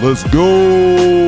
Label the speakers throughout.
Speaker 1: Let's go!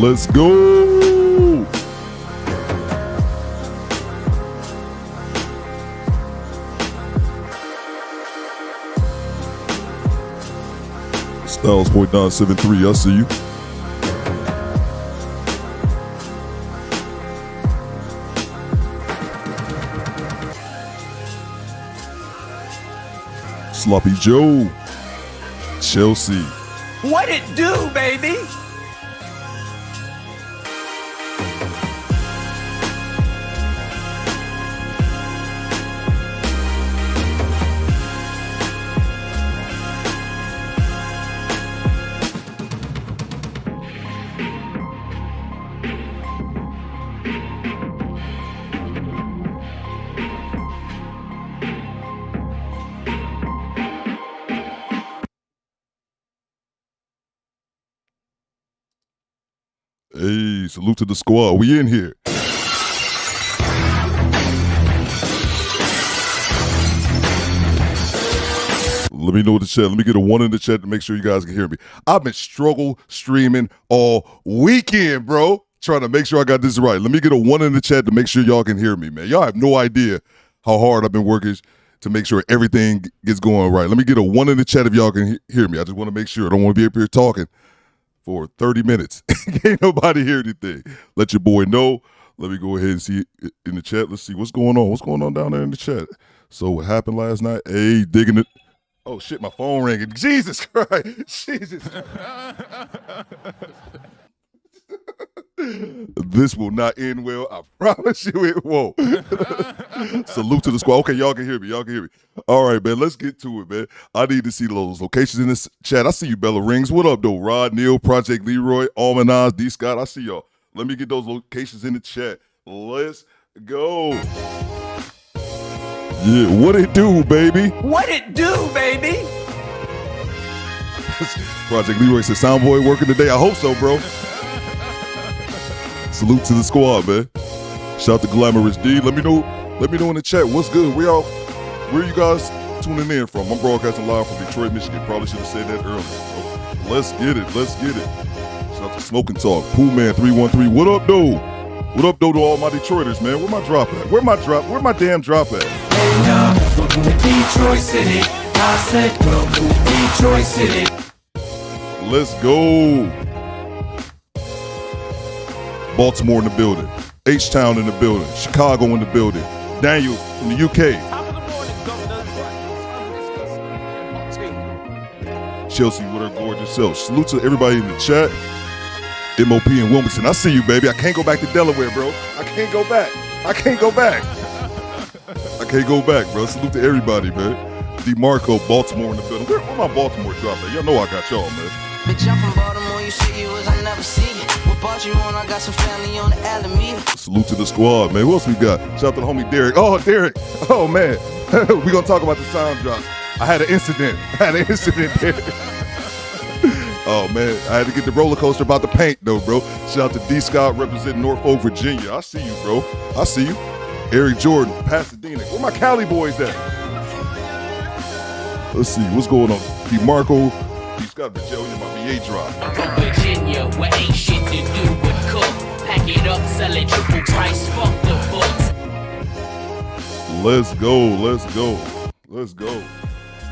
Speaker 1: Let's go! 1,973. I see you. Sloppy Joe. Chelsea.
Speaker 2: What it do, baby?
Speaker 1: Hey, salute to the squad. We in here. Let me know in the chat. Let me get a 1 in the chat to make sure you guys can hear me. I've been struggle streaming all weekend, bro. Trying to make sure I got this right. Let me get a 1 in the chat to make sure y'all can hear me, man. Y'all have no idea how hard I've been working to make sure everything gets going right. Let me get a 1 in the chat if y'all can hear me. I just want to make sure. I don't want to be up here talking for 30 minutes. Can't nobody hear anything. Let your boy know. Let me go ahead and see it in the chat. Let's see what's going on. What's going on down there in the chat? So what happened last night? Hey, digging it. Oh, shit, my phone ringing. Jesus Christ. Jesus. This will not end well. I promise you it won't. Salute to the squad. Okay, y'all can hear me. Y'all can hear me. All right, man, let's get to it, man. I need to see those locations in this chat. I see you, Bella Rings. What up, though? Rod, Neil, Project Leroy, Almanaz, D. Scott. I see y'all. Let me get those locations in the chat. Let's go. Yeah, what it do, baby?
Speaker 2: What it do, baby?
Speaker 1: Project Leroy said, Soundboy working today. I hope so, bro. Salute to the squad, man. Shout to Glamorous D. Let me know in the chat what's good. Where are you guys tuning in from? I'm broadcasting live from Detroit, Michigan. Probably should have said that earlier. So let's get it. Let's get it. Shout out to Smoking Talk. Pool Man 313. What up, though? What up, though, to all my Detroiters, man? Where my drop at? Where my damn drop at?
Speaker 2: Hey, now, welcome to Detroit City. I said, welcome to Detroit City.
Speaker 1: Let's go. Baltimore in the building. H-Town in the building. Chicago in the building. Daniel from the UK.
Speaker 2: Top of the morning, governor.
Speaker 1: Chelsea with her gorgeous self. Salute to everybody in the chat. MOP in Wilmington. I see you, baby. I can't go back to Delaware, bro. I can't go back. I can't go back, bro. Salute to everybody, man. DeMarco, Baltimore in the building. Where my Baltimore drop at? Y'all know I got y'all, man.
Speaker 3: Bitch, I'm from Baltimore, you say you was, I never see you. What brought you on? I got some family on the Alameda.
Speaker 1: Salute to the squad, man. Who else we got? Shout out to the homie Derek. Oh, Derek. Oh, man. We gonna talk about the sound drops. I had an incident, Derek. Oh, man. I had to get the roller coaster about the paint, though, bro. Shout out to D. Scott representing Norfolk, Virginia. I see you, bro. I see you. Eric Jordan, Pasadena. Where my Cali boys at? Let's see. What's going on? DeMarco. He's got Virginia, my VA drop.
Speaker 4: From Virginia, where ain't shit to do but cook. Pack it up, sell it triple price, fuck the books.
Speaker 1: Let's go, let's go, let's go. Is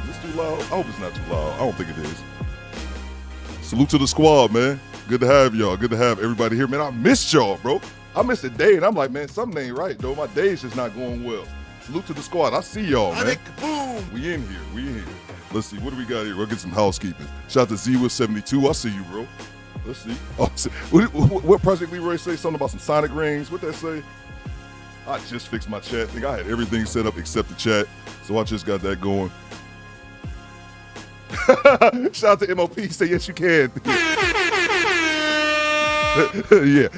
Speaker 1: this too loud? I hope it's not too loud. I don't think it is. Salute to the squad, man. Good to have y'all. Good to have everybody here. Man, I missed y'all, bro. I missed a day, and I'm like, man, something ain't right, though. My day's just not going well. Salute to the squad. I see y'all, man. We in here. Let's see. What do we got here? We'll get some housekeeping. Shout out to Z-With72. I see you, bro. Let's see. Oh, what Project Leroy say? Something about some Sonic rings. What that say? I just fixed my chat. I think I had everything set up except the chat. So I just got that going. Shout out to MOP. Say, yes, you can. Yeah.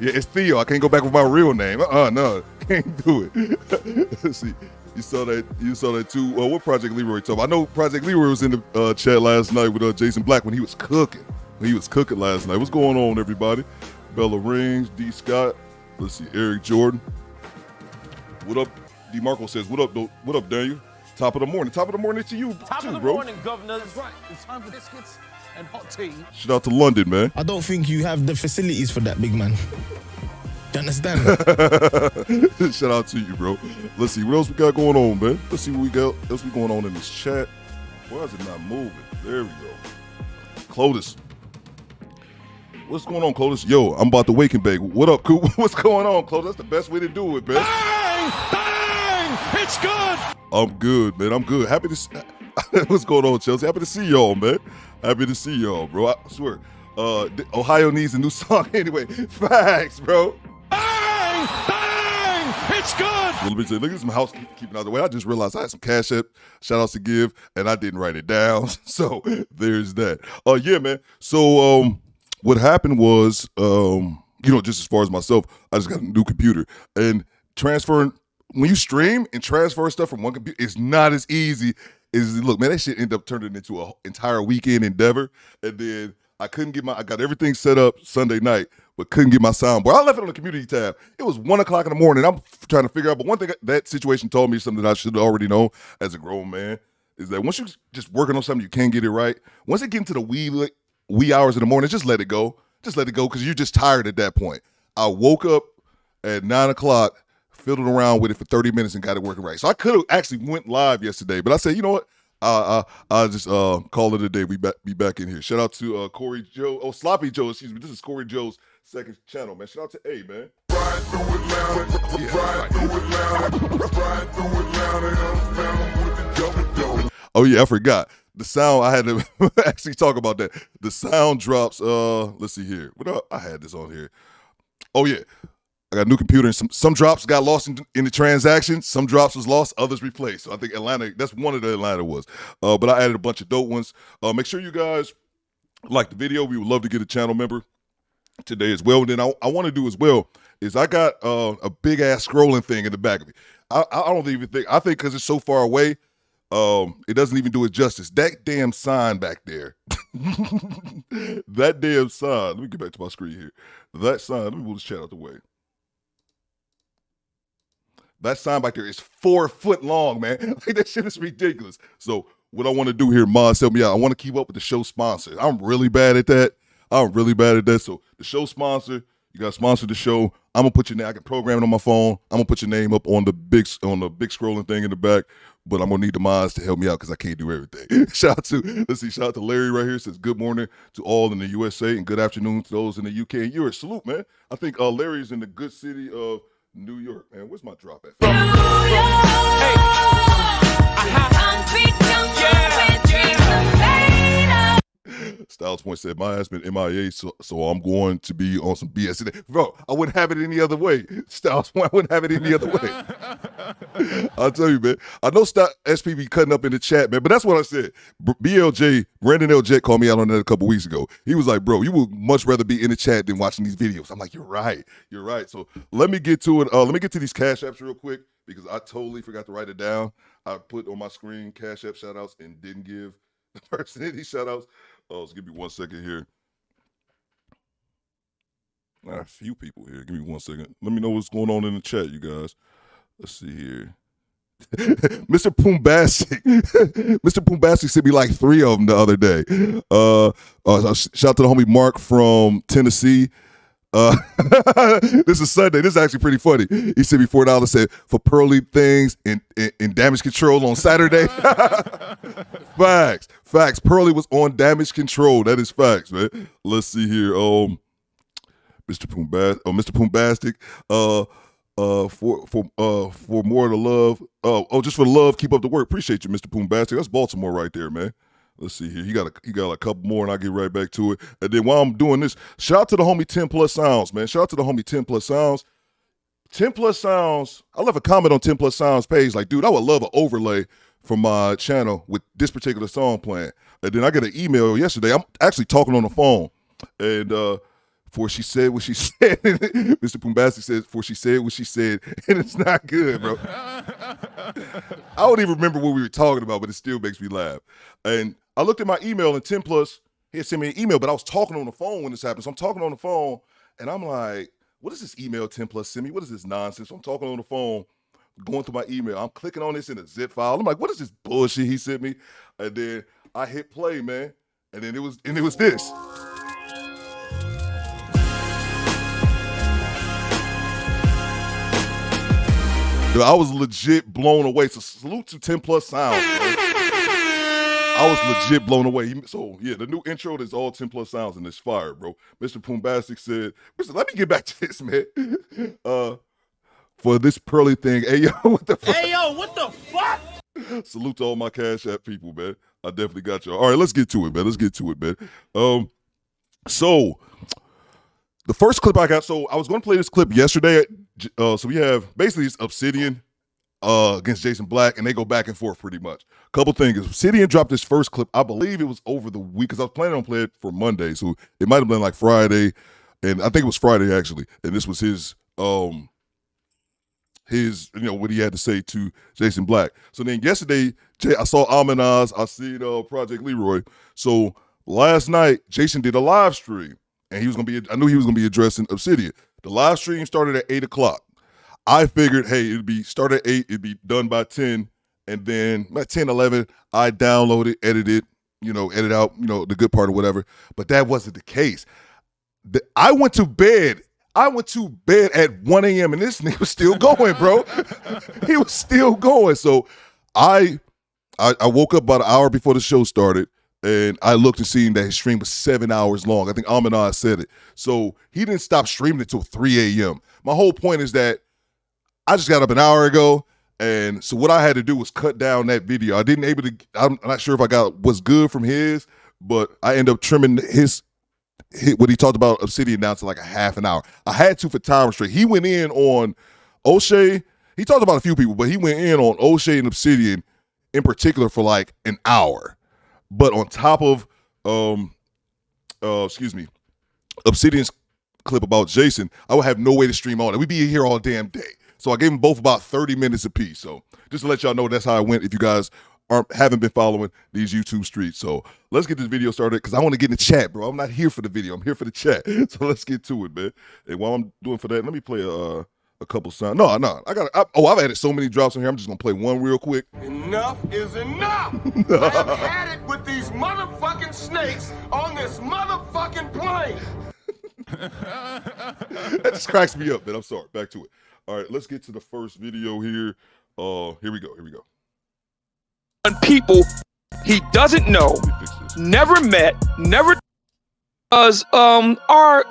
Speaker 1: It's Theo. I can't go back with my real name. No. Can't do it. Let's see. You saw that too. What Project Leroy talking about? I know Project Leroy was in the chat last night with Jason Black when he was cooking. Last night. What's going on, everybody? Bella Rings, D. Scott. Let's see, Eric Jordan. What up? DeMarco says, what up, Daniel? Top of the morning to you,
Speaker 2: Top of the
Speaker 1: bro.
Speaker 2: morning, governor. That's right. It's time for biscuits and hot tea.
Speaker 1: Shout out to London, man.
Speaker 5: I don't think you have the facilities for that, big man. Do you understand?
Speaker 1: Shout out to you, bro. Let's see what else we got going on, man. Let's see what else we going on in this chat. Why is it not moving? There we go. Clotis. What's going on, Clotis? Yo, I'm about to wake and bake. What up, Coop? What's going on, Clotis? That's the best way to do it, man.
Speaker 6: Bang! Bang! It's good!
Speaker 1: I'm good, man. I'm good. Happy to see. What's going on, Chelsea? Happy to see y'all, man. Happy to see y'all, bro. I swear. Ohio needs a new song anyway. Facts, bro.
Speaker 6: Bang! Bang! It's good!
Speaker 1: Well, let me say, look at some housekeeping out of the way. I just realized I had some Cash App shout outs to give, and I didn't write it down. So there's that. Yeah, man. So what happened was, just as far as myself, I just got a new computer. And transferring, when you stream and transfer stuff from one computer, it's not as easy as, look, man, that shit ended up turning into an entire weekend endeavor. And then I got everything set up Sunday night, but couldn't get my soundboard. I left it on the community tab. It was 1 o'clock in the morning. I'm trying to figure out, but one thing that situation told me, something that I should already know as a grown man, is that once you're just working on something, you can't get it right. Once it gets into the wee hours in the morning, just let it go. Just let it go, because you're just tired at that point. I woke up at 9 o'clock, fiddled around with it for 30 minutes and got it working right. So I could have actually went live yesterday, but I said, you know what? I'll just call it a day. Be back in here. Shout out to Corey Joe. Oh, Sloppy Joe, excuse me. This is Corey Joe's second channel, man. Shout out to A, man.
Speaker 7: Ride through Atlanta, ride through Atlanta, ride through Atlanta, and I'm found with the double.
Speaker 1: Oh yeah, I forgot. The sound, I had to actually talk about that. The sound drops, let's see here. I had this on here. Oh yeah. I got a new computer, and some drops got lost in the transaction. Some drops was lost, others replaced. So I think Atlanta, that's one of the Atlanta was. But I added a bunch of dope ones. Make sure you guys like the video. We would love to get a channel member today as well. And then I want to do as well is I got a big ass scrolling thing in the back of me. I don't even think, I think because it's so far away, it doesn't even do it justice. That damn sign back there, that damn sign. Let me get back to my screen here. That sign, let me move this chat out the way. That sign back there is 4 foot long, man. Like, that shit is ridiculous. So what I want to do here, mods, help me out. I want to keep up with the show sponsor. I'm really bad at that. So the show sponsor, you got to sponsor the show. I'm gonna put your name. I can program it on my phone. I'm gonna put your name up on the big scrolling thing in the back. But I'm gonna need the mods to help me out because I can't do everything. Shout out to Larry right here. Says good morning to all in the USA and good afternoon to those in the UK and Europe. Salute, man. I think Larry's in the good city of New York, man. Where's my drop at? Styles Point said, my ass been MIA, so I'm going to be on some BS today. Bro, I wouldn't have it any other way. Styles Point, I wouldn't have it any other way. I'll tell you, man. I know SPB cutting up in the chat, man, but that's what I said. BLJ, Brandon L. Jet called me out on that a couple weeks ago. He was like, bro, you would much rather be in the chat than watching these videos. I'm like, you're right. So let me get to it. Let me get to these Cash Apps real quick because I totally forgot to write it down. I put on my screen Cash App shout outs and didn't give the person any shout outs. So give me 1 second here. I have a few people here. Give me 1 second. Let me know what's going on in the chat, you guys. Let's see here. Mr. Poombastic. Mr. Poombastic sent me like 3 of them the other day. Shout out to the homie Mark from Tennessee. This is Sunday. This is actually pretty funny. He sent me $4, said for Pearly Things and Damage Control on Saturday. Facts. Pearly was on Damage Control. That is facts, man. Let's see here. Mr. Poombastic. For more of the love. Just for the love, keep up the work. Appreciate you, Mr. Poombastic. That's Baltimore right there, man. Let's see here. He got a couple more, and I'll get right back to it. And then while I'm doing this, shout out to the homie 10 Plus Sounds, man. Shout out to the homie 10 Plus Sounds. 10 Plus Sounds, I left a comment on 10 Plus Sounds page like, dude, I would love an overlay for my channel with this particular song playing. And then I got an email yesterday. I'm actually talking on the phone. And before she said what she said, Mr. Poombastic says, before she said what she said, and it's not good, bro. I don't even remember what we were talking about, but it still makes me laugh. And I looked at my email, and 10 Plus, he had sent me an email, but I was talking on the phone when this happened. So I'm talking on the phone, and I'm like, what is this email 10 Plus sent me? What is this nonsense? So I'm talking on the phone, going through my email. I'm clicking on this in a zip file. I'm like, what is this bullshit he sent me? And then I hit play, man. And then it was this. Dude, I was legit blown away. So salute to 10 Plus Sounds, bro. I was legit blown away. So yeah, the new intro is all 10 plus sounds and it's fire, bro. Mr. Poombastic said, "Listen, let me get back to this, man. For this Pearly thing, hey yo, what the fuck?
Speaker 6: Hey, yo, what the fuck?
Speaker 1: Salute to all my Cash App people, man. I definitely got you. All right, let's get to it, man. So the first clip I got. So I was going to play this clip yesterday. So we have basically it's Obsidian against Jason Black, and they go back and forth pretty much. Couple things. Obsidian dropped this first clip. I believe it was over the week because I was planning on playing it for Monday, so it might have been like Friday, and I think it was Friday actually. And this was his what he had to say to Jason Black. So then yesterday, I saw Amanaz, I see Project Leroy. So last night, Jason did a live stream, and I knew he was gonna be addressing Obsidian. The live stream started at 8:00. I figured, hey, it'd be start at 8, it'd be done by 10, and then at 10, 11, I download it, edit it, edit out, the good part or whatever. But that wasn't the case. I went to bed at 1 a.m. and this nigga was still going, bro. He was still going. So I woke up about an hour before the show started, and I looked and seen that his stream was 7 hours long. I think Amanaz said it. So he didn't stop streaming until 3 a.m. My whole point is that I just got up an hour ago, and so what I had to do was cut down that video. I'm not sure if I got what's good from his, but I ended up trimming what he talked about Obsidian down to like a half an hour. I had to for time restraint. He went in on O'Shea. He talked about a few people, but he went in on O'Shea and Obsidian in particular for like an hour. But on top of Obsidian's clip about Jason, I would have no way to stream on it. We'd be here all damn day. So I gave them both about 30 minutes apiece. So just to let y'all know, that's how it went if you guys haven't been following these YouTube streets. So let's get this video started because I want to get in the chat, bro. I'm not here for the video. I'm here for the chat. So let's get to it, man. And while I'm doing for that, let me play a couple sounds. No, I've added so many drops on here. I'm just going to play one real quick.
Speaker 7: Enough is enough. I've had it with these motherfucking snakes on this motherfucking plane.
Speaker 1: That just cracks me up, man. I'm sorry. Back to it. All right, let's get to the first video here. Here we go.
Speaker 8: People he doesn't know, never met, never does. Our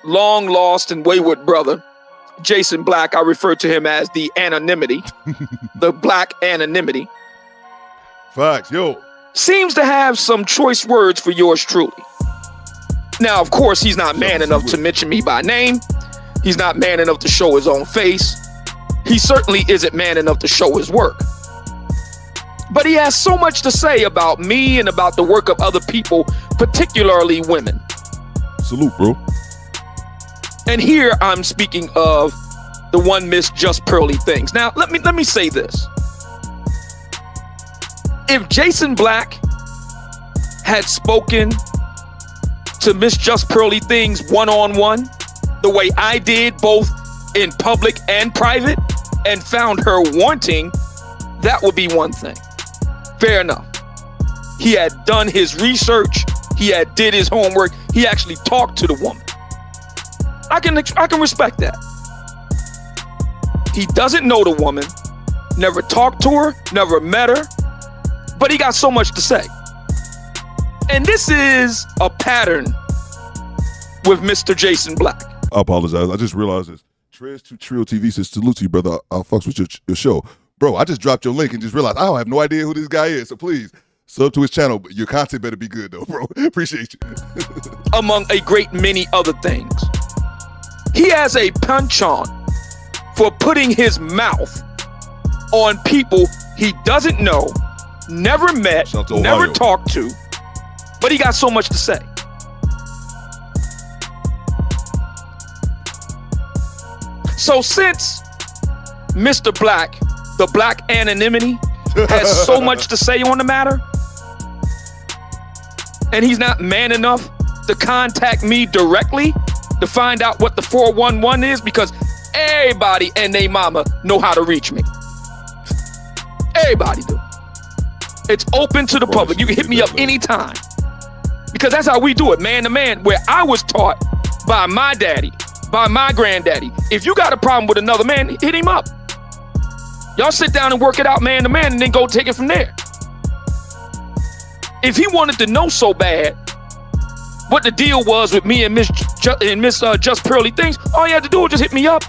Speaker 8: long lost and wayward brother, Jason Black, I refer to him as the anonymity, the Black anonymity.
Speaker 1: Facts, yo.
Speaker 8: Seems to have some choice words for yours truly. Now, of course, he's not man enough to mention me by name. He's not man enough to show his own face. He certainly isn't man enough to show his work. But he has so much to say about me and about the work of other people, particularly women.
Speaker 1: Salute, bro.
Speaker 8: And here I'm speaking of the one Miss Just Pearly Things. Now, let me say this. If Jason Black had spoken to Miss Just Pearly Things one-on-one, the way I did, both in public and private, and found her wanting, that would be one thing. Fair enough. He had done his research. He had did his homework. He actually talked to the woman. I can respect that. He doesn't know the woman, never talked to her, never met her, but he got so much to say. And this is a pattern with Mr. Jason Black.
Speaker 1: I apologize. I just realized this. Trez2 Trio TV says, salute to you, brother. I'll fucks with your show. Bro, I just dropped your link and just realized I have no idea who this guy is. So please, sub to his channel. But your content better be good, though, bro. Appreciate you.
Speaker 8: Among a great many other things. He has a penchant for putting his mouth on people he doesn't know, never met, never talked to, but he got so much to say. So since Mr. Black, the Black anonymity, has so much to say on the matter, and he's not man enough to contact me directly to find out what the 411 is, because everybody and they mama know how to reach me. Everybody do. It's open to the public. You can hit me up anytime, because that's how we do it, man to man, where I was taught by my daddy, by my granddaddy. If you got a problem with another man, hit him up. Y'all sit down and work it out man to man, and then go take it from there. If he wanted to know so bad what the deal was with me and Miss Just Pearly Things, all he had to do was just hit me up.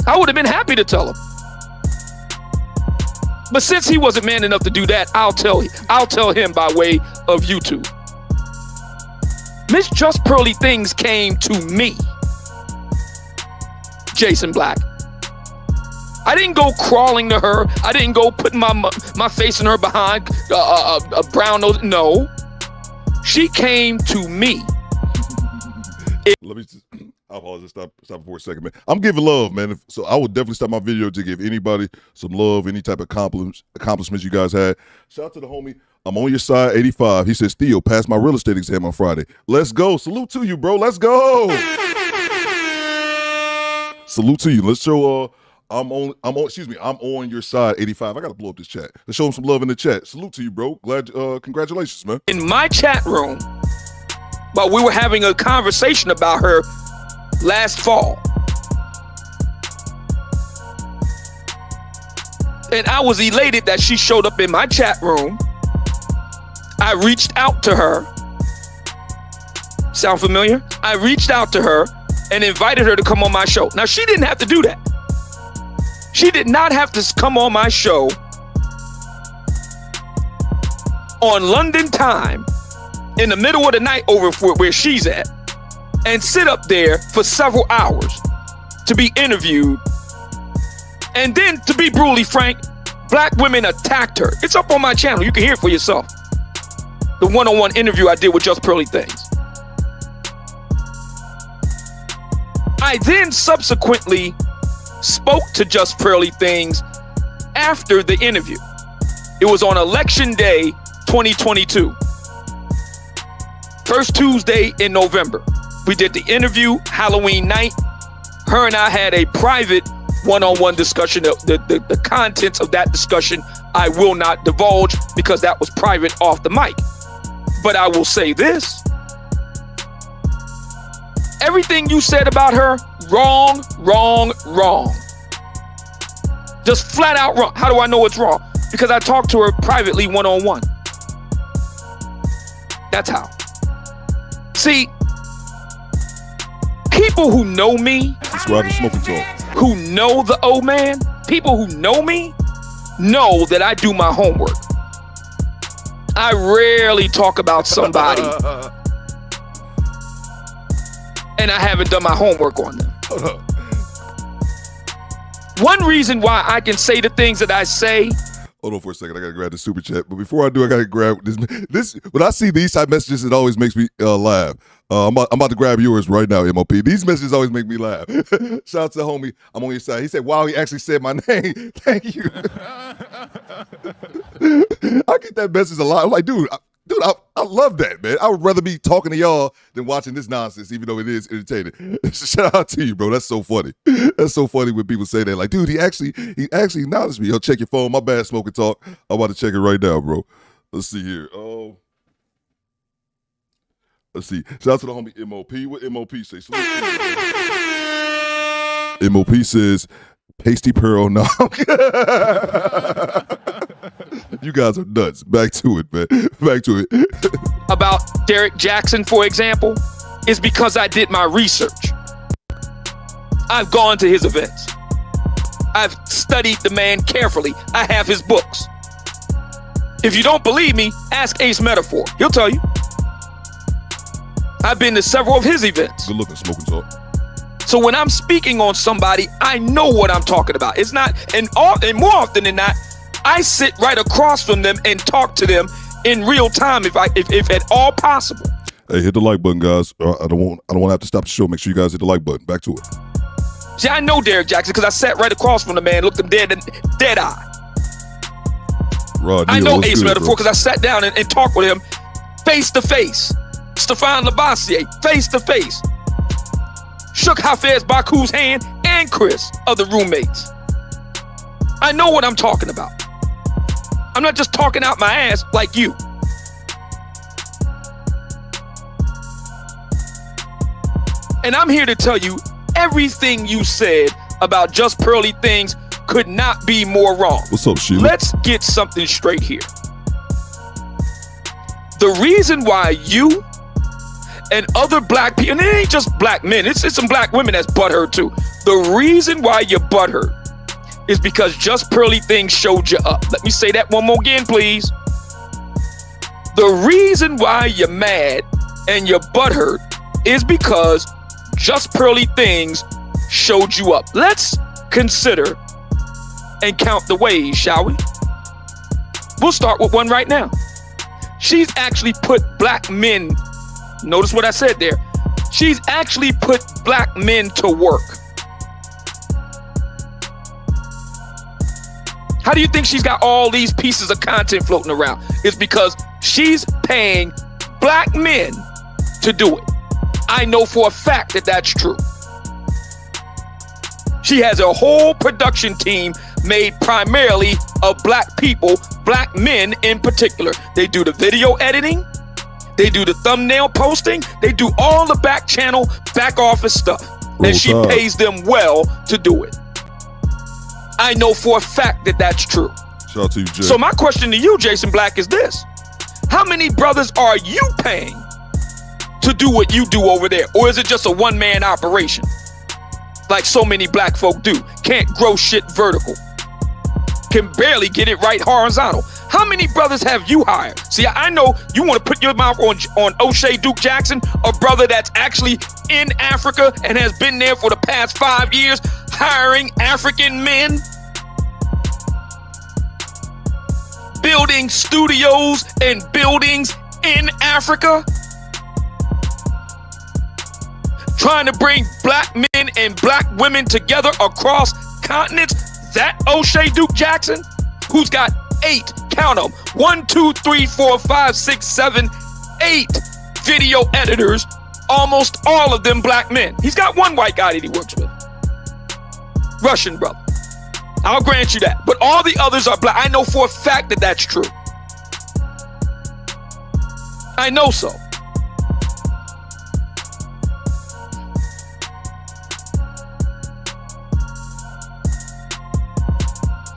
Speaker 8: I would have been happy to tell him. But since he wasn't man enough to do that, I'll tell him by way of YouTube. Miss Just Pearly Things came to me, Jason Black. I didn't go crawling to her. I didn't go putting my face in her behind a brown nose. No, she came to me.
Speaker 1: Let me just, I apologize. Stop for a second, man. I'm giving love, man. So I would definitely stop my video to give anybody some love, any type of accomplishments you guys had. Shout out to the homie. I'm on your side, 85. He says, Theo, passed my real estate exam on Friday. Let's go. Salute to you, bro. Let's go. Salute to you. Let's show I'm on your side, 85. I gotta blow up this chat. Let's show him some love in the chat. Salute to you, bro. Glad congratulations, man.
Speaker 8: In my chat room, but we were having a conversation about her last fall. And I was elated that she showed up in my chat room. I reached out to her. Sound familiar? I reached out to her and invited her to come on my show. Now, she didn't have to do that. She did not have to come on my show on London time in the middle of the night over where she's at and sit up there for several hours to be interviewed. And then, to be brutally frank, black women attacked her. It's up on my channel. You can hear it for yourself. The one-on-one interview I did with Just Pearly Things. I then subsequently spoke to Just Pearly Things after the interview. It was on Election Day 2022. First Tuesday in November. We did the interview Halloween night. Her and I had a private one-on-one discussion. The contents of that discussion I will not divulge because that was private off the mic. But I will say this. Everything you said about her, wrong. Just flat out wrong. How do I know it's wrong? Because I talked to her privately one-on-one. That's how. See, people who know me,
Speaker 1: Subscribe to Smoking Talk.
Speaker 8: who know the old man, people who know me, know that I do my homework. I rarely talk about somebody and I haven't done my homework on them. One reason why I can say the things that I say.
Speaker 1: Hold on for a second. I gotta grab the super chat. But before I do, I gotta grab this. When I see these type messages, it always makes me laugh. I'm about to grab yours right now, MOP. These messages always make me laugh. Shout out to the homie. I'm on your side. He said, wow, he actually said my name. Thank you. I get that message a lot. I'm like, dude, I love that, man. I would rather be talking to y'all than watching this nonsense, even though it is entertaining. Shout out to you, bro. That's so funny. That's so funny when people say that. Like, dude, he actually acknowledged me. Yo, check your phone. My bad, Smoking Talk. I'm about to check it right now, bro. Let's see here. Oh. Let's see. Shout out to the homie MOP. What MOP say? MOP says, pasty pearl. No. You guys are nuts. Back to it, man. Back to it.
Speaker 8: About Derek Jackson, for example, is because I did my research. I've gone to his events. I've studied the man carefully. I have his books. If you don't believe me, ask Ace Metaphor. He'll tell you. I've been to several of his events.
Speaker 1: Good looking, Smoking Talk.
Speaker 8: So when I'm speaking on somebody, I know what I'm talking about. It's not, and more often than not, I sit right across from them and talk to them in real time if at all possible.
Speaker 1: Hey, hit the like button, guys. I don't want to have to stop the show. Make sure you guys hit the like button. Back to it.
Speaker 8: See, I know Derek Jackson because I sat right across from the man, looked him dead eye.
Speaker 1: Rod,
Speaker 8: I
Speaker 1: Neal,
Speaker 8: know Ace Metaphor because I sat down and talked with him face to face. Stefan Lavassier, face to face. Shook Hafez Baku's hand and Chris, other roommates. I know what I'm talking about. I'm not just talking out my ass like you. And I'm here to tell you everything you said about Just Pearly Things could not be more wrong.
Speaker 1: What's up, Sheila?
Speaker 8: Let's get something straight here. The reason why you and other black people, and it ain't just black men, it's some black women that's butthurt too. The reason why you're butthurt is because Just Pearly Things showed you up. Let me say that one more again, please. The reason why you're mad and you're butthurt is because Just Pearly Things showed you up. Let's consider and count the ways, shall we? We'll start with one right now. She's actually put black men, notice what I said there. She's actually put black men to work. How do you think she's got all these pieces of content floating around? It's because she's paying black men to do it. I know for a fact that that's true. She has a whole production team made primarily of black people, black men in particular. They do the video editing, they do the thumbnail posting, they do all the back channel, back office stuff. And she pays them well to do it. I know for a fact that that's true.
Speaker 1: Shout out to you, Jay.
Speaker 8: So my question to you, Jason Black, is this. How many brothers are you paying to do what you do over there? Or is it just a one-man operation? Like so many black folk do. Can't grow shit vertical. Can barely get it right horizontal. How many brothers have you hired? See, I know you want to put your mouth on O'Shea Duke Jackson, a brother that's actually in Africa and has been there for the past 5 years, hiring African men, building studios and buildings in Africa, trying to bring black men and black women together across continents. That O'Shea Duke Jackson, who's got 8, count them, 1, 2, 3, 4, 5, 6, 7, 8 video editors, almost all of them black men. He's got one white guy that he works with, Russian brother. I'll grant you that, but all the others are black. I know for a fact that that's true. I know so.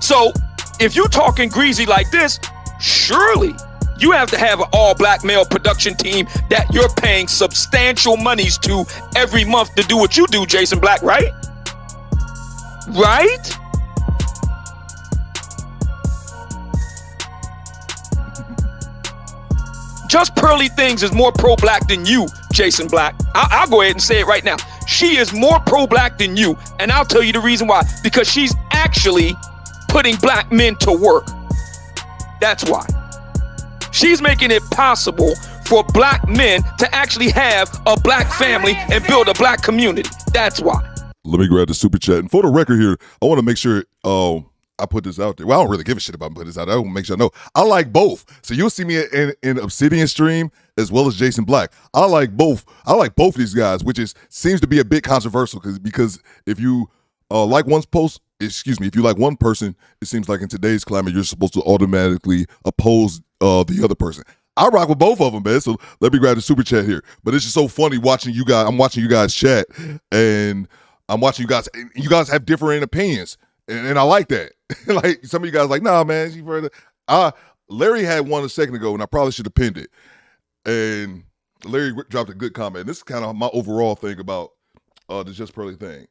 Speaker 8: So if you're talking greasy like this, surely you have to have an all-black male production team that you're paying substantial monies to every month to do what you do, Jason Black, right? Right? Just Pearly Things is more pro-black than you, Jason Black. I'll go ahead and say it right now. She is more pro-black than you, and I'll tell you the reason why. Because she's actually putting black men to work. That's why. She's making it possible for black men to actually have a black family and build a black community. That's why.
Speaker 1: Let me grab the super chat. And for the record here, I want to make sure I put this out there. Well, I don't really give a shit about putting this out there. I want to make sure I know. I like both. So you'll see me in Obsidian stream as well as Jason Black. I like both. I like both these guys, which seems to be a bit controversial because if you like one's post, if you like one person, it seems like in today's climate, you're supposed to automatically oppose the other person. I rock with both of them, man. So let me grab the super chat here. But it's just so funny watching you guys. I'm watching you guys chat, and I'm watching you guys. And you guys have differing opinions, and I like that. Like some of you guys, like, nah, man. Larry had one a second ago, and I probably should have pinned it. And Larry dropped a good comment. And this is kind of my overall thing about the Just Pearly thing.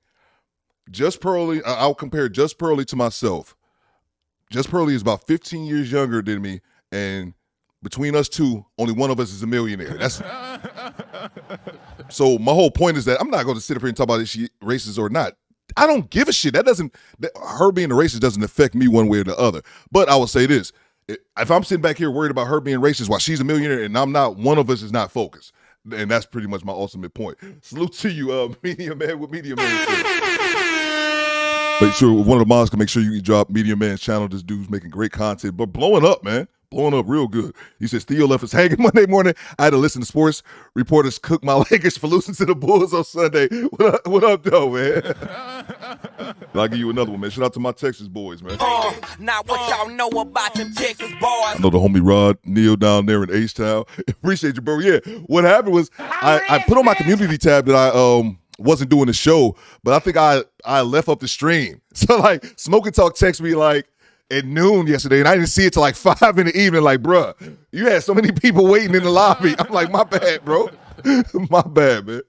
Speaker 1: Just Pearly, I'll compare Just Pearly to myself. Just Pearly is about 15 years younger than me, and between us two, only one of us is a millionaire. So my whole point is that I'm not going to sit up here and talk about if she racist or not. I don't give a shit. Her being a racist doesn't affect me one way or the other. But I will say this. If I'm sitting back here worried about her being racist while she's a millionaire and I'm not, one of us is not focused. And that's pretty much my ultimate point. Salute to you, Media Man with Media Man said. Make sure one of the mods can make sure you drop Media Man's channel. This dude's making great content, but blowing up, man. Blowing up real good. He says, Theo left us hanging Monday morning. I had to listen to sports reporters cook my Lakers for losing to the Bulls on Sunday. What up, though, man? I'll give you another one, man. Shout out to my Texas boys, man.
Speaker 3: Now what y'all know about them Texas boys?
Speaker 1: I know the homie Rod Neal down there in H-Town. Appreciate you, bro. Yeah, what happened was I put on my community tab that I wasn't doing the show, but I think I left up the stream. So like Smoke and Talk text me like, at noon yesterday, and I didn't see it till like 5 in the evening. Like, bruh, you had so many people waiting in the lobby. I'm like, my bad, bro. My bad, man.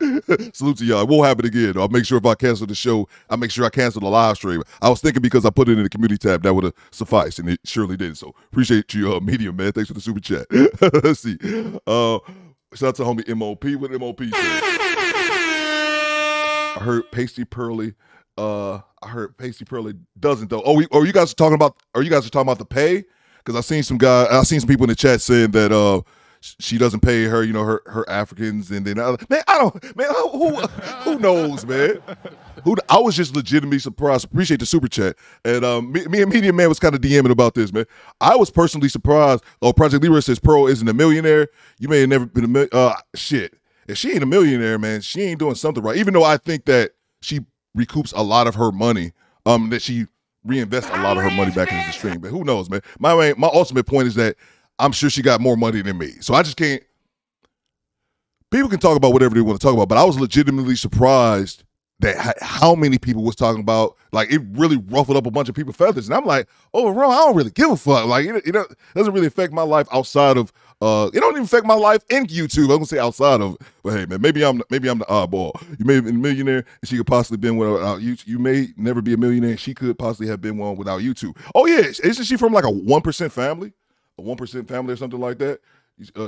Speaker 1: Salute to y'all. It won't happen again. I'll make sure if I cancel the show, I'll make sure I cancel the live stream. I was thinking because I put it in the community tab, that would have sufficed, and it surely did. So appreciate you, Medium, man. Thanks for the super chat. Let's see. Shout out to homie MOP. What MOP said? I heard Pasty Pearly. I heard Pasty Pearly doesn't though. You guys are talking about the pay? Because I seen some people in the chat saying that she doesn't pay her, her Africans, and then who knows, man? I was just legitimately surprised. Appreciate the super chat, and me and Media Man was kind of DMing about this, man. I was personally surprised. Project Leroy says Pearl isn't a millionaire. You may have never been shit. If she ain't a millionaire, man, she ain't doing something right. Even though I think that she recoups a lot of her money, that she reinvests a lot of her money back into the stream. But who knows, man? My ultimate point is that I'm sure she got more money than me. So I just can't. People can talk about whatever they want to talk about, but I was legitimately surprised that how many people was talking about, like, it really ruffled up a bunch of people's feathers. And I'm like, overall, I don't really give a fuck. Like, it doesn't really affect my life outside of, it don't even affect my life in YouTube. I'm gonna say outside of, but hey, man, maybe I'm the oddball. You may have been a millionaire, and she could possibly been one without YouTube. You may never be a millionaire. She could possibly have been one without YouTube. Oh yeah, isn't she from like a 1% family? A 1% family or something like that?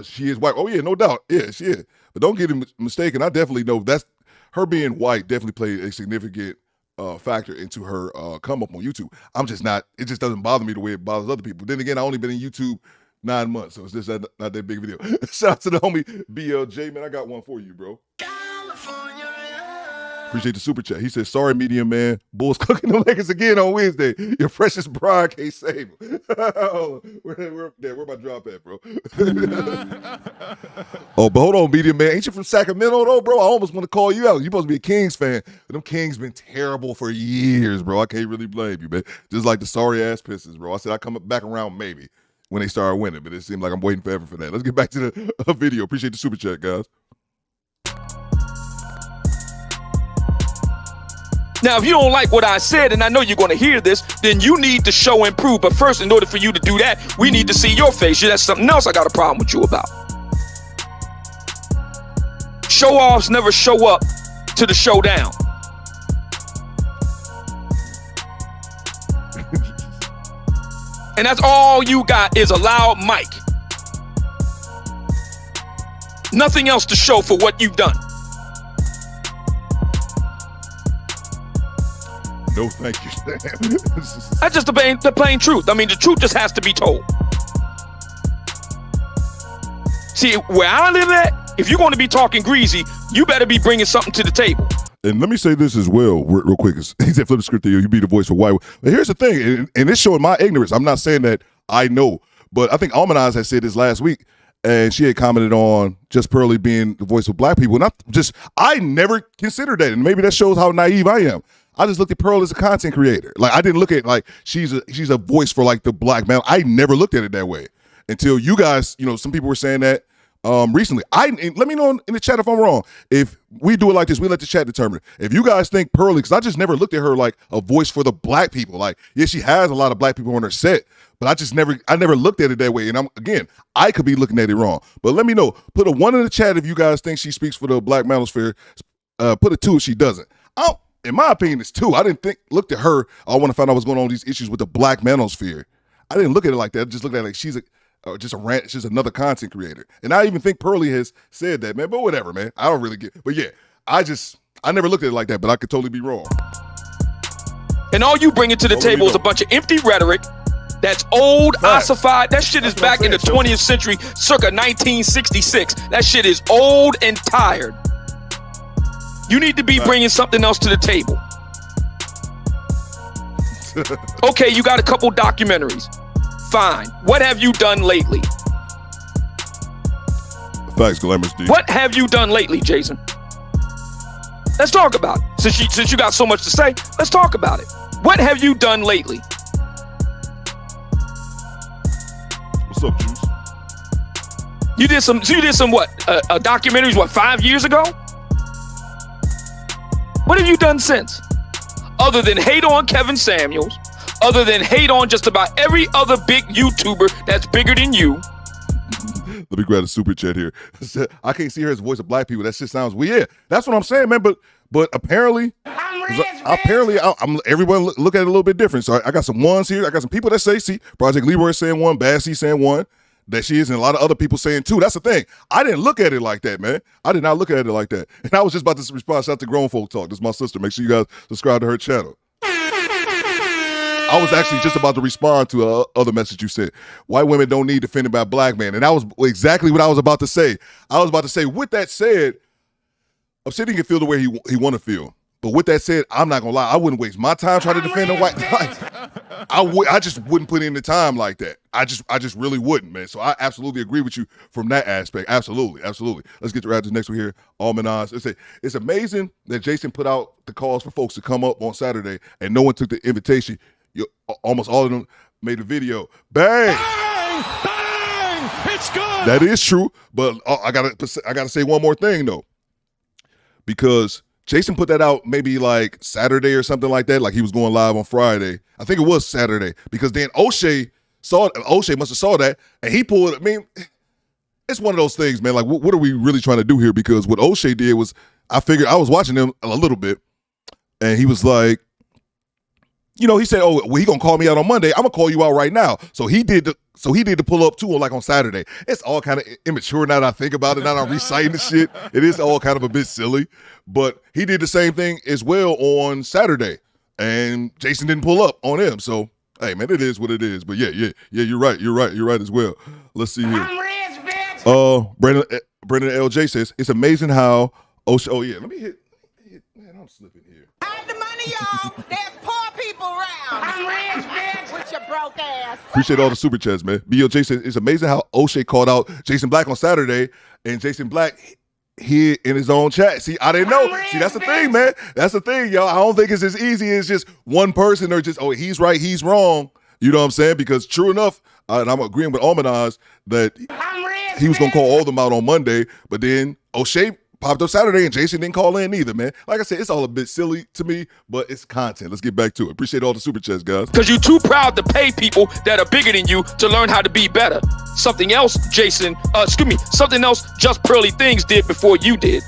Speaker 1: She is white. Oh yeah, no doubt. Yeah, she is. But don't get it mistaken. I definitely know that's her being white definitely played a significant factor into her come up on YouTube. I'm just not. It just doesn't bother me the way it bothers other people. Then again, I only been in YouTube 9 months, so it's just not that big of a deal. Shout out to the homie BLJ, man. I got one for you, bro. Appreciate the super chat. He says, sorry, Medium Man. Bulls cooking the Lakers again on Wednesday. Your precious bride can't save him. Where my drop at, bro? Oh, but hold on, Medium Man. Ain't you from Sacramento, though, bro? I almost want to call you out. You're supposed to be a Kings fan. But them Kings been terrible for years, bro. I can't really blame you, man. Just like the sorry-ass Pistons, bro. I said I come back around maybe when they start winning, but it seemed like I'm waiting forever for that. Let's get back to the video. Appreciate the super chat, guys.
Speaker 8: Now, if you don't like what I said, and I know you're going to hear this, then you need to show and prove. But first, in order for you to do that, we need to see your face. That's something else I got a problem with you about. Show-offs never show up to the showdown. And that's all you got is a loud mic. Nothing else to show for what you've done.
Speaker 1: No, thank you.
Speaker 8: That's just the plain truth. I mean, the truth just has to be told. See, where I live at, if you're going to be talking greasy, you better be bringing something to the table.
Speaker 1: And let me say this as well, real quick. He said, flip the script to you be the voice for white. But here's the thing, and it's showing my ignorance. I'm not saying that I know, but I think Almanaz had said this last week, and she had commented on just Pearly being the voice of black people. And I never considered that, and maybe that shows how naive I am. I just looked at Pearl as a content creator. Like, I didn't look at like she's a voice for like the black man. I never looked at it that way until you guys, some people were saying that recently. Let me know in the chat if I'm wrong. If we do it like this, we let the chat determine. If you guys think Pearly, because I just never looked at her like a voice for the black people. Like, yeah, she has a lot of black people on her set, but I never looked at it that way. And I could be looking at it wrong. But let me know. Put a 1 in the chat if you guys think she speaks for the black manosphere. Put a 2 if she doesn't. In my opinion, it's 2. I didn't looked at her. I want to find out what's going on with these issues with the black manosphere. I didn't look at it like that. I just looked at it like she's just another content creator. And I even think Pearly has said that, man. But whatever, man. I don't really get. But yeah, I never looked at it like that. But I could totally be wrong.
Speaker 8: And all you bring it to the table is a bunch of empty rhetoric. That's old, ossified. That shit is back in the 20th century, circa 1966. That shit is old and tired. You need to be bringing something else to the table. Okay, you got a couple documentaries. Fine. What have you done lately?
Speaker 1: Facts, Glamorous D.
Speaker 8: What have you done lately, Jason? Let's talk about it. Since you got so much to say, let's talk about it. What have you done lately?
Speaker 1: What's up, Juice?
Speaker 8: You did some what? Documentaries, what, 5 years ago? What have you done since? Other than hate on Kevin Samuels, other than hate on just about every other big YouTuber that's bigger than you.
Speaker 1: Let me grab a super chat here. I can't see her as the voice of black people. That shit sounds weird. Yeah, that's what I'm saying, man. But apparently, I'm everyone look at it a little bit different. So I got some ones here. I got some people that say, see, Project Leroy saying one, Bad C saying one, that she is, and a lot of other people saying two. That's the thing. I didn't look at it like that, man. I did not look at it like that. And I was just about to respond. Shout out to Grown Folk Talk. This is my sister. Make sure you guys subscribe to her channel. I was actually just about to respond to other message you said. White women don't need defended by black men. And that was exactly what I was about to say. I was about to say, with that said, Obsidian can feel the way he want to feel. But with that said, I'm not going to lie. I wouldn't waste my time trying to defend a white. I just wouldn't put in the time like that. I just really wouldn't, man. So I absolutely agree with you from that aspect. Absolutely. Let's get right to the next one here. Manosphere. It's amazing that Jason put out the calls for folks to come up on Saturday and no one took the invitation. Almost all of them made a video. Bang!
Speaker 6: Bang! It's good!
Speaker 1: That is true, but I gotta say one more thing though, because Jason put that out maybe like Saturday or something like that, like he was going live on Friday. I think it was Saturday, because then O'Shea must have saw that, and he pulled. I mean, it's one of those things, man. Like, what are we really trying to do here? Because what O'Shea did was, I figured, I was watching him a little bit, and he was like, he said, "Oh, well, he gonna call me out on Monday. I'm gonna call you out right now." So he did the pull up too, like on Saturday. It's all kind of immature now that I think about it. Now that I'm reciting the shit, it is all kind of a bit silly. But he did the same thing as well on Saturday, and Jason didn't pull up on him. So hey, man, it is what it is. But yeah, you're right as well. Let's see here.
Speaker 9: I'm rich, bitch.
Speaker 1: Brendan LJ says it's amazing how O'Shea. Oh yeah, let me hit. Man, I'm slipping here.
Speaker 9: Hide the money, y'all. There's poor people around. I'm rich, bitch. With your broke ass.
Speaker 1: Appreciate all the super chats, man. BLJ says it's amazing how O'Shea called out Jason Black on Saturday, and Jason Black hid in his own chat. See, I didn't know. See, that's the thing, man. That's the thing, y'all. I don't think it's as easy as just one person or just, oh, he's right, he's wrong. You know what I'm saying? Because true enough, and I'm agreeing with Almanaz that he was going to call all of them out on Monday, but then O'Shea popped up Saturday and Jason didn't call in either, man. Like I said, it's all a bit silly to me, but it's content. Let's get back to it. Appreciate all the super chats, guys.
Speaker 8: Because you're too proud to pay people that are bigger than you to learn how to be better. Something else something else just Pearly Things did before you did.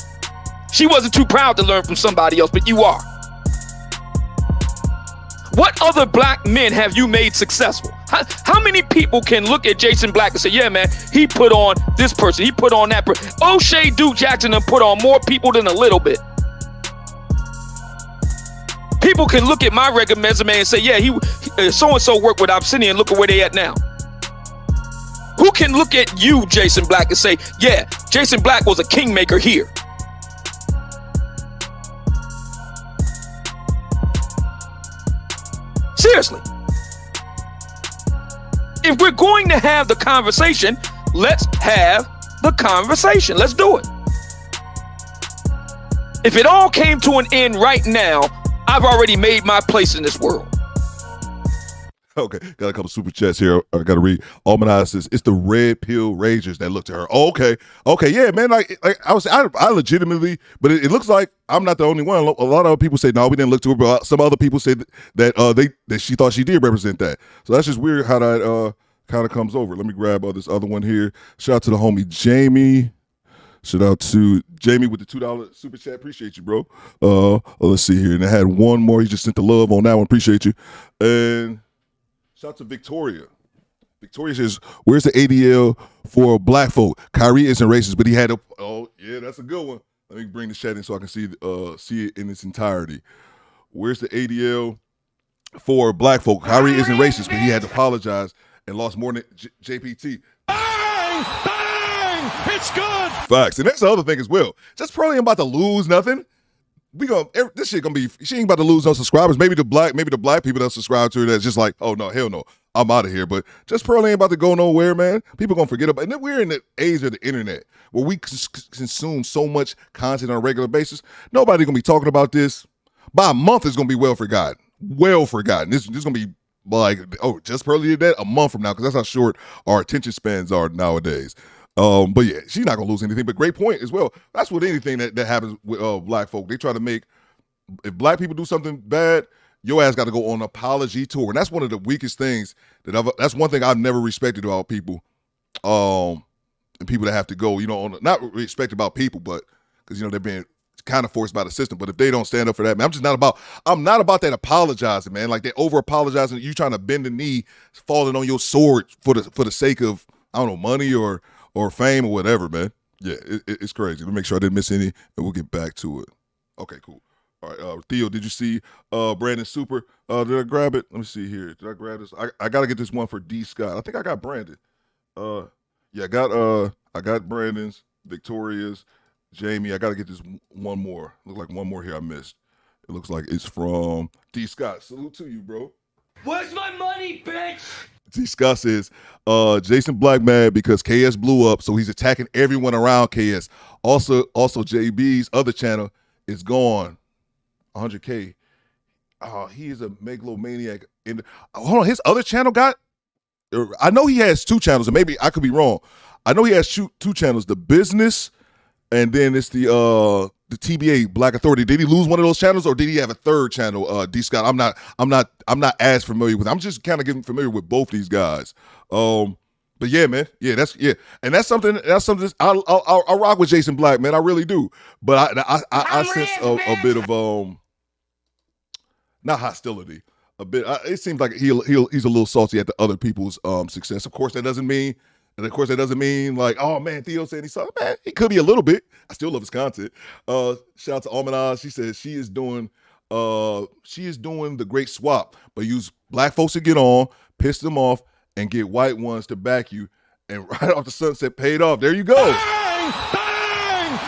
Speaker 8: She wasn't too proud to learn from somebody else, but you are. What other black men have you made successful? How many people can look at Jason Black and say, yeah, man, he put on this person, he put on that person. O'Shea Duke Jackson and put on more people than a little bit. People can look at my resume and say, yeah, he so-and-so worked with Obsidian, look at where they at now. Who can look at you, Jason Black, and say, yeah, Jason Black was a kingmaker here? Seriously. If we're going to have the conversation, let's have the conversation. Let's do it. If it all came to an end right now, I've already made my place in this world.
Speaker 1: Okay, got a couple super chats here. I got to read. Almanaz says it's the red pill ragers that look to her. Oh, okay, yeah, man. Like I legitimately, but it looks like I'm not the only one. A lot of people say no, we didn't look to her, but some other people said that she thought she did represent that. So that's just weird how that kind of comes over. Let me grab this other one here. Shout out to the homie Jamie. Shout out to Jamie with the $2 super chat. Appreciate you, bro. Let's see here. And I had one more. He just sent the love on that one. Appreciate you. And shout out to Victoria. Victoria says, where's the ADL for black folk? Kyrie isn't racist, but he had a, oh, yeah, that's a good one. Let me bring the chat in so I can see it in its entirety. Where's the ADL for black folk? Kyrie isn't racist, but he had to apologize and lost more than JPT.
Speaker 6: Bang! Bang! It's good!
Speaker 1: Facts. And that's the other thing as well. Just probably ain't about to lose nothing. This shit gonna be, she ain't about to lose no subscribers. Maybe the black people that subscribe to her that's just like, oh no, hell no, I'm out of here. But just Pearly ain't about to go nowhere, man. People gonna forget about it. And then we're in the age of the internet where we consume so much content on a regular basis. Nobody gonna be talking about this. By a month, it's gonna be well forgotten. Well forgotten. This gonna be like, oh, just Pearly did that a month from now, because that's how short our attention spans are nowadays. But yeah, she's not gonna lose anything. But great point as well. That's with anything that happens with black folk. They try to make, if black people do something bad, your ass got to go on an apology tour. And that's one of the weakest things that's one thing I've never respected about people. And people that have to go, not respect about people, but because, they're being kind of forced by the system. But if they don't stand up for that, man, I'm not about that apologizing, man. Like they over apologizing, you trying to bend the knee, falling on your sword for the sake of, I don't know, money or fame or whatever, man. Yeah, it's crazy. Let me make sure I didn't miss any, and we'll get back to it. Okay, cool. All right, Theo, did you see Brandon Super? Did I grab it? Let me see here. Did I grab this? I got to get this one for D. Scott. I think I got Brandon. Yeah, I got Brandon's, Victoria's, Jamie. I got to get this one more. Look like one more here I missed. It looks like it's from D. Scott. Salute to you, bro.
Speaker 4: Where's my money, bitch?
Speaker 1: D. Scott says, Jason Black mad because KS blew up, so he's attacking everyone around KS. Also JB's other channel is gone. 100K. He is a megalomaniac. Hold on, his other channel I know he has 2 channels, and maybe I could be wrong. I know he has 2 channels, The Business, and then it's the TBA Black Authority. Did he lose one of those channels, or did he have a 3rd channel? D. Scott, I'm not as familiar with. I'm just kind of getting familiar with both these guys. But yeah, man, and that's something. I'll rock with Jason Black, man. I really do. But I sense a bit of not hostility. A bit. It seems like he's a little salty at the other people's success. Of course, that doesn't mean like, oh man, Theo said he's salty. Man, he could be a little bit. I still love his content. Shout out to Almanaz. She says she is doing the great swap, but use black folks to get on, piss them off, and get white ones to back you. And right off the sunset, paid off. There you go.
Speaker 6: Bang! Bang!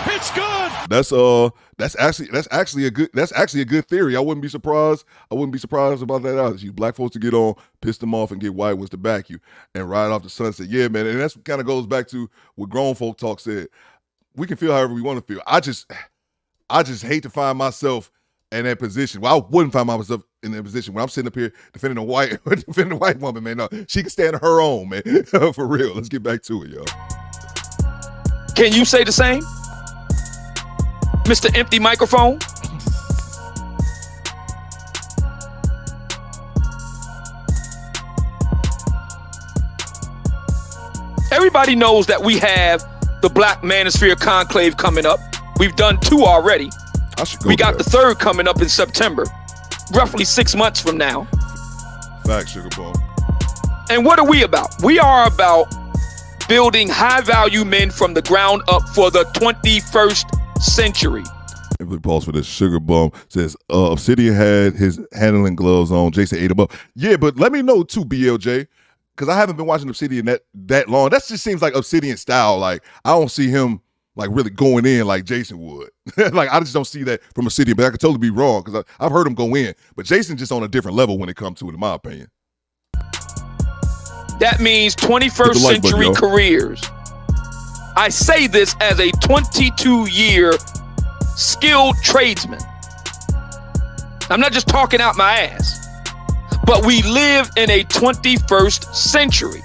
Speaker 6: It's good.
Speaker 1: That's actually a good theory. I wouldn't be surprised about that either. You black folks to get on, piss them off, and get white ones to back you, and ride off the sunset. Yeah, man, and that's kind of goes back to what grown folk talk said. We can feel however we want to feel. I just hate to find myself in that position. Well, I wouldn't find myself in that position when I'm sitting up here defending a white woman, man. No, she can stand on her own, man. For real. Let's get back to it, yo.
Speaker 8: Can you say the same? Mr. Empty Microphone? Everybody knows that we have the Black Manosphere Conclave coming up. We've done 2 already. We got the 3rd coming up in September, roughly 6 months from now.
Speaker 1: Facts, Sugar Bone.
Speaker 8: And what are we about? We are about building high-value men from the ground up for the 21st century.
Speaker 1: If we pause for this, Sugar Bum says, Obsidian had his handling gloves on. Jason ate him up. Yeah, but let me know too, BLJ, because I haven't been watching Obsidian that long. That just seems like Obsidian style. Like, I don't see him like really going in like Jason would. Like, I just don't see that from Obsidian, but I could totally be wrong because I've heard him go in. But Jason's just on a different level when it comes to it, in my opinion.
Speaker 8: That means 21st century careers. I say this as a 22-year skilled tradesman. I'm not just talking out my ass, but we live in a 21st century.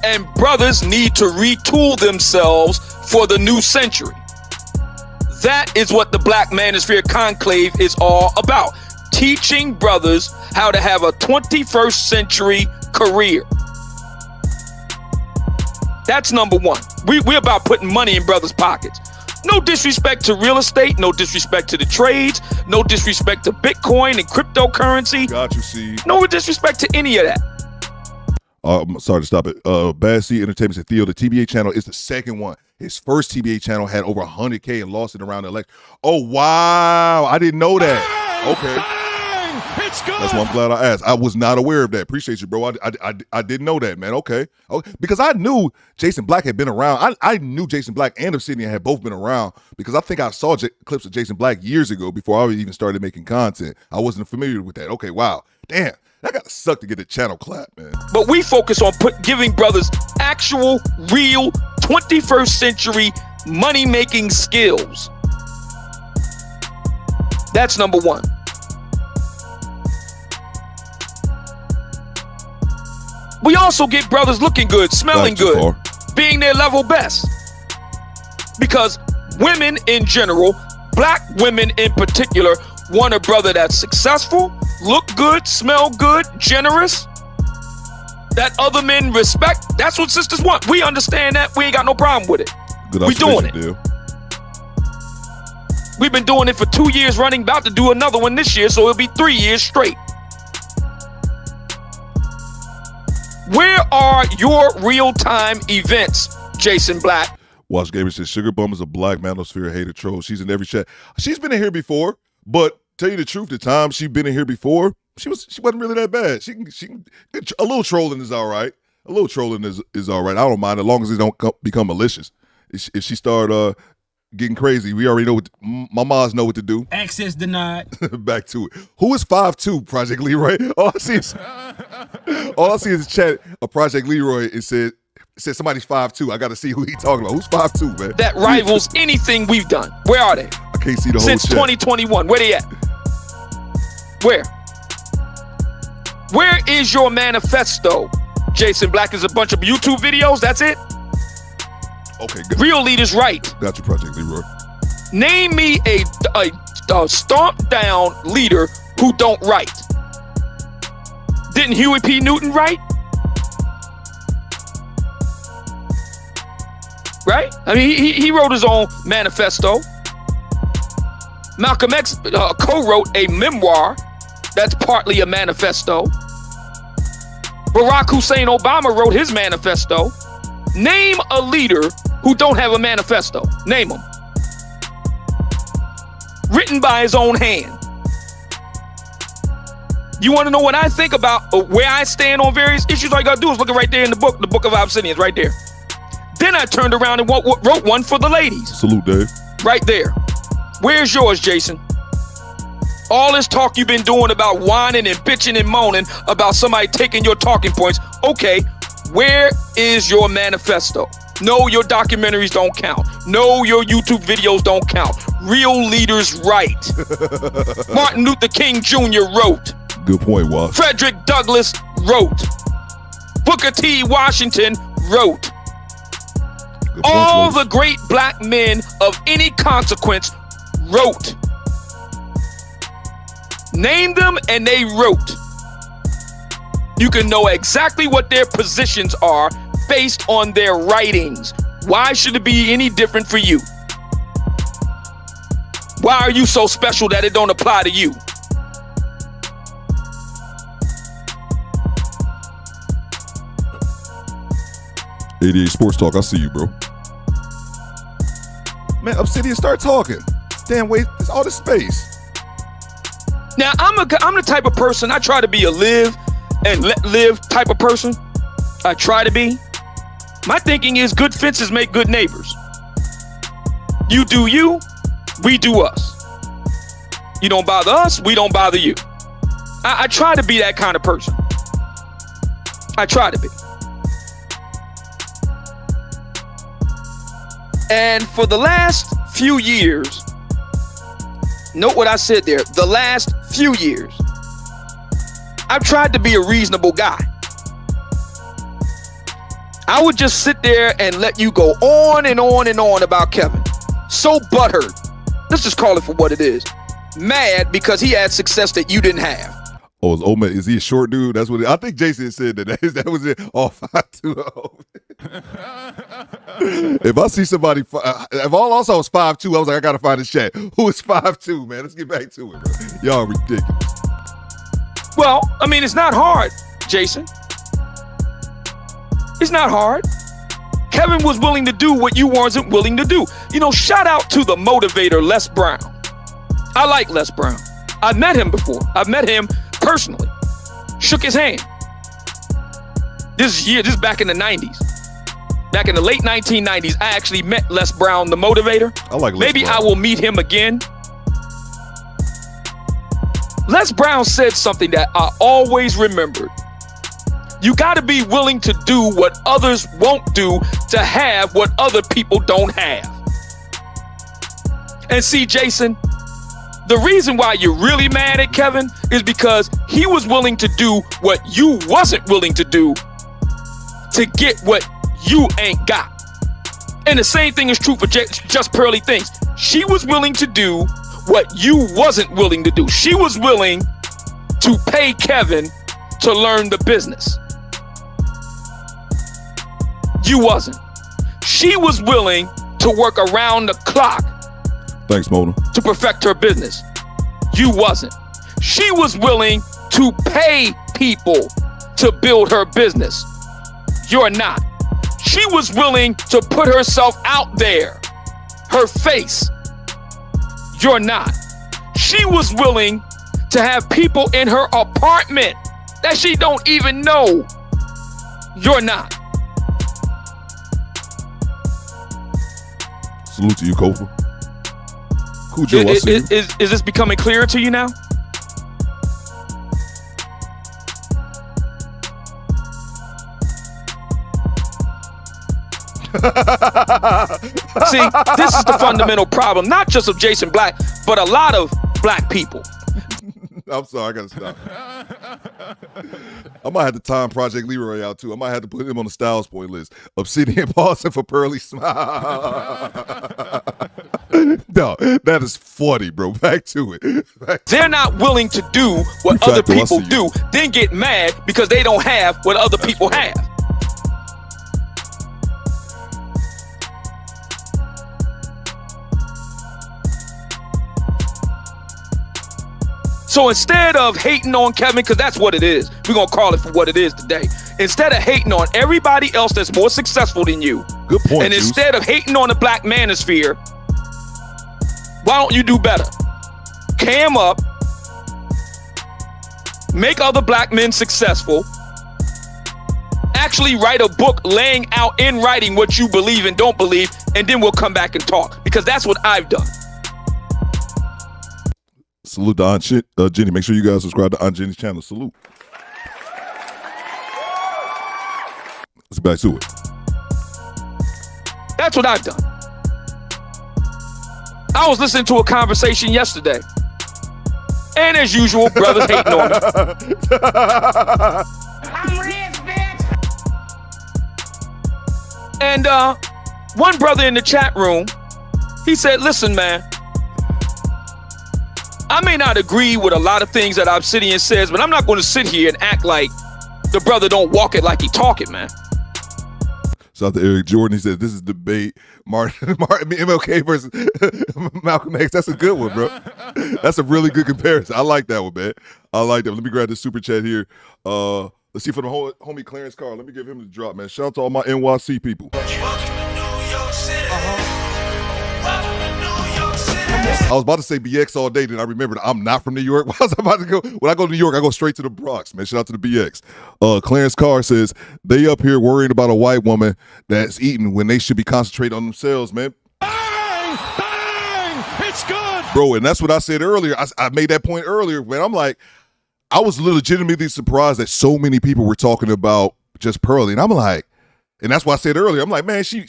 Speaker 8: And brothers need to retool themselves for the new century. That is what the Black Manosphere Conclave is all about. Teaching brothers how to have a 21st century career. That's number 1. We're about putting money in brothers' pockets. No disrespect to real estate, no disrespect to the trades, no disrespect to Bitcoin and cryptocurrency.
Speaker 1: Got you, see.
Speaker 8: No disrespect to any of that.
Speaker 1: I'm sorry to stop it. Bad Seed Entertainment said, Theo, the TBA channel is the 2nd one. His first TBA channel had over 100K and lost it around the election. Oh, wow. I didn't know that. Okay.
Speaker 6: Bang! It's good.
Speaker 1: That's why I'm glad I asked. I was not aware of that. Appreciate you, bro. I didn't know that, man. Okay. Because I knew Jason Black had been around. I knew Jason Black and Obsidian had both been around because I think I saw clips of Jason Black years ago before I even started making content. I wasn't familiar with that. Okay, wow. Damn. That gotta suck to get the channel clap, man.
Speaker 8: But we focus on giving brothers actual, real, 21st century money-making skills. That's number 1. We also get brothers looking good, smelling good, being their level best. Because women in general Black women in particular want a brother that's successful, look good, smell good, generous, that other men respect. That's what sisters want. We understand that. We ain't got no problem with it.
Speaker 1: Good
Speaker 8: We doing it.
Speaker 1: Deal.
Speaker 8: We've been doing it for 2 years running, about to do another one this year, so it'll be 3 years straight. Where are your real-time events, Jason Black?
Speaker 1: Watch Gamer says Sugar Bum is a black Manosphere hater troll. She's in every chat. She's been in here before, but tell you the truth, the time she's been in here before, she wasn't really that bad. She can a little trolling is all right. A little trolling is all right. I don't mind as long as it don't become malicious. If she start getting crazy, we already know what my moms know what to do.
Speaker 10: Access denied.
Speaker 1: Back to it. Who is 5'2", Project Leroy? All I see is chat of Project Leroy. It said somebody's 5'2". I got to see who he talking about. Who's 5'2", man?
Speaker 8: That rivals anything we've done. Where are they?
Speaker 1: I can't see the whole
Speaker 8: Since
Speaker 1: chat.
Speaker 8: 2021. Where they at? Where? Where is your manifesto? Jason Black is a bunch of YouTube videos. That's it?
Speaker 1: Okay, good.
Speaker 8: Real leaders write.
Speaker 1: Got you, Project Leroy.
Speaker 8: Name me a stomped down leader who don't write. Didn't Huey P. Newton write? Right? I mean, he wrote his own manifesto. Malcolm X co-wrote a memoir that's partly a manifesto. Barack Hussein Obama wrote his manifesto. Name a leader who don't have a manifesto. Name them. Written by his own hand. You want to know what I think about where I stand on various issues? All you got to do is look right there in the book of Obsidian, right there. Then I turned around and wrote one for the ladies.
Speaker 1: Salute, Dave.
Speaker 8: Right there. Where's yours, Jason? All this talk you've been doing about whining and bitching and moaning about somebody taking your talking points. Okay, where is your manifesto? No, your documentaries don't count. No, your YouTube videos don't count. Real leaders write. Martin Luther King Jr. wrote.
Speaker 1: Good point, Wash.
Speaker 8: Frederick Douglass wrote. Booker T. Washington wrote. All the great black men of any consequence wrote. Name them and they wrote. You can know exactly what their positions are based on their writings. Why should it be any different for you? Why are you so special that it don't apply to you?
Speaker 1: '88 Sports Talk, I see you, bro. Man, Obsidian, start talking. Damn, wait, there's all this space.
Speaker 8: Now, I'm the type of person, I try to be a live and let live type of person. I try to be. My thinking is good fences make good neighbors. You do you, we do us. You don't bother us, we don't bother you. I try to be that kind of person. I try to be. And for the last few years, note what I said there, the last few years, I've tried to be a reasonable guy. I would just sit there and let you go on and on and on about Kevin. So butthurt. Let's just call it for what it is. Mad because he had success that you didn't have.
Speaker 1: Oh, is he a short dude? That's what I think Jason said that was it. Oh, 5'2". If I see somebody, if all else I was 5'2", I was like, I gotta find a chat. Who is 5'2", man? Let's get back to it, bro. Y'all ridiculous.
Speaker 8: Well, I mean, it's not hard, Jason. It's not hard. Kevin was willing to do what you wasn't willing to do. You know, shout out to the motivator, Les Brown. I like Les Brown. I've met him before. I've met him personally. Shook his hand. This is back in the 90s. Back in the late 1990s, I actually met Les Brown, the motivator.
Speaker 1: I like Les
Speaker 8: Maybe
Speaker 1: Brown.
Speaker 8: I will meet him again. Les Brown said something that I always remembered. You got to be willing to do what others won't do to have what other people don't have. And see, Jason, the reason why you're really mad at Kevin is because he was willing to do what you wasn't willing to do to get what you ain't got. And the same thing is true for just Pearly Things. She was willing to do what you wasn't willing to do. She was willing to pay Kevin to learn the business. You wasn't. She was willing to work around the clock.
Speaker 1: Thanks, Mona.
Speaker 8: To perfect her business. You wasn't. She was willing to pay people to build her business. You're not. She was willing to put herself out there. Her face. You're not. She was willing to have people in her apartment that she don't even know. You're not.
Speaker 1: Salute to you, Kofa. Cool Joe, I see you.
Speaker 8: Is this becoming clearer to you now? See, this is the fundamental problem, not just of Jason Black, but a lot of black people.
Speaker 1: I'm sorry, I gotta stop. I might have to time Project Leroy out too. I might have to put him on the Styles Point list. Obsidian pausing for Pearly Smile. No, that is funny, bro. Back to it.
Speaker 8: They're not willing to do what other people do, then get mad because they don't have what other people have. So instead of hating on Kevin, because that's what it is, we're going to call it for what it is today. Instead of hating on everybody else that's more successful than you,
Speaker 1: good point,
Speaker 8: and instead of hating on the black manosphere, why don't you do better? Cam up, make other black men successful, actually write a book laying out in writing what you believe and don't believe, and then we'll come back and talk, because that's what I've done.
Speaker 1: Salute to Aunt Jenny. Make sure you guys subscribe to Aunt Jenny's channel. Salute. Let's get back to it.
Speaker 8: That's what I've done. I was listening to a conversation yesterday. And as usual, brothers hating on me.
Speaker 9: I'm rich, bitch.
Speaker 8: And one brother in the chat room, he said, listen, man, I may not agree with a lot of things that Obsidian says, but I'm not going to sit here and act like the brother don't walk it like he talk it, man.
Speaker 1: Shout out to Eric Jordan. He said, this is debate Martin MLK versus Malcolm X. That's a good one, bro. That's a really good comparison. I like that one, man. I like that. Let me grab this super chat here. Let's see for the homie Clarence Carr. Let me give him the drop, man. Shout out to all my NYC people. I was about to say BX all day, then I remembered I'm not from New York. When I go to New York, I go straight to the Bronx, man. Shout out to the BX. Clarence Carr says, they up here worrying about a white woman that's eating when they should be concentrating on themselves, man.
Speaker 6: Bang! Bang! It's good!
Speaker 1: Bro, and that's what I said earlier. I made that point earlier when I'm like, I was legitimately surprised that so many people were talking about just Pearly. And I'm like, and that's why I said earlier, I'm like, man, she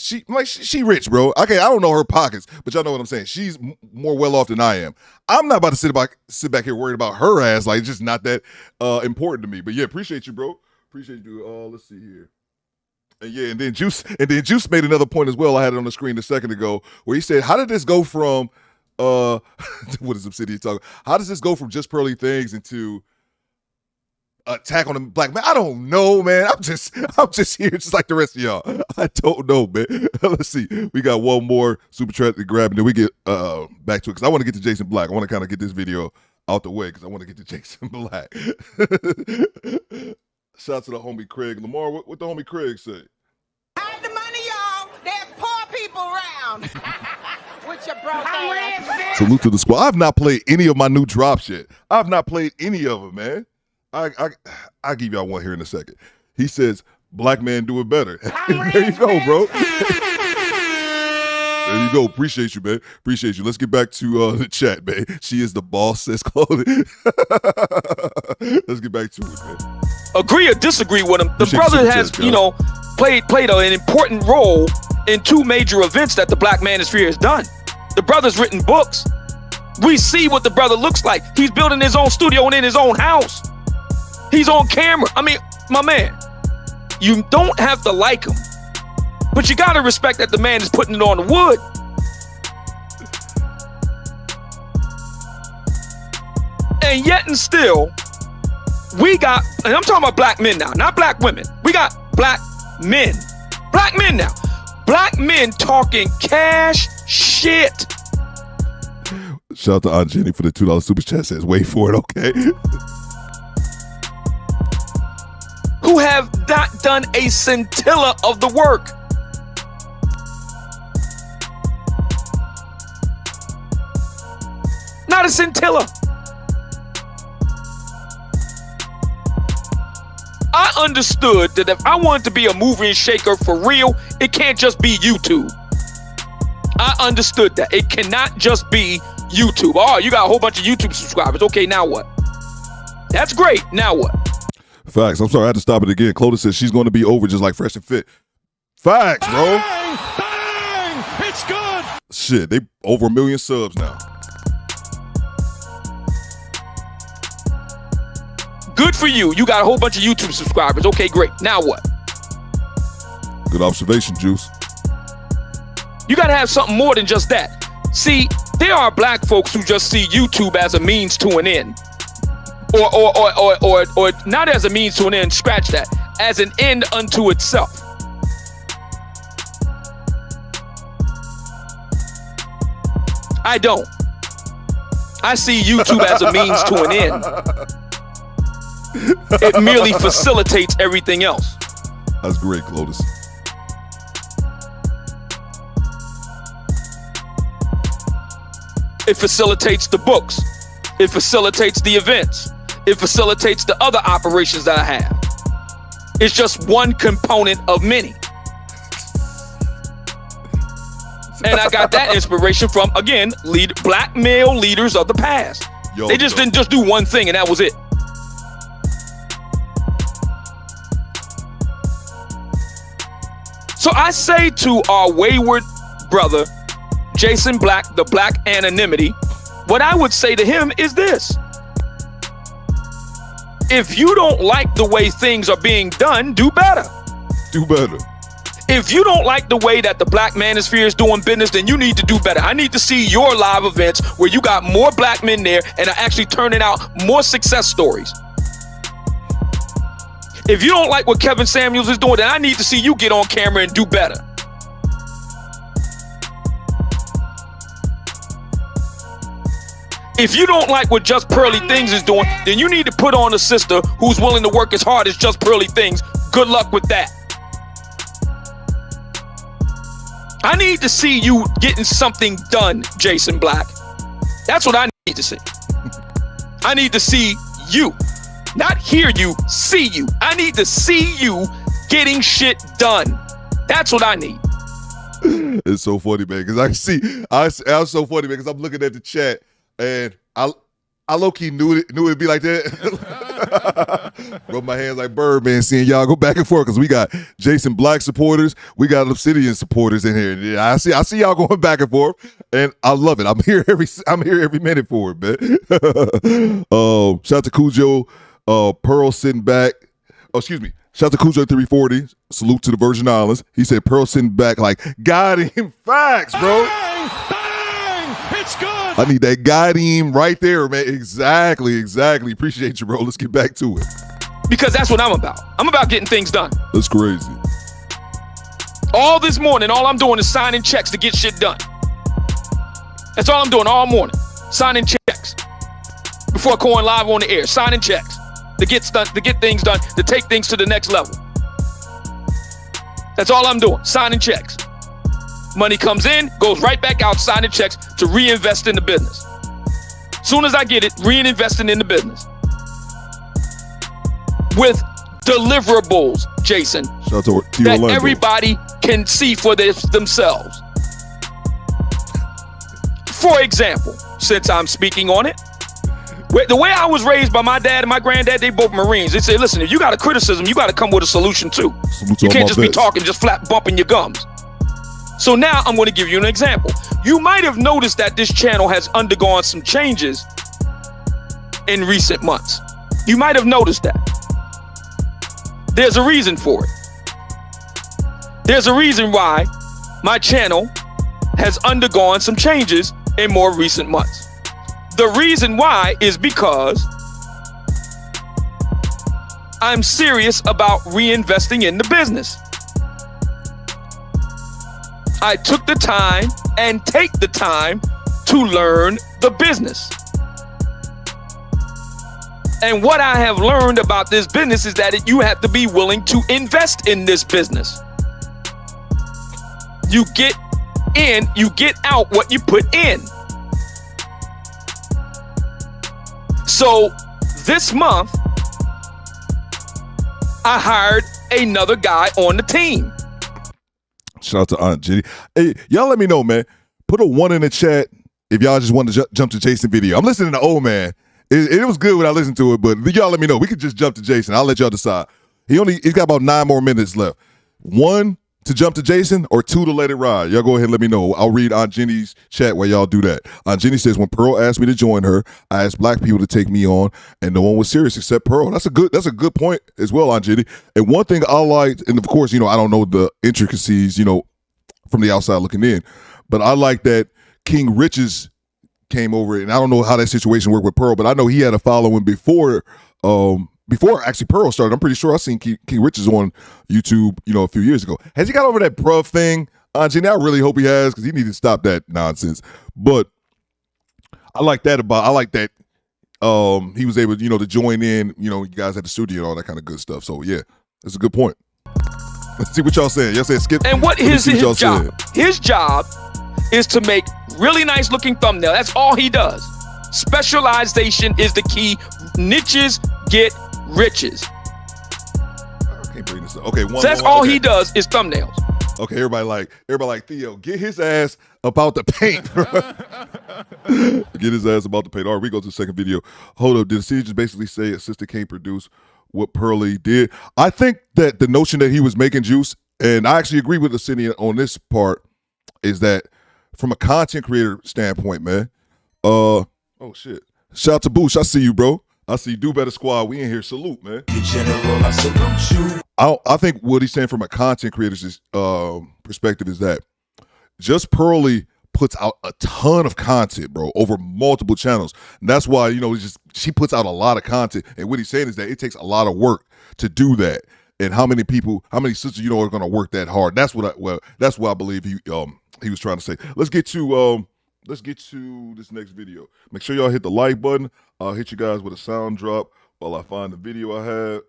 Speaker 1: rich, bro. Okay, I don't know her pockets, but y'all know what I'm saying. She's more well off than I am. I'm not about to sit back here worried about her ass. Like, it's just not that important to me. But yeah, appreciate you, bro. Appreciate you. Let's see here. And yeah, and then Juice made another point as well. I had it on the screen a second ago where he said, how did this go from what is Obsidian talking? How does this go from just Pearly Things into attack on the black man? I don't know, man. I'm just here just like the rest of y'all. I don't know, man. Let's see. We got one more super chat to grab, and then we get back to it because I want to get to Jason Black. I want to kind of get this video out the way because I want to get to Jason Black. Shout out to the homie Craig Lamar. What the homie Craig say?
Speaker 9: Hide the money, y'all. There's poor people around. With your broke ass.
Speaker 1: Salute to the squad. I've not played any of my new drops yet. I've not played any of them, man. I'll give y'all one here in a second. He says, black man do it better. There you go, bro. There you go. Appreciate you, man. Appreciate you. Let's get back to the chat, man. She is the boss, says Clothing. Let's get back to it, man.
Speaker 8: Agree or disagree with him. The brother has, played an important role in two major events that the black manosphere has done. The brother's written books. We see what the brother looks like. He's building his own studio and in his own house. He's on camera. I mean, my man, you don't have to like him, but you got to respect that the man is putting it on the wood. And yet and still, we got, and I'm talking about black men now, not black women. We got black men. Black men now. Black men talking cash shit.
Speaker 1: Shout out to Aunt Jenny for the $2 super chat. Says, wait for it, okay?
Speaker 8: Who have not done a scintilla of the work. Not a scintilla. I understood that if I wanted to be a mover and shaker for real, it can't just be YouTube. I understood that. It cannot just be YouTube. Oh, you got a whole bunch of YouTube subscribers. Okay, now what? That's great. Now what?
Speaker 1: Facts. I'm sorry, I had to stop it again. Clodagh says she's going to be over just like Fresh and Fit. Facts, bro.
Speaker 6: Bang! Bang! It's good!
Speaker 1: Shit, they over 1 million subs now.
Speaker 8: Good for you. You got a whole bunch of YouTube subscribers. Okay, great. Now what?
Speaker 1: Good observation, Juice.
Speaker 8: You got to have something more than just that. See, there are black folks who just see YouTube as a means to an end. Or not as a means to an end, scratch that, as an end unto itself. I don't. I see YouTube as a means to an end. It merely facilitates everything else.
Speaker 1: That's great, Clodagh.
Speaker 8: It facilitates the books. It facilitates the events. It facilitates the other operations that I have. It's just one component of many. And I got that inspiration from, again, black male leaders of the past. They just didn't just do one thing and that was it. So I say to our wayward brother, Jason Black, the Black Anonymity, what I would say to him is this. If you don't like the way things are being done, do better.
Speaker 1: Do better.
Speaker 8: If you don't like the way that the Black Manosphere is doing business, then you need to do better. I need to see your live events where you got more black men there and are actually turning out more success stories. If you don't like what Kevin Samuels is doing, then I need to see you get on camera and do better. If you don't like what Just Pearly Things is doing, then you need to put on a sister who's willing to work as hard as Just Pearly Things. Good luck with that. I need to see you getting something done, Jason Black. That's what I need to see. I need to see you. Not hear you, see you. I need to see you getting shit done. That's what I need.
Speaker 1: It's so funny, man, because I'm so funny, man, because I'm looking at the chat and I low-key knew it'd be like that. Rub my hands like Birdman, seeing y'all go back and forth because we got Jason Black supporters, we got Obsidian supporters in here. Yeah, I see y'all going back and forth, and I love it. I'm here every minute for it, man. Shout out to Cujo. Pearl sitting back. Oh, excuse me. Shout out to Cujo 340. Salute to the Virgin Islands. He said Pearl sitting back like, got him. Facts, bro.
Speaker 6: Bang! Bang! It's good!
Speaker 1: I need that got him right there, man. Exactly. Appreciate you, bro. Let's get back to it.
Speaker 8: Because that's what I'm about. I'm about getting things done.
Speaker 1: That's crazy.
Speaker 8: All this morning, all I'm doing is signing checks to get shit done. That's all I'm doing all morning. Signing checks. Before going live on the air, signing checks to get things done, to take things to the next level. That's all I'm doing, signing checks. Money comes in, goes right back out, signing checks to reinvest in the business. Soon as I get it, reinvesting in the business. With deliverables, Jason,
Speaker 1: shout out to
Speaker 8: that
Speaker 1: Orlando.
Speaker 8: Everybody can see for themselves. For example, since I'm speaking on it, the way I was raised by my dad and my granddad, they both Marines. They say, listen, if you got a criticism, you got to come with a solution too. You can't just be talking, just flat bumping your gums. So now I'm going to give you an example. You might have noticed that this channel has undergone some changes in recent months. You might have noticed that. There's a reason for it. There's a reason why my channel has undergone some changes in more recent months. The reason why is because I'm serious about reinvesting in the business. I took the time and take the time to learn the business. And what I have learned about this business is that you have to be willing to invest in this business. You get in, you get out what you put in. So this month, I hired another guy on the team.
Speaker 1: Shout out to Aunt Jenny. Hey, y'all let me know, man. Put a 1 in the chat if y'all just want to jump to Jason video. I'm listening to old man. It was good when I listened to it, but y'all let me know. We could just jump to Jason. I'll let y'all decide. He's got about 9 more minutes left. 1 to jump to Jason or 2 to let it ride. Y'all go ahead and let me know. I'll read Aunt Jenny's chat while y'all do that. Aunt Jenny says, when Pearl asked me to join her, I asked black people to take me on, and no one was serious except Pearl. That's a good point as well, Aunt Jenny. And one thing I liked, and of course, I don't know the intricacies, from the outside looking in, but I like that King Riches came over, and I don't know how that situation worked with Pearl, but I know he had a following before actually Pearl started. I'm pretty sure I seen King Riches on YouTube, a few years ago. Has he got over that bruv thing, Aunt Jenny? I really hope he has, because he needs to stop that nonsense. But I like that he was able, to join in, you guys at the studio and all that kind of good stuff. So yeah, that's a good point. Let's see what y'all saying. Y'all saying skip.
Speaker 8: And what is his job? His job is to make really nice looking thumbnail. That's all he does. Specialization is the key. Niches get riches.
Speaker 1: I can't bring this up. Okay,
Speaker 8: so that's all he does is thumbnails.
Speaker 1: Okay, everybody like Theo, get his ass about the paint. Get his ass about the paint. All right, we go to the second video. Hold up, did the scene just basically say a sister can't produce what Pearly did? I think that the notion that he was making juice, and I actually agree with Obsidian on this part, is that from a content creator standpoint, man. Oh shit! Shout out to Boosh. I see you, bro. I see DoBetterSquad. We in here. Salute, man.
Speaker 2: In general, I salute you.
Speaker 1: I think what he's saying from a content creator's perspective is that just Pearly puts out a ton of content, bro, over multiple channels. And that's why, she puts out a lot of content. And what he's saying is that it takes a lot of work to do that. And how many sisters are going to work that hard? That's what I believe he was trying to say. Let's get to this next video. Make sure y'all hit the like button. I'll hit you guys with a sound drop while I find the video I had.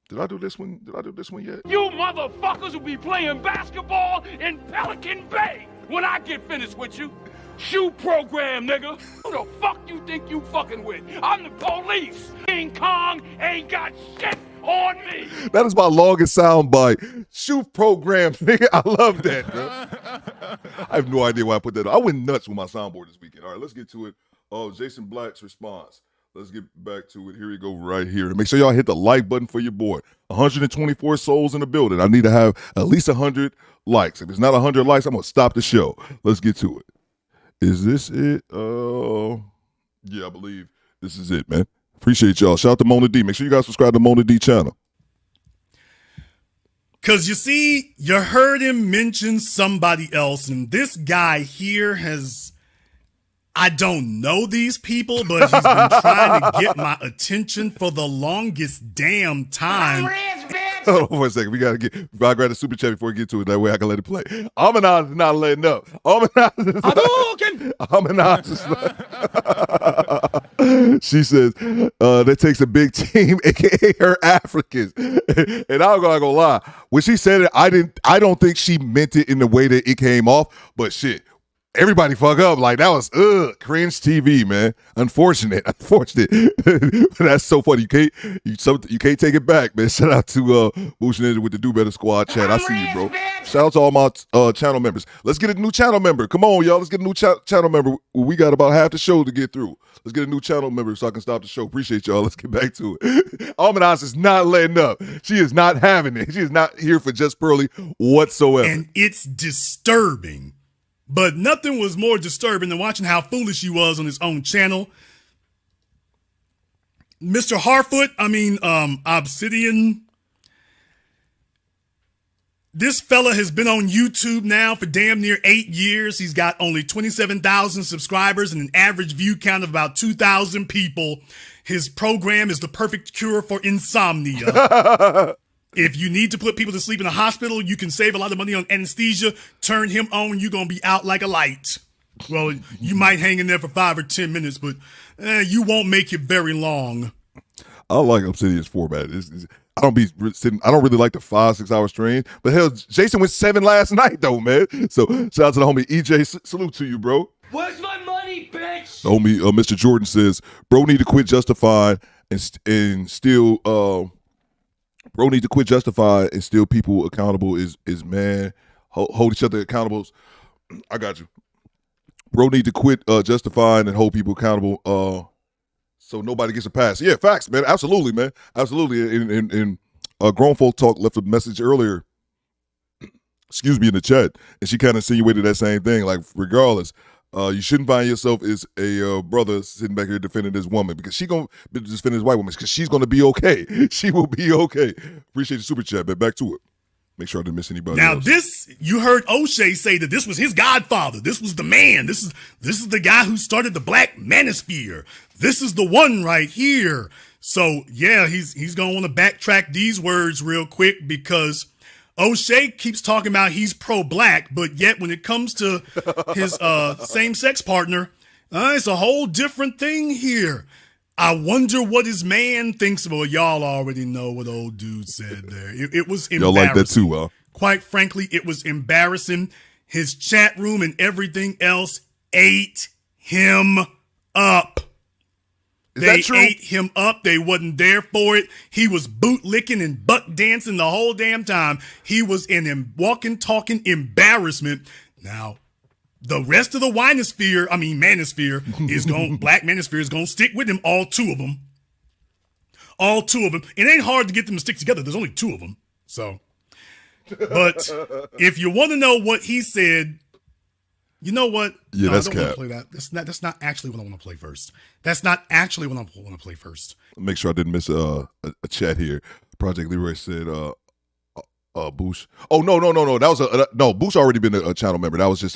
Speaker 1: Did I do this one? Yet?
Speaker 6: You motherfuckers will be playing basketball in Pelican Bay when I get finished with you. Shoe program, nigga. Who the fuck you think you fucking with? I'm the police. King Kong ain't got shit on me.
Speaker 1: That is my longest sound bite. Shoe program, nigga. I love that, bro. I have no idea why I put that on. I went nuts with my soundboard this weekend. All right, let's get to it. Jason Black's response. Let's get back to it. Here we go right here. Make sure y'all hit the like button for your boy. 124 souls in the building. I need to have at least 100 likes. If it's not 100 likes, I'm going to stop the show. Let's get to it. Is this it? Yeah, I believe this is it, man. Appreciate y'all. Shout out to Mona D. Make sure you guys subscribe to Mona D channel.
Speaker 10: Because you see, you heard him mention somebody else, and this guy here I don't know these people, but he's been trying to get my attention for the longest damn time.
Speaker 1: Hold on for a second. I grab the super chat before we get to it. That way I can let it play. Amanaz is not letting up. She says, that takes a big team, aka her Africans. And I'm not gonna lie. When she said it, I don't think she meant it in the way that it came off, but shit. Everybody fuck up. Like, that was cringe TV, man. Unfortunate. That's so funny. You can't take it back, man. Shout out to Bush Ninja with the DoBetterSquad chat. I see you, bro. Shout out to all my channel members. Let's get a new channel member. Come on, y'all. Let's get a new channel member. We got about half the show to get through. Let's get a new channel member so I can stop the show. Appreciate y'all. Let's get back to it. Amanaz is not letting up. She is not having it. She is not here for just Pearly whatsoever.
Speaker 10: And it's disturbing. But nothing was more disturbing than watching how foolish he was on his own channel. Mr. Obsidian, This fella has been on YouTube now for damn near 8 years. He's got only 27,000 subscribers and an average view count of about 2,000 people. His program is the perfect cure for insomnia. If you need to put people to sleep in a hospital, you can save a lot of money on anesthesia. Turn him on, you're going to be out like a light. Well, you might hang in there for 5 or 10 minutes, but you won't make it very long.
Speaker 1: I like Obsidian's format. I don't really like the 5-6 hour stream, but hell, Jason went 7 last night though, man. So shout out to the homie EJ. Salute to you, bro.
Speaker 2: Where's my money, bitch?
Speaker 1: The homie Mr. Jordan says, bro need to quit Justified and still bro need to quit Justified and still people accountable is man. Hold each other accountable. I got you. Bro need to quit Justified and hold people accountable. So nobody gets a pass. Yeah, facts, man. Absolutely, man. Absolutely. And Grown Folk Talk left a message earlier, excuse me, in the chat, and she kind of insinuated that same thing. Like, regardless, you shouldn't find yourself as a brother sitting back here defending this woman because she gonna be defending this white woman because she's gonna be okay. She will be okay. Appreciate the super chat, man. Back to it. Make sure I didn't miss anybody else.
Speaker 10: This, you heard O'Shea say that this was his godfather. This was the man. This is the guy who started the Black Manosphere. This is the one right here. So, yeah, he's going to want to backtrack these words real quick because O'Shea keeps talking about he's pro-black, but yet when it comes to his same-sex partner, it's a whole different thing here. I wonder what his man thinks about. Y'all already know what old dude said there. It was embarrassing.
Speaker 1: Y'all like that too, huh?
Speaker 10: Quite frankly, it was embarrassing. His chat room and everything else ate him up. They ate him up. They wasn't there for it. He was bootlicking and butt dancing the whole damn time. He was in him walking, talking embarrassment. Now, the rest of the Manosphere is going, Black Manosphere is going to stick with him, all two of them. All two of them. It ain't hard to get them to stick together. There's only two of them. So, but if you want to know what he said, you know what?
Speaker 1: Yeah,
Speaker 10: no,
Speaker 1: that's
Speaker 10: I don't want
Speaker 1: cap.
Speaker 10: to play that. That's not actually what I want to play first. That's not actually what I want to play first.
Speaker 1: Make sure I didn't miss a chat here. Project Leroy said, Boosh. Oh, no. That was no, Boosh already been a channel member. That was just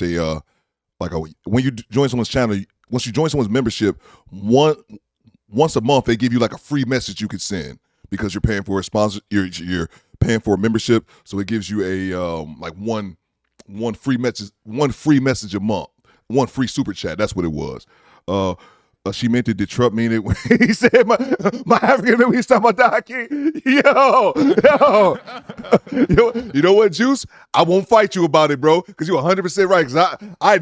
Speaker 1: when you join someone's channel, once you join someone's membership, once a month, they give you like a free message you could send because you're paying for a sponsor, you're paying for a membership. So it gives you a, one free message a month, one free super chat. That's what it was. She meant it. Did Trump mean it when he said my African man? He's talking about King. Yo. You know what, Juice? I won't fight you about it, bro, because you're 100% right. Because I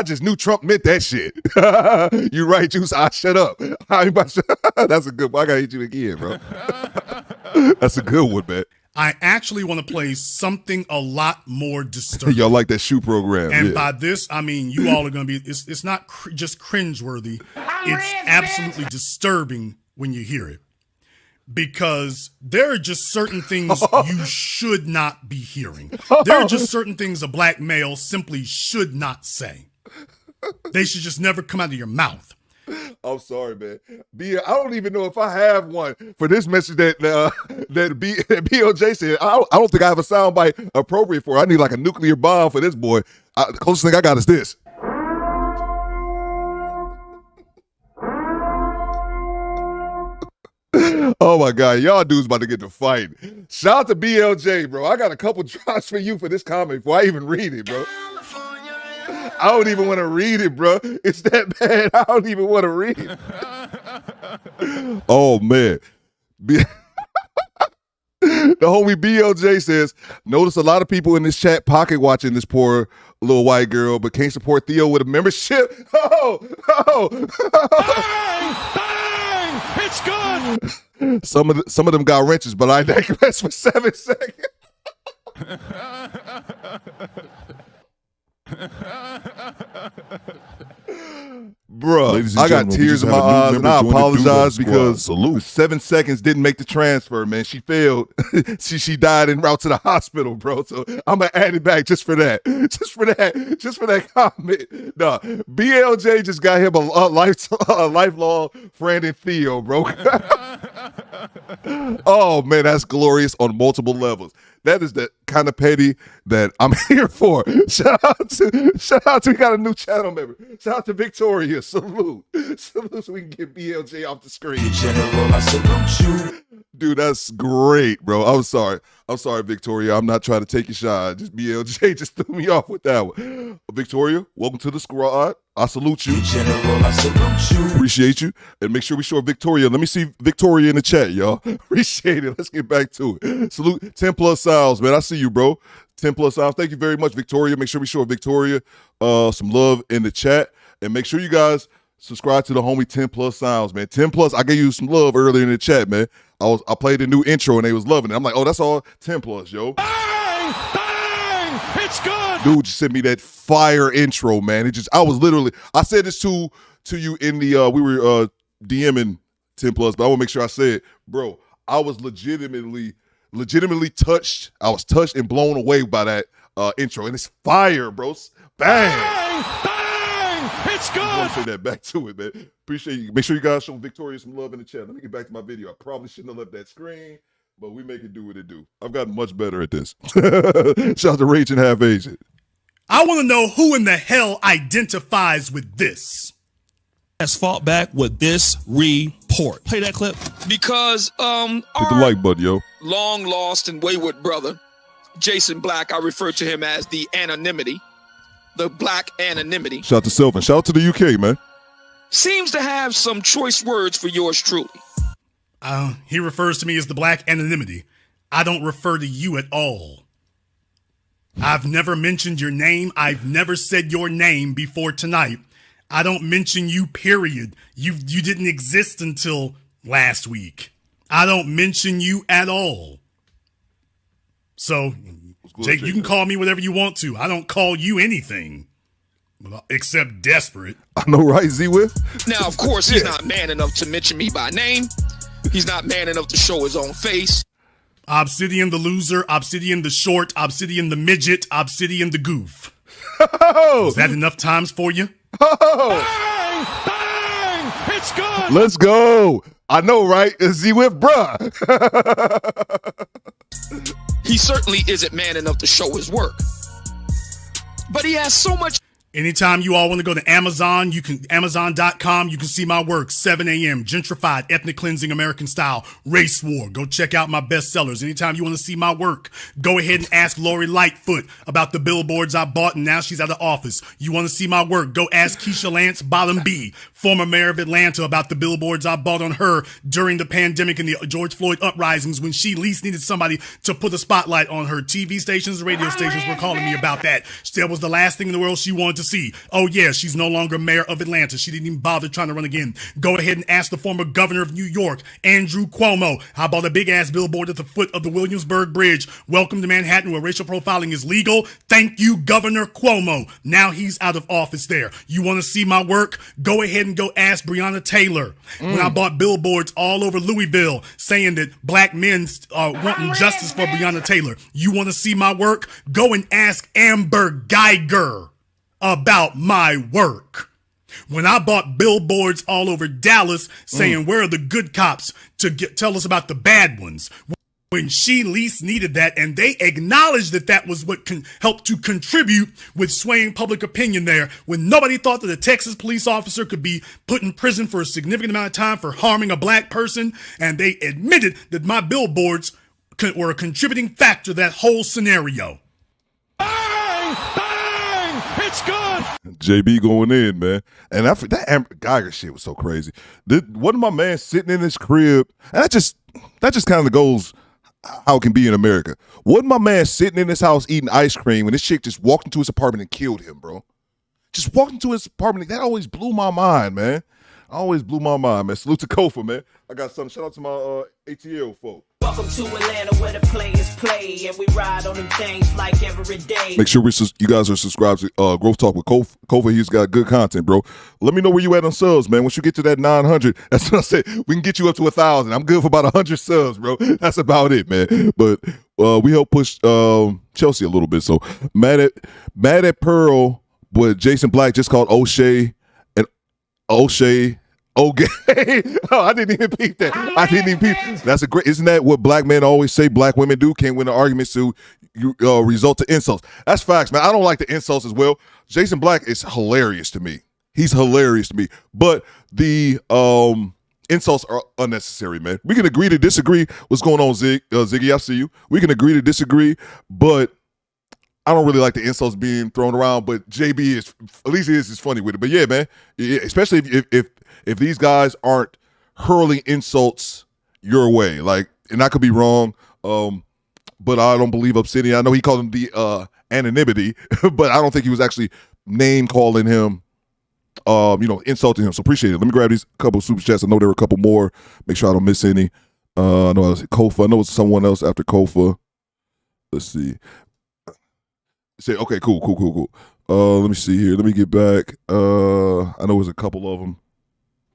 Speaker 1: just knew Trump meant that shit. You right, Juice? I shut up. That's a good one. I gotta hit you again, bro. That's a good one, man.
Speaker 10: I actually want to play something a lot more disturbing.
Speaker 1: Y'all like that shoe program.
Speaker 10: And
Speaker 1: yeah.
Speaker 10: by this, I mean, you all are going to be, it's not just cringeworthy. It's absolutely disturbing when you hear it. Because there are just certain things you should not be hearing. There are just certain things a black male simply should not say. They should just never come out of your mouth.
Speaker 1: I'm sorry, man. I don't even know if I have one for this message that BOJ said. I don't think I have a soundbite appropriate for it. I need like a nuclear bomb for this boy. The closest thing I got is this. Oh my God, y'all dudes about to get to fight. Shout out to BLJ, bro. I got a couple drops for you for this comment before I even read it, bro. I don't even want to read it, bro. It's that bad. I don't even want to read it. Oh, man. The homie BLJ says, notice a lot of people in this chat pocket watching this poor little white girl, but can't support Theo with a membership.
Speaker 6: Hey, it's good.
Speaker 1: Some of them got wrenches, but I digress for 7 seconds. Bruh, I got tears in my eyes, and I apologize because 7 seconds didn't make the transfer, man. She failed. she died en route to the hospital, bro. So I'm gonna add it back just for that. Just for that comment. Nah, BLJ just got him a lifelong friend in Theo, bro. Oh man, that's glorious on multiple levels. That kind of petty that I'm here for. Shout out to, we got a new channel member. Shout out to Victoria. Salute so we can get BLJ off the screen.
Speaker 2: General, I salute you.
Speaker 1: Dude, that's great, bro. I'm sorry, Victoria. I'm not trying to take your shot. Just BLJ just threw me off with that one. Victoria, welcome to the squad. I salute you.
Speaker 2: General, I salute you.
Speaker 1: Appreciate you. And make sure we show Victoria. Let me see Victoria in the chat, y'all. Appreciate it. Let's get back to it. Salute 10 plus sounds, man. I see you, bro. 10 plus sounds. Thank you very much, Victoria. Make sure we show Victoria some love in the chat. And make sure you guys subscribe to the homie 10 plus sounds, man. 10 plus, I gave you some love earlier in the chat, man. I played a new intro and they was loving it. I'm like, oh, that's all 10 plus, yo.
Speaker 6: Bang! Bang! It's good!
Speaker 1: Dude just sent me that fire intro, man. I said this to you in the we were DMing 10 plus, but I want to make sure I say it. Bro, I was legitimately touched. I was touched and blown away by that intro. And it's fire, bro. Bang!
Speaker 6: Bang! It's good!
Speaker 1: I want to say that back to it, man. Appreciate you. Make sure you guys show Victoria some love in the chat. Let me get back to my video. I probably shouldn't have left that screen, but we make it do what it do. I've gotten much better at this. Shout out to Rage and Half Asian.
Speaker 10: I want to know who in the hell identifies with this.
Speaker 5: Has fought back with this report. Play that clip.
Speaker 8: Because
Speaker 1: Hit the
Speaker 8: our
Speaker 1: like button, yo.
Speaker 8: long lost and wayward brother, Jason Black, I refer to him as the anonymity, the black anonymity,
Speaker 1: Shout out to Sylvan. Shout out to the UK, man.
Speaker 8: seems to have some choice words for yours truly.
Speaker 10: He refers to me as the black anonymity. I don't refer to you at all. I've never mentioned your name. I've never said your name before tonight. I don't mention you, period. You didn't exist until last week. I don't mention you at all. So, Jake, you can call me whatever you want to. I don't call you anything. Except desperate.
Speaker 1: I know, right, Z-With?
Speaker 8: Now, of course, he's not man enough to mention me by name. He's not man enough to show his own face.
Speaker 10: Obsidian the loser, Obsidian the short, Obsidian the midget, Obsidian the goof.
Speaker 1: Oh!
Speaker 10: Is that enough times for you?
Speaker 1: Oh!
Speaker 6: Bang! Bang! It's good!
Speaker 1: Let's go! I know, right? It's Z-With, bruh.
Speaker 8: He certainly isn't man enough to show his work. But he has so much.
Speaker 10: Anytime you all want to go to Amazon, you can Amazon.com. You can see my work. 7 a.m. Gentrified, ethnic cleansing, American style, race war. Go check out my bestsellers. Anytime you want to see my work, go ahead and ask Lori Lightfoot about the billboards I bought, and now she's out of office. You want to see my work? Go ask Keisha Lance Bottom B, former mayor of Atlanta, about the billboards I bought on her during the pandemic and the George Floyd uprisings when she least needed somebody to put a spotlight on her. TV stations, radio stations were calling me about that. That was the last thing in the world she wanted to see. Oh yeah, she's no longer mayor of Atlanta. She didn't even bother trying to run again. Go ahead and ask the former governor of New York, Andrew Cuomo. How about a big ass billboard at the foot of the Williamsburg Bridge? Welcome to Manhattan, where racial profiling is legal. Thank you, Governor Cuomo. Now he's out of office there. You want to see my work? Go ahead and go ask Breonna Taylor. When I bought billboards all over Louisville saying that black men are wanting justice for Breonna Taylor. You want to see my work? Go and ask Amber Geiger about my work. When I bought billboards all over Dallas saying where are the good cops to tell us about the bad ones, when she least needed that, and they acknowledged that that was what helped to contribute with swaying public opinion there, when nobody thought that a Texas police officer could be put in prison for a significant amount of time for harming a black person, and they admitted that my billboards were a contributing factor to that whole scenario.
Speaker 6: Bang! Bang! It's good!
Speaker 1: JB going in, man. And that Amber Geiger shit was so crazy. One of my man sitting in his crib, and that just kind of goes how it can be in America. Wasn't my man sitting in his house eating ice cream when this chick just walked into his apartment and killed him, bro? Just walked into his apartment. That always blew my mind, man. Salute to Kofa, man. I got something. Shout out to my ATL folk.
Speaker 3: Welcome to Atlanta where the players play and we ride on them things like every day.
Speaker 1: Make sure you guys are subscribed to Growth Talk with Kofa. He's got good content, bro. Let me know where you at on subs, man. Once you get to that 900, that's what I said. We can get you up to 1,000. I'm good for about 100 subs, bro. That's about it, man. But we help push Chelsea a little bit. So mad at Pearl, but Jason Black just called O'Shea. Okay. Oh, I didn't even peep that. That's a great. Isn't that what black men always say black women do? Can't win an argument, so result to insults. That's facts, man. I don't like the insults as well. Jason Black is hilarious to me. He's hilarious to me. But the insults are unnecessary, man. We can agree to disagree. What's going on, Ziggy? I see you. We can agree to disagree, but I don't really like the insults being thrown around. But JB is, at least he is funny with it. But yeah, man, especially if these guys aren't hurling insults your way, like, and I could be wrong, but I don't believe Obsidian. I know he called him the anonymity, but I don't think he was actually name calling him, insulting him. So appreciate it. Let me grab these couple of super chats. I know there were a couple more. Make sure I don't miss any. I know I was Kofa. I know it's someone else after Kofa. Let's see. Say okay, cool. Let me see here. Let me get back. I know there's a couple of them.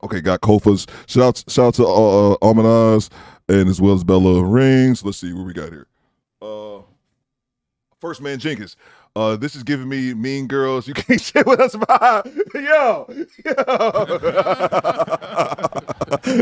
Speaker 1: Okay, got Kofa's. Shout out to Almanaz and as well as Bella Rings. Let's see what we got here. First Man Jenkins. This is giving me Mean Girls. You can't shit with us vibe. Yo.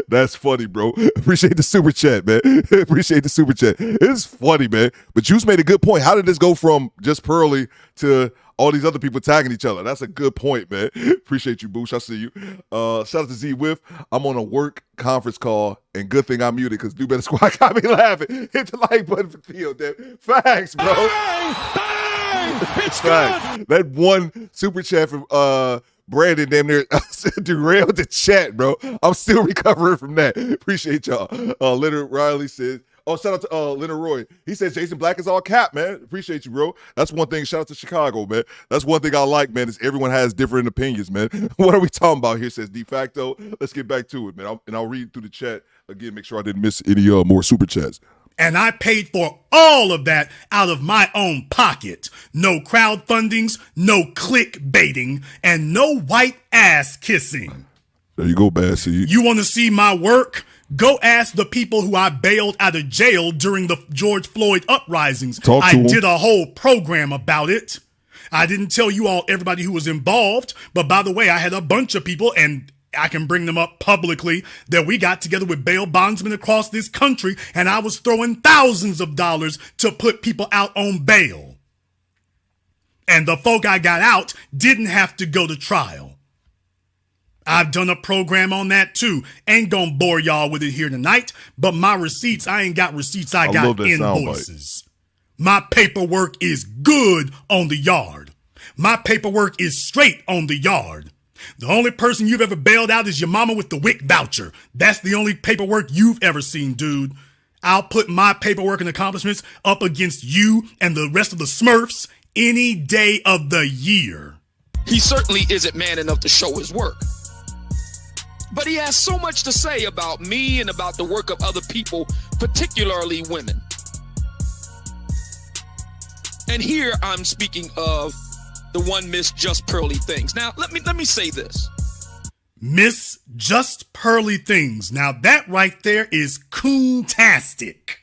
Speaker 1: That's funny, bro. Appreciate the super chat, man. Appreciate the super chat. It's funny, man. But Juice made a good point. How did this go from just Pearly to all these other people tagging each other? That's a good point, man. Appreciate you, Boosh. I see you. Shout out to Z Whiff. I'm on a work conference call, and good thing I muted because DoBetterSquad got me laughing. Hit the like button for Theo, damn. Facts, bro. It's facts. That one super chat from Brandon damn near derailed the chat, bro. I'm still recovering from that. Appreciate y'all. Leonard Riley says, shout out to Leonard Roy. He says Jason Black is all cap, man. Appreciate you, bro. That's one thing. Shout out to Chicago, man. That's one thing I like, man, is everyone has different opinions, man. What are we talking about here? Says de facto. Let's get back to it, man. I'll read through the chat again, make sure I didn't miss any more super chats.
Speaker 10: And I paid for all of that out of my own pocket. No crowdfundings, no clickbaiting, and no white ass kissing.
Speaker 1: There you go, Bad Seed.
Speaker 10: You want to see my work? Go ask the people who I bailed out of jail during the George Floyd uprisings. I did a whole program about it. I didn't tell you all everybody who was involved, but by the way, I had a bunch of people, and I can bring them up publicly, that we got together with bail bondsmen across this country, and I was throwing thousands of dollars to put people out on bail. And the folk I got out didn't have to go to trial. I've done a program on that too. Ain't gonna bore y'all with it here tonight, but my receipts, I ain't got receipts, I got invoices. My paperwork is good on the yard. My paperwork is straight on the yard. The only person you've ever bailed out is your mama with the WIC voucher. That's the only paperwork you've ever seen, dude. I'll put my paperwork and accomplishments up against you and the rest of the Smurfs any day of the year.
Speaker 8: He certainly isn't man enough to show his work. But he has so much to say about me and about the work of other people, particularly women. And here I'm speaking of the one Miss Just Pearly Things. Now, let me say this.
Speaker 10: Miss Just Pearly Things. Now, that right there is coon-tastic.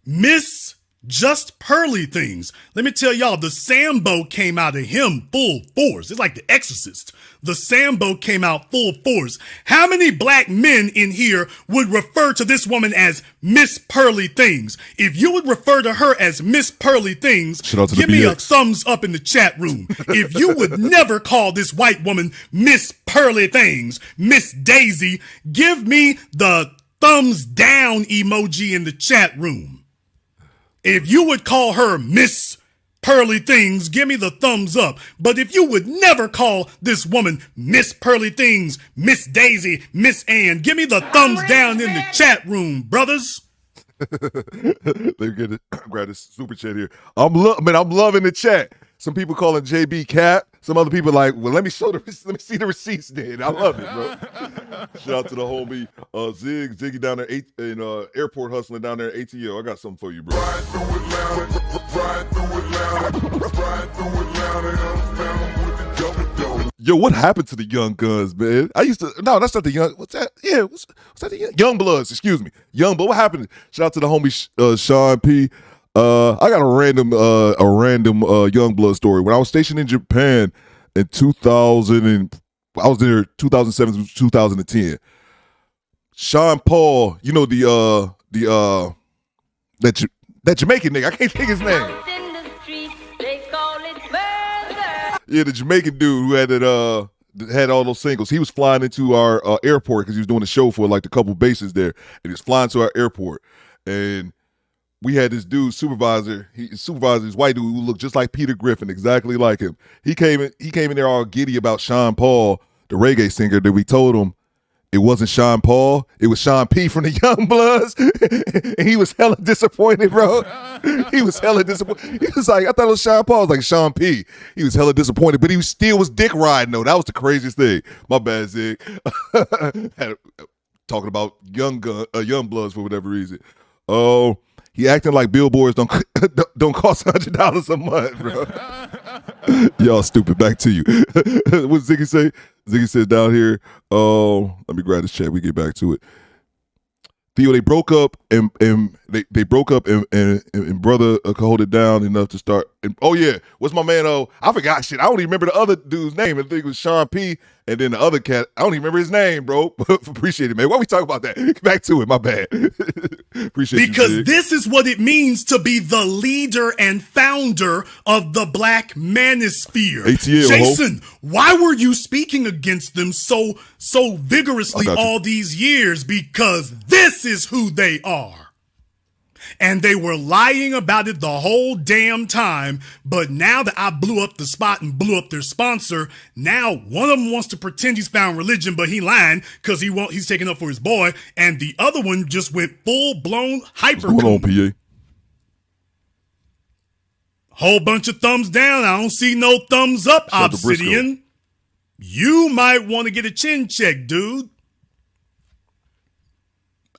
Speaker 10: Miss Just Pearly Things. Let me tell y'all, the Sambo came out of him full force. It's like The Exorcist. The Sambo came out full force. How many black men in here would refer to this woman as Miss Pearly Things? If you would refer to her as Miss Pearly Things, give me a thumbs up in the chat room. If you would never call this white woman Miss Pearly Things, Miss Daisy, give me the thumbs down emoji in the chat room. If you would call her Miss Pearly Things, give me the thumbs up. But if you would never call this woman Miss Pearly Things, Miss Daisy, Miss Ann, give me the thumbs down in the chat room, brothers.
Speaker 1: They get it. Grab this super chat here. I'm loving the chat. Some people calling JB Cap. Some other people like, well, let me see the receipts then. I love it, bro. Shout out to the homie Ziggy down there in airport hustling down there at ATL. I got something for you, bro. Yo, what happened to the Young Guns, man? No, that's not the Young. What's that? Yeah, what's that? The Young Bloods, excuse me. Young Blood. What happened? Shout out to the homie Sean P. I got a random Young Blood story. When I was stationed in Japan in 2000, I was there 2007 to 2010. Sean Paul, you know that That Jamaican nigga. I can't think his name. Yeah, the Jamaican dude who had it, had all those singles. He was flying into our airport because he was doing a show for like a couple bases there, and he was flying to our airport, and we had this dude supervisor. His white dude who looked just like Peter Griffin, exactly like him. He came in there all giddy about Sean Paul, the reggae singer, that we told him it wasn't Sean Paul, it was Sean P from the Young Bloods. And he was hella disappointed, bro. He was hella disappointed. He was like, I thought it was Sean Paul. I was like, Sean P. He was hella disappointed, but he still was dick riding, though. That was the craziest thing. My bad, Zig. Talking about Young Bloods for whatever reason. Oh, he acting like billboards don't cost $100 a month, bro. Y'all stupid. Back to you. What did Ziggy say? Ziggy says down here, let me grab this chat. We get back to it. Theo, they broke up and they broke up and brother could hold it down enough to start. And, oh yeah, what's my man? Oh, I forgot shit. I don't even remember the other dude's name. I think it was Sean P. And then the other cat, I don't even remember his name, bro. Appreciate it, man. Why we talking about that? Get back to it. My bad. Appreciate
Speaker 10: because
Speaker 1: you,
Speaker 10: this is what it means to be the leader and founder of the Black Manosphere.
Speaker 1: ATL,
Speaker 10: Jason, why were you speaking against them so vigorously all these years? Because this is who they are. And they were lying about it the whole damn time. But now that I blew up the spot and blew up their sponsor, now one of them wants to pretend he's found religion, but he lying because he's taking up for his boy. And the other one just went full-blown hyper.
Speaker 1: What's going on, PA?
Speaker 10: Whole bunch of thumbs down. I don't see no thumbs up, Obsidian. You might want to get a chin check, dude.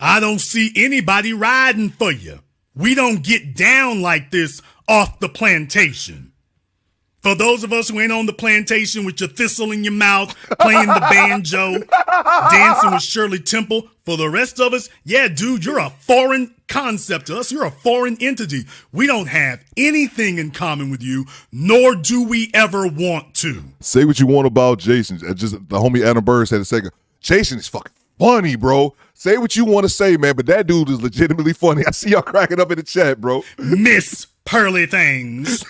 Speaker 10: I don't see anybody riding for you. We don't get down like this off the plantation. For those of us who ain't on the plantation with your thistle in your mouth, playing the banjo, dancing with Shirley Temple, for the rest of us, yeah, dude, you're a foreign concept to us. You're a foreign entity. We don't have anything in common with you, nor do we ever want to.
Speaker 1: Say what you want about Jason. Just the homie Adam Burr said a second. Jason is fucking funny, bro. Say what you want to say, man, but that dude is legitimately funny. I see y'all cracking up in the chat, bro.
Speaker 10: Miss Pearly Things.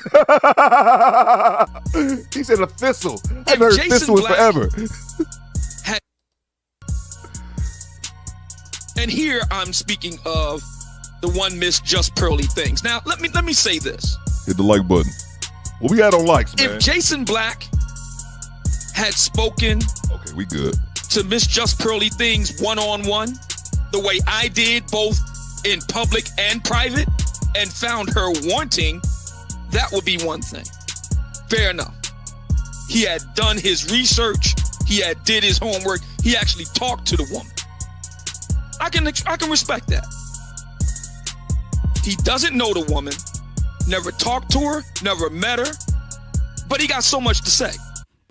Speaker 1: He said a thistle. I've heard thistle is forever.
Speaker 8: And here I'm speaking of the one Miss Just Pearly Things. Now, let me say this.
Speaker 1: Hit the like button. What we had on likes, man?
Speaker 8: If Jason Black had spoken...
Speaker 1: Okay, we good.
Speaker 8: ...to Miss Just Pearly Things one-on-one, the way I did, both in public and private, and found her wanting, that would be one thing. Fair enough. He had done his research. He had did his homework. He actually talked to the woman. I can respect that. He doesn't know the woman, never talked to her, never met her, but he got so much to say.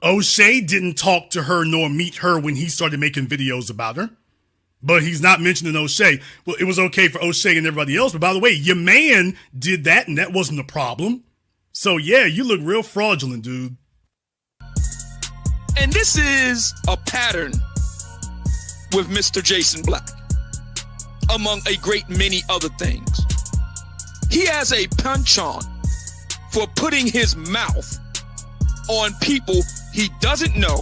Speaker 10: O'Shea didn't talk to her nor meet her when he started making videos about her. But he's not mentioning O'Shea. Well, it was okay for O'Shea and everybody else. But by the way, your man did that and that wasn't a problem. So yeah, you look real fraudulent, dude.
Speaker 8: And this is a pattern with Mr. Jason Black, among a great many other things. He has a penchant for putting his mouth on people he doesn't know.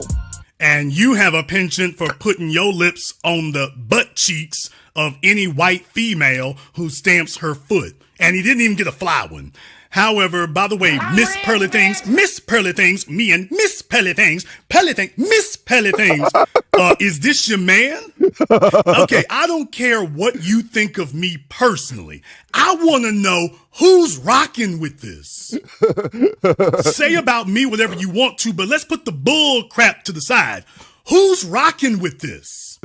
Speaker 10: And you have a penchant for putting your lips on the butt cheeks of any white female who stamps her foot. And he didn't even get a fly one. However, by the way, Miss Pearly Things, Miss Pearly Things, me and Miss Pearly Things, Miss Pearly Things, is this your man? Okay, I don't care what you think of me personally. I want to know who's rocking with this. Say about me whatever you want to, but let's put the bull crap to the side. Who's rocking with this?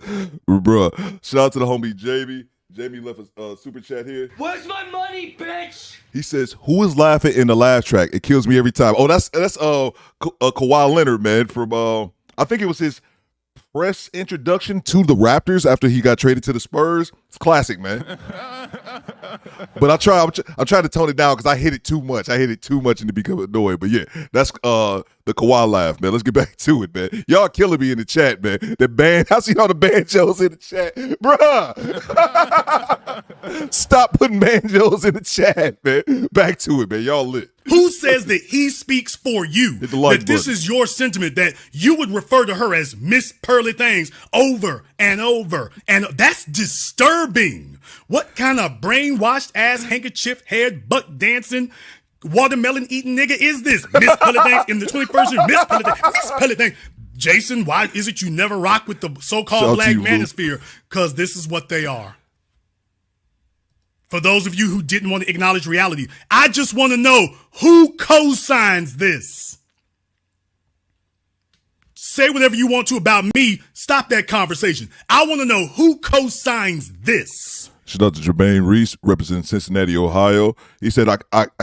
Speaker 1: Bruh, shout out to the homie Jamie. Jamie left a super chat here.
Speaker 6: Where's my money, bitch?
Speaker 1: He says, "Who is laughing in the laugh track? It kills me every time." Oh, that's Kawhi Leonard, man. From I think it was his press introduction to the Raptors after he got traded to the Spurs. It's classic, man. But I'm trying to tone it down because I hit it too much. I hit it too much and to become annoyed. But yeah, that's the Kawhi laugh, man. Let's get back to it, man. Y'all killing me in the chat, man. The band, I see all the banjos in the chat. Bruh. Stop putting banjos in the chat, man. Back to it, man. Y'all lit.
Speaker 10: Who says that he speaks for you?
Speaker 1: Hit the like
Speaker 10: that this
Speaker 1: button.
Speaker 10: is your sentiment, that you would refer to her as Miss Pearly Things over and over. And that's disturbing. What kind of brainwashed ass, handkerchief head, butt dancing, watermelon eating nigga is this? Miss Pearly Things in the 21st century. Miss Pearly Things. Miss Pearly Things. Jason, why is it you never rock with the so-called
Speaker 1: Shout out
Speaker 10: black
Speaker 1: to you,
Speaker 10: manosphere? Because this is what they are. For those of you who didn't want to acknowledge reality, I just want to know who co-signs this. Say whatever you want to about me. Stop that conversation. I want to know who co-signs this.
Speaker 1: Shout out to Jermaine Reese, representing Cincinnati, Ohio. He said, I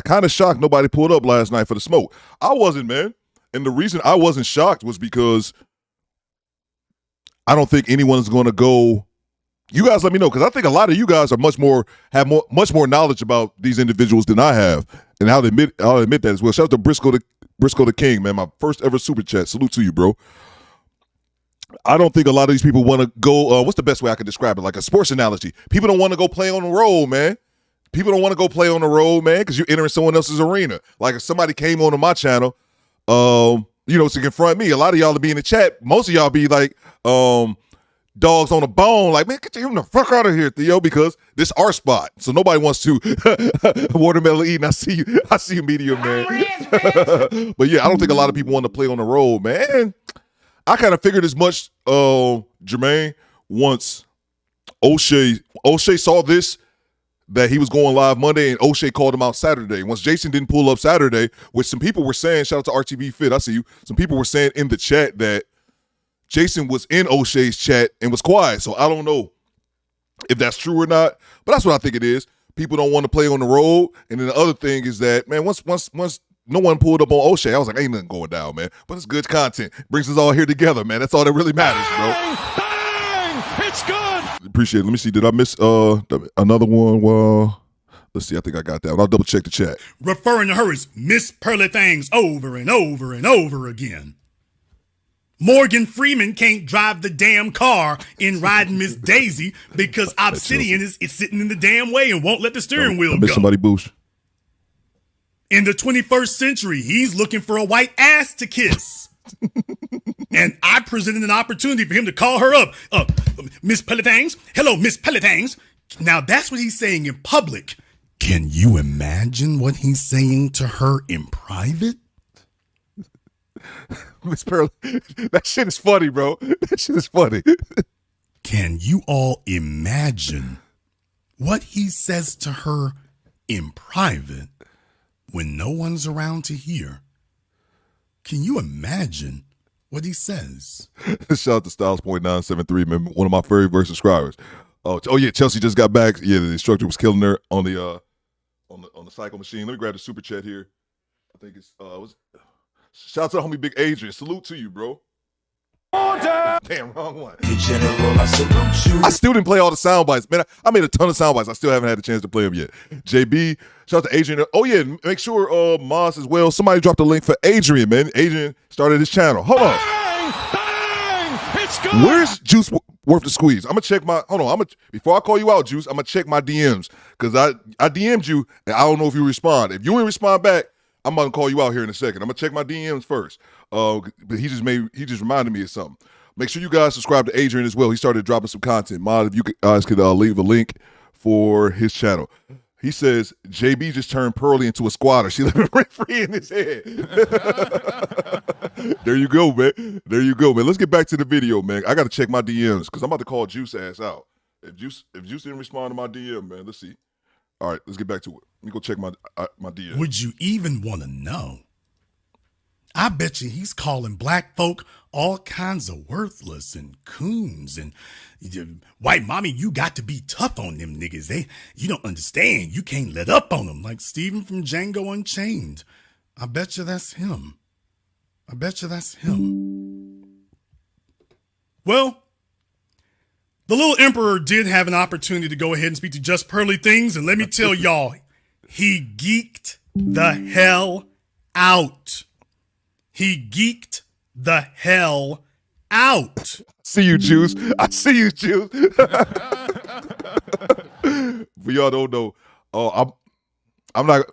Speaker 1: kind of shocked nobody pulled up last night for the smoke. I wasn't, man. And the reason I wasn't shocked was because I don't think anyone's going to go. You guys let me know, because I think a lot of you guys are much more knowledge about these individuals than I have, and I'll admit that as well. Shout out to Briscoe the King, man. My first ever super chat. Salute to you, bro. I don't think a lot of these people want to go. What's the best way I can describe it? Like a sports analogy. People don't want to go play on the road, man. People don't want to go play on the road, man, because you're entering someone else's arena. Like if somebody came onto my channel, to confront me, a lot of y'all to be in the chat. Most of y'all be like, dogs on a bone, like, man, get him the fuck out of here, Theo, because this our spot. So nobody wants to watermelon eating. I see you, medium man. But yeah, I don't think a lot of people want to play on the road, man. I kind of figured as much, Jermaine, once O'Shea saw this, that he was going live Monday, and O'Shea called him out Saturday. Once Jason didn't pull up Saturday, which some people were saying, shout out to RTB Fit, I see you, some people were saying in the chat that Jason was in O'Shea's chat and was quiet. So I don't know if that's true or not, but that's what I think it is. People don't want to play on the road. And then the other thing is that, man, once no one pulled up on O'Shea, I was like, ain't nothing going down, man. But it's good content. Brings us all here together, man. That's all that really matters, bro.
Speaker 6: Bang! It's good!
Speaker 1: Appreciate it. Let me see. Did I miss another one? Well, let's see. I think I got that one. I'll double check the chat.
Speaker 10: Referring to her as Miss Pearly Things over and over and over again. Morgan Freeman can't drive the damn car in Riding Miss Daisy because Obsidian is sitting in the damn way and won't let the steering wheel go.
Speaker 1: Somebody boost.
Speaker 10: In the 21st century, he's looking for a white ass to kiss. And I presented an opportunity for him to call her up. Miss Pearly Things. Hello, Miss Pearly Things. Now that's what he's saying in public. Can you imagine what he's saying to her in private?
Speaker 1: Miss Pearl, that shit is funny, bro. That shit is funny.
Speaker 10: Can you all imagine what he says to her in private when no one's around to hear? Can you imagine what he says?
Speaker 1: Shout out to Styles.973, man. One of my very first subscribers. Oh yeah, Chelsea just got back. Yeah, the instructor was killing her on the cycle machine. Let me grab the super chat here. I think it's shout out to the homie Big Adrian. Salute to you, bro. Order! Damn, wrong one.
Speaker 2: In general, I salute you.
Speaker 1: I still didn't play all the sound bites. Man, I made a ton of sound bites. I still haven't had a chance to play them yet. JB, shout out to Adrian. Oh, yeah, make sure Moz as well. Somebody dropped a link for Adrian, man. Adrian started his channel. Hold on.
Speaker 6: Bang! It's good!
Speaker 1: Where's Juice worth the squeeze? I'm going to check my, hold on. Before I call you out, Juice, I'm going to check my DMs because I DM'd you and I don't know if you respond. If you ain't respond back, I'm about to call you out here in a second. I'm going to check my DMs first. But he just reminded me of something. Make sure you guys subscribe to Adrian as well. He started dropping some content. Mod, if you guys could leave a link for his channel. He says, JB just turned Pearly into a squatter. She living rent-free in his head. There you go, man. There you go, man. Let's get back to the video, man. I got to check my DMs because I'm about to call Juice ass out. If Juice didn't respond to my DM, man, let's see. All right, let's get back to it. Let me go check my DM.
Speaker 10: Would you even want to know? I bet you he's calling black folk all kinds of worthless and coons and white mommy, you got to be tough on them niggas. You don't understand. You can't let up on them like Steven from Django Unchained. I bet you that's him. Well, the little emperor did have an opportunity to go ahead and speak to Just Pearly Things, and let me tell y'all, he geeked the hell out. He geeked the hell out.
Speaker 1: See you, Juice. I see you, Juice. For y'all don't know, I'm not.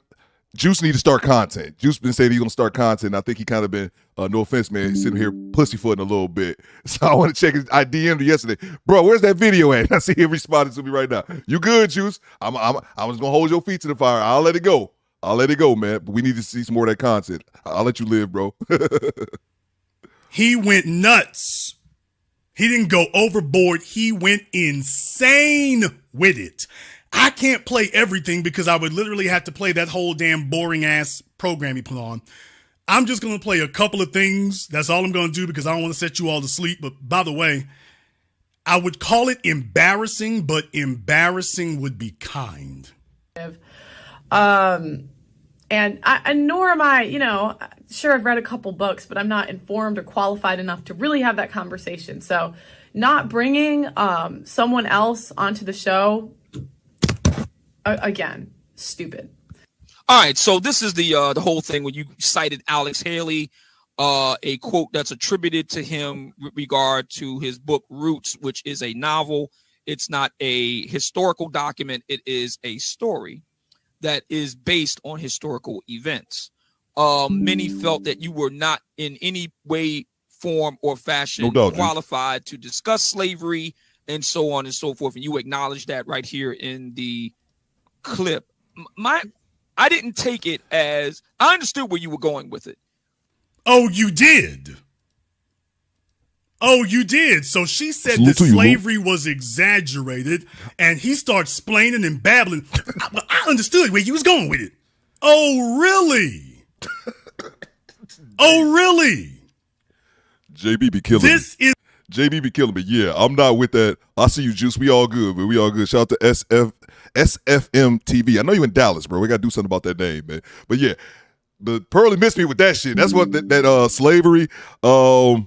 Speaker 1: Juice need to start content. Juice been saying he's gonna start content. I think he kind of been, no offense, man, he's sitting here pussyfooting a little bit. So I want to check his. I DM'd him yesterday, bro. Where's that video at? I see him responding to me right now. You good, Juice? I'm just gonna hold your feet to the fire. I'll let it go. I'll let it go, man. But we need to see some more of that content. I'll let you live, bro.
Speaker 10: He went nuts. He didn't go overboard. He went insane with it. I can't play everything because I would literally have to play that whole damn boring ass program he put on. I'm just going to play a couple of things. That's all I'm going to do because I don't want to set you all to sleep. But by the way, I would call it embarrassing, but embarrassing would be kind.
Speaker 11: And nor am I, sure, I've read a couple books, but I'm not informed or qualified enough to really have that conversation. So not bringing someone else onto the show, again, stupid.
Speaker 8: All right, so this is the whole thing when you cited Alex Haley, a quote that's attributed to him with regard to his book Roots, which is a novel. It's not a historical document. It is a story that is based on historical events. Many felt that you were not in any way, form, or fashion qualified to discuss slavery and so on and so forth. And you acknowledge that right here in the clip. I didn't take it as, I understood where you were going with it.
Speaker 10: Oh, you did? Oh, you did. So she said that slavery was exaggerated, and he starts splaining and babbling. I understood where you was going with it. Oh, really? Oh, really?
Speaker 1: JB be killing me. JB be killing me. Yeah, I'm not with that. I see you, Juice. We all good, man. We all good. Shout out to SFM TV. I know you in Dallas, bro. We got to do something about that name, man. But yeah, but Pearly missed me with that shit. That's what that slavery, the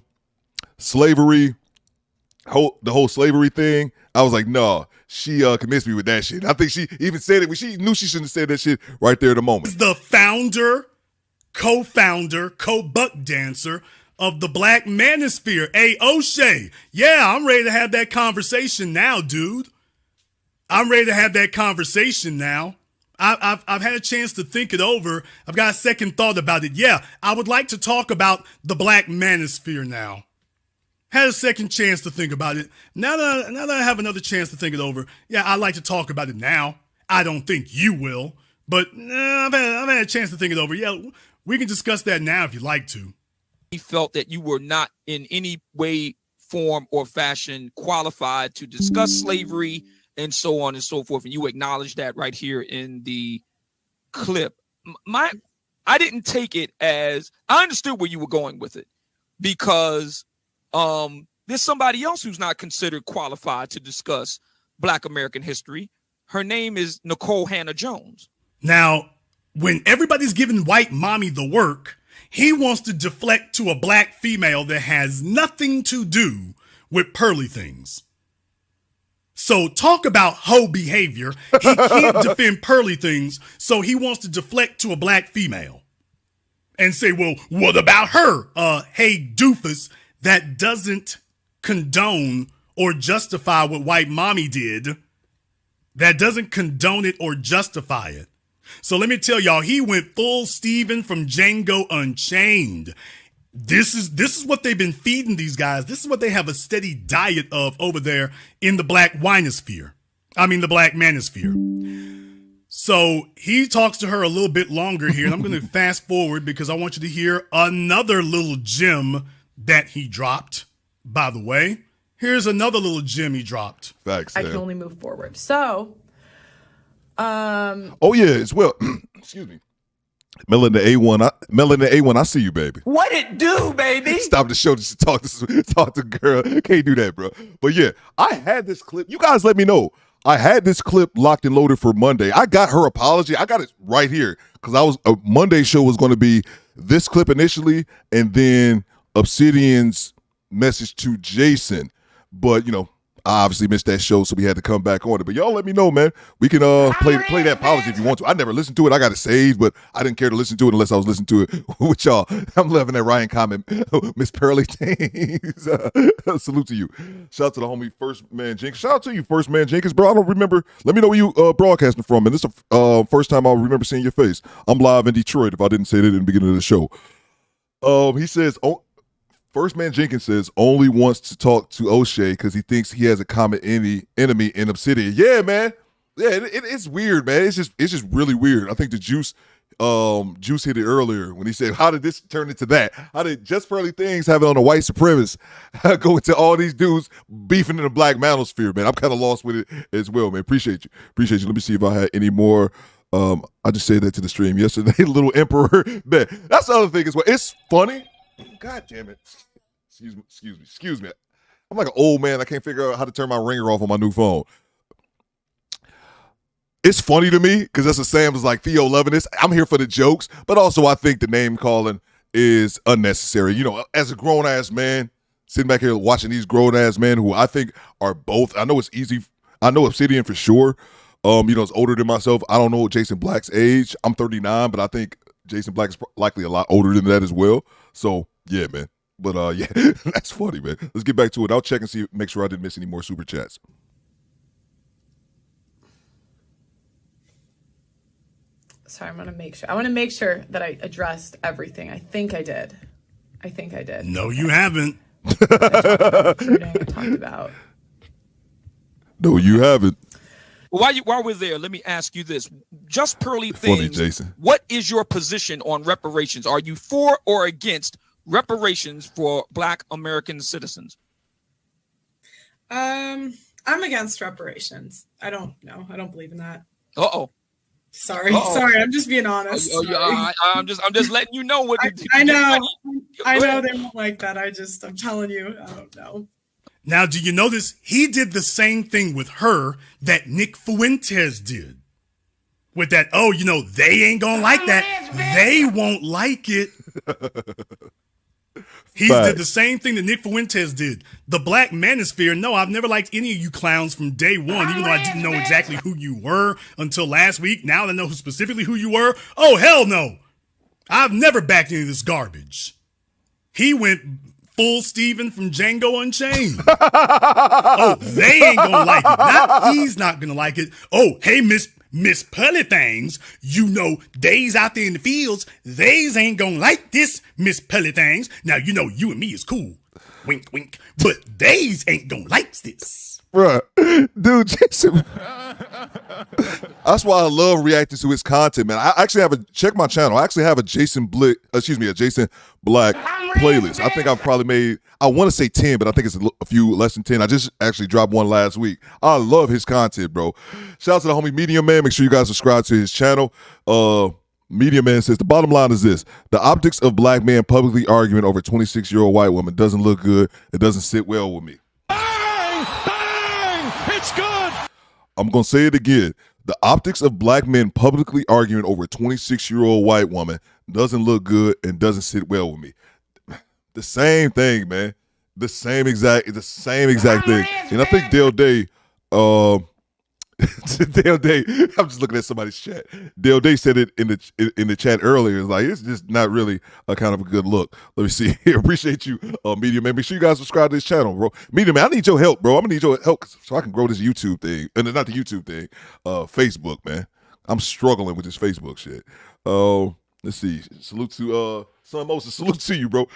Speaker 1: whole slavery thing. I was like, nah, she convinced me with that shit. I think she even said it when she knew she shouldn't have said that shit right there at the moment.
Speaker 10: The founder, co-founder, co-buck dancer of the Black Manosphere. Hey, O'Shea. Yeah, I'm ready to have that conversation now, dude. I'm ready to have that conversation now. I've had a chance to think it over. I've got a second thought about it. Yeah, I would like to talk about the Black Manosphere now. Had a second chance to think about it. Now that I have another chance to think it over, yeah, I'd like to talk about it now. I don't think you will, but I've had a chance to think it over. Yeah, we can discuss that now if you'd like to.
Speaker 8: He felt that you were not in any way, form, or fashion qualified to discuss slavery and so on and so forth. And you acknowledge that right here in the clip. I didn't take it as, I understood where you were going with it because there's somebody else who's not considered qualified to discuss Black American history. Her name is Nicole Hannah-Jones.
Speaker 10: Now, when everybody's giving white mommy the work, he wants to deflect to a black female that has nothing to do with Pearly Things. So talk about hoe behavior. He can't defend Pearly Things, so he wants to deflect to a black female and say, well, what about her? Hey, doofus, that doesn't condone or justify what white mommy did. That doesn't condone it or justify it. So let me tell y'all, he went full Steven from Django Unchained. This is what they've been feeding these guys. This is what they have a steady diet of over there in the Black Manosphere. The Black Manosphere. So he talks to her a little bit longer here, and I'm going to fast forward because I want you to hear another little gem that he dropped. By the way, here's another little gem he dropped.
Speaker 1: Facts.
Speaker 11: I can only move forward. So,
Speaker 1: oh yeah, as well. Excuse me. Melinda A1, I see you, baby.
Speaker 2: What it do, baby?
Speaker 1: Stop the show just to talk to girl. Can't do that, bro. But yeah, I had this clip. You guys let me know. I had this clip locked and loaded for Monday. I got her apology. I got it right here because a Monday show was going to be this clip initially and then Obsidian's message to Jason. But, I obviously missed that show, so we had to come back on it. But y'all let me know, man. We can play that apology if you want to. I never listened to it. I got it saved, but I didn't care to listen to it unless I was listening to it with y'all. I'm loving that Ryan comment. Miss Pearly Things. Salute to you. Shout out to the homie First Man Jenkins. Shout out to you, First Man Jenkins, bro. I don't remember. Let me know where you broadcasting from, and this is the first time I remember seeing your face. I'm live in Detroit, if I didn't say that in the beginning of the show. He says, First Man Jenkins says only wants to talk to O'Shea because he thinks he has a common enemy in Obsidian. Yeah, man. Yeah, it's weird, man. It's just really weird. I think the Juice hit it earlier when he said, how did this turn into that? How did Just Pearly Things have it on a white supremacist go into all these dudes beefing in the black manosphere, man? I'm kind of lost with it as well, man. Appreciate you. Let me see if I had any more. I just said that to the stream yesterday. Little Emperor. Man, that's the other thing as well. It's funny. God damn it. Excuse me. I'm like an old man. I can't figure out how to turn my ringer off on my new phone. It's funny to me because that's what Sam was like, Theo loving this. I'm here for the jokes, but also I think the name calling is unnecessary. You know, as a grown-ass man, sitting back here watching these grown-ass men who I think are both, I know it's easy. I know Obsidian for sure. It's older than myself. I don't know Jason Black's age. I'm 39, but I think Jason Black is likely a lot older than that as well. So, yeah, man. But, yeah, that's funny, man. Let's get back to it. I'll check and see, make sure I didn't miss any more super chats.
Speaker 11: Sorry, I want to make sure that I addressed everything. I think I did.
Speaker 10: No, you haven't.
Speaker 11: I talked about.
Speaker 1: No, you haven't.
Speaker 8: While we're there, let me ask you this. Just Pearly Things.
Speaker 1: Funny, Jason.
Speaker 8: What is your position on reparations? Are you for or against reparations for Black American citizens?
Speaker 12: I'm against reparations. I don't know. I don't believe in that. Sorry. I'm just being honest.
Speaker 8: I'm just letting you know what.
Speaker 12: I know they won't like that. I'm telling you, I don't know.
Speaker 10: Now, do you notice he did the same thing with her that Nick Fuentes did? With that, they ain't gonna like that. They won't like it. He did the same thing that Nick Fuentes did. The Black Manosphere. No, I've never liked any of you clowns from day one, even though I didn't know exactly who you were until last week. Now that I know specifically who you were, oh, hell no. I've never backed any of this garbage. He went full Steven from Django Unchained. Oh, they ain't gonna like it. He's not gonna like it. Oh, hey, Miss Pearly Things, they's out there in the fields, they's ain't gonna like this, Miss Pearly Things. Now, you and me is cool. Wink, wink. But they's ain't gonna like this.
Speaker 1: Bruh, dude, Jason. That's why I love reacting to his content, man. I actually check my channel. I actually have a Jason Black playlist. I think I've probably made, I want to say 10, but I think it's a few less than 10. I just actually dropped one last week. I love his content, bro. Shout out to the homie Media Man. Make sure you guys subscribe to his channel. Media Man says, the bottom line is this. The optics of black men publicly arguing over 26-year-old white woman doesn't look good. It doesn't sit well with me.
Speaker 6: It's good.
Speaker 1: I'm going to say it again. The optics of black men publicly arguing over a 26-year-old white woman doesn't look good and doesn't sit well with me. The same thing, man. The same exact thing. And I think Dale Day, I'm just looking at somebody's chat. Dale Day said it in the chat earlier. It's like, it's just not really a kind of a good look. Let me see. Appreciate you, Media Man. Make sure you guys subscribe to this channel, bro. Media Man, I need your help, bro. I'm gonna need your help so I can grow this YouTube thing. And not the YouTube thing, Facebook, man. I'm struggling with this Facebook shit. Let's see. Salute to Son Moses. Salute to you, bro.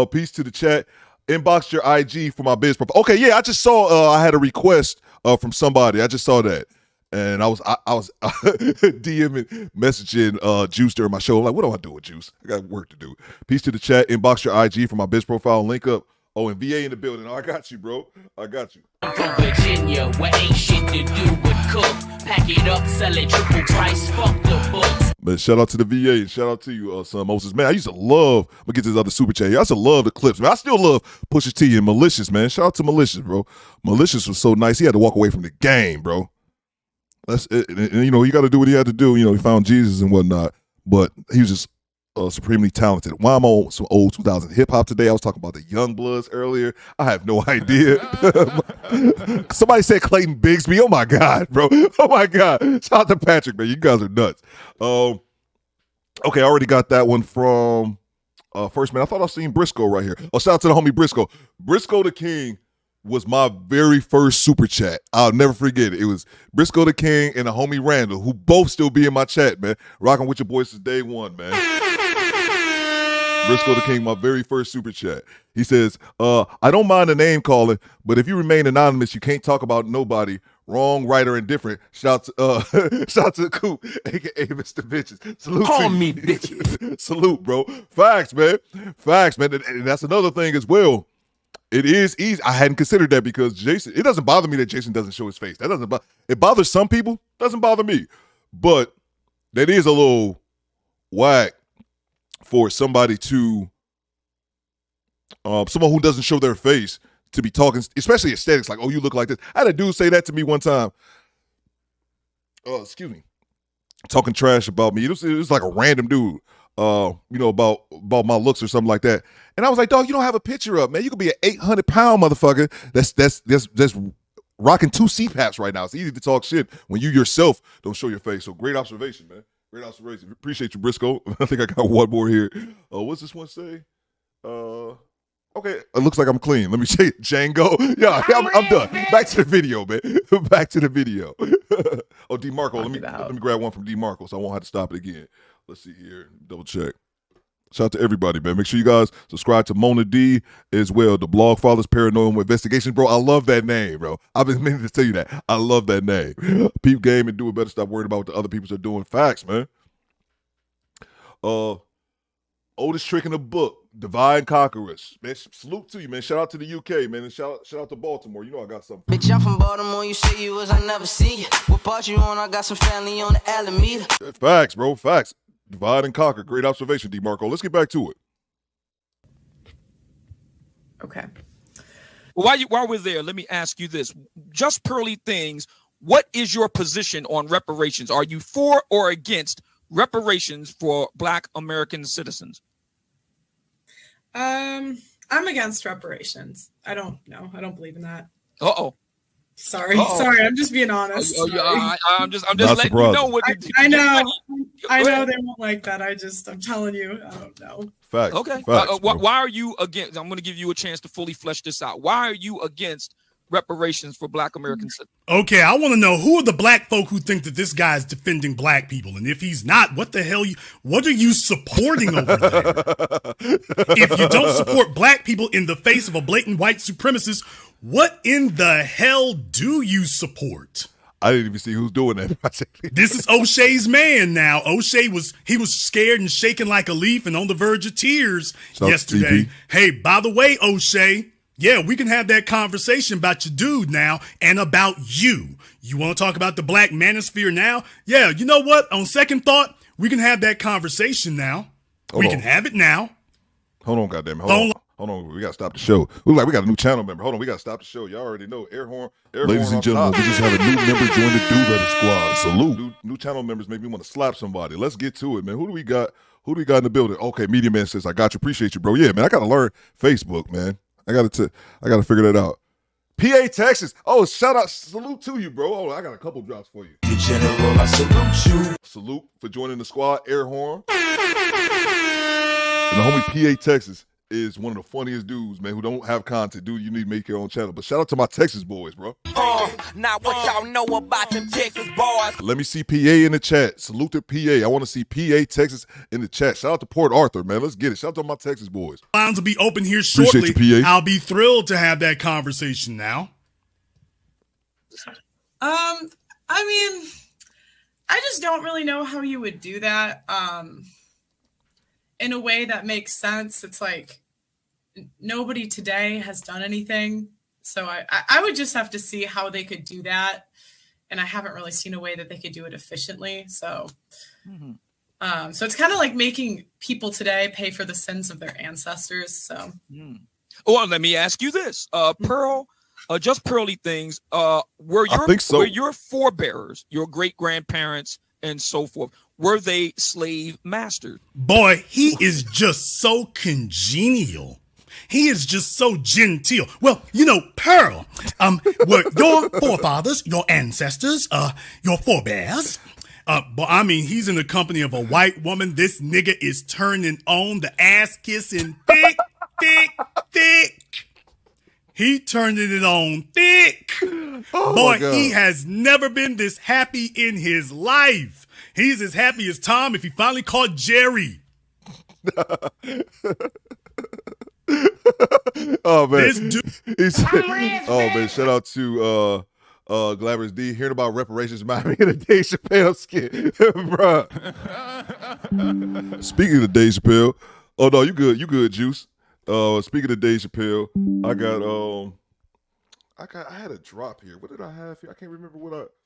Speaker 1: Peace to the chat. Inbox your IG for my biz profile. Okay, yeah, I just saw I had a request from somebody. I just saw that. And I was DMing, messaging Juice during my show. I'm like, what do I do with Juice? I got work to do. Peace to the chat. Inbox your IG for my biz profile. Link up. Oh, and VA in the building. Oh, I got you, bro. I got you.
Speaker 4: From Virginia, where ain't shit to do but cook. Pack it up, sell it triple price, fuck the books.
Speaker 1: Man, shout out to the VA and shout out to you, Son Moses. Man, I used to love, I'm going to get this other super chat here. I used to love the clips, man. I still love Pusha T and Malicious, man. Shout out to Malicious, bro. Malicious was so nice. He had to walk away from the game, bro. That's it. And, you got to do what he had to do. He found Jesus and whatnot. But he was just supremely talented. Why am I on some old 2000 hip hop today? I was talking about the Young Bloods earlier. I have no idea. Somebody said Clayton Bigsby. Oh my God, bro. Oh my God. Shout out to Patrick, man. You guys are nuts. Okay, I already got that one from First Man. I thought I seen Briscoe right here. Oh, shout out to the homie Briscoe. Briscoe the King was my very first super chat. I'll never forget it. It was Briscoe the King and the homie Randall, who both still be in my chat, man. Rocking with your boys since day one, man. Briscoe the King, my very first super chat. He says, I don't mind the name calling, but if you remain anonymous, you can't talk about nobody. Wrong, right, or indifferent. Shout to Coop, aka Mr. Bitches. Salute. Call me bitches. Salute, bro. Facts, man. Facts, man. And that's another thing as well. It is easy. I hadn't considered that because Jason, it doesn't bother me that Jason doesn't show his face. That doesn't bother. It bothers some people. Doesn't bother me. But that is a little whack for somebody to, someone who doesn't show their face to be talking, especially aesthetics, like, oh, you look like this. I had a dude say that to me one time. Excuse me. Talking trash about me. It was like a random dude, about my looks or something like that. And I was like, dog, you don't have a picture up, man. You could be an 800-pound motherfucker that's rocking 2 CPAPs right now. It's easy to talk shit when you yourself don't show your face. So great observation, man. Great observation. Appreciate you, Briscoe. I think I got one more here. What's this one say? Okay, it looks like I'm clean. Let me say it. Django. Yeah, I'm done. Back to the video, man. Back to the video. Oh, DeMarco. Let me grab one from DeMarco so I won't have to stop it again. Let's see here. Double check. Shout out to everybody, man. Make sure you guys subscribe to Mona D as well. The Blog Fathers Paranormal Investigations. Bro, I love that name, bro. I've been meaning to tell you that. I love that name. Peep game and do it better. Stop worrying about what the other people are doing. Facts, man. Oldest trick in the book. Divide and conquer us. Man, salute to you, man. Shout out to the UK, man. And shout out to Baltimore. You know I got something.
Speaker 3: Bitch, I'm from Baltimore. You say you was, I never see you. What part you on? I got some family on the Alameda.
Speaker 1: Facts, bro. Facts. Divide and conquer. Great observation, DeMarco. Let's get back to it.
Speaker 11: Okay.
Speaker 8: Well, while we're there, let me ask you this. Just Pearly Things, what is your position on reparations? Are you for or against reparations for Black American citizens?
Speaker 12: I'm against reparations. I don't know. I don't believe in that. Sorry. I'm just being honest.
Speaker 8: I'm just letting you know what
Speaker 12: I know. I know they won't like that. I'm telling you. I don't know.
Speaker 1: Facts.
Speaker 8: Okay.
Speaker 1: Facts,
Speaker 8: why are you against? I'm going to give you a chance to fully flesh this out. Why are you against reparations for Black Americans?
Speaker 10: Okay, I want to know who are the black folk who think that this guy is defending black people, and if he's not, what the hell? What are you supporting over there? If you don't support black people in the face of a blatant white supremacist, what in the hell do you support?
Speaker 1: I didn't even see who's doing that.
Speaker 10: This is O'Shea's man now. O'Shea was scared and shaking like a leaf and on the verge of tears yesterday. Hey, by the way, O'Shea, yeah, we can have that conversation about your dude now and about you. You want to talk about the Black Manosphere now? Yeah, you know what? On second thought, we can have that conversation now. We can have it now.
Speaker 1: Hold on, goddamn it. Hold on. We got to stop the show. We got a new channel member. Hold on. We got to stop the show. Y'all already know. Air horn. Ladies and gentlemen, we just have a new member join the DoBetterSquad. Salute. New channel members make me want to slap somebody. Let's get to it, man. Who do we got? Who do we got in the building? Okay, Media Man says, I got you. Appreciate you, bro. Yeah, man, I got to learn Facebook, man. I got to figure that out. PA, Texas. Oh, shout out. Salute to you, bro. Oh, I got a couple drops for you.
Speaker 2: In general, I salute you.
Speaker 1: Salute for joining the squad. Air horn. And the homie PA, Texas is one of the funniest dudes, man, who don't have content. Dude, you need to make your own channel. But shout out to my Texas boys, bro.
Speaker 3: Now what y'all know about them Texas boys?
Speaker 1: Let me see PA in the chat. Salute to PA. I want to see PA, Texas in the chat. Shout out to Port Arthur, man. Let's get it. Shout out to my Texas boys.
Speaker 10: Lines will be open here shortly.
Speaker 1: Appreciate you, PA.
Speaker 10: I'll be thrilled to have that conversation now.
Speaker 12: I mean, I just don't really know how you would do that in a way that makes sense. It's like nobody today has done anything. So I would just have to see how they could do that. And I haven't really seen a way that they could do it efficiently. So, so it's kind of like making people today pay for the sins of their ancestors. So,
Speaker 8: well, let me ask you this, Pearl, just Pearly Things. Were your forebearers, your great grandparents, and so forth, were they slave masters?
Speaker 10: Boy, he is just so congenial. He is just so genteel. Well, you know, Pearl, were your forefathers, your ancestors, your forebears. But I mean, he's in the company of a white woman. This nigga is turning on the ass kissing thick, thick, thick. He turning it on thick.
Speaker 1: Oh
Speaker 10: Boy, he has never been this happy in his life. He's as happy as Tom if he finally caught Jerry.
Speaker 1: Oh man,
Speaker 10: This dude.
Speaker 1: Oh man, shout out to Glamorous D. Hearing about reparations remind me of the Dave Chappelle skit, bruh. Speaking of Dave Chappelle, oh no, you good, Juice. Speaking of Dave Chappelle, I had a drop here. What did I have here? I can't remember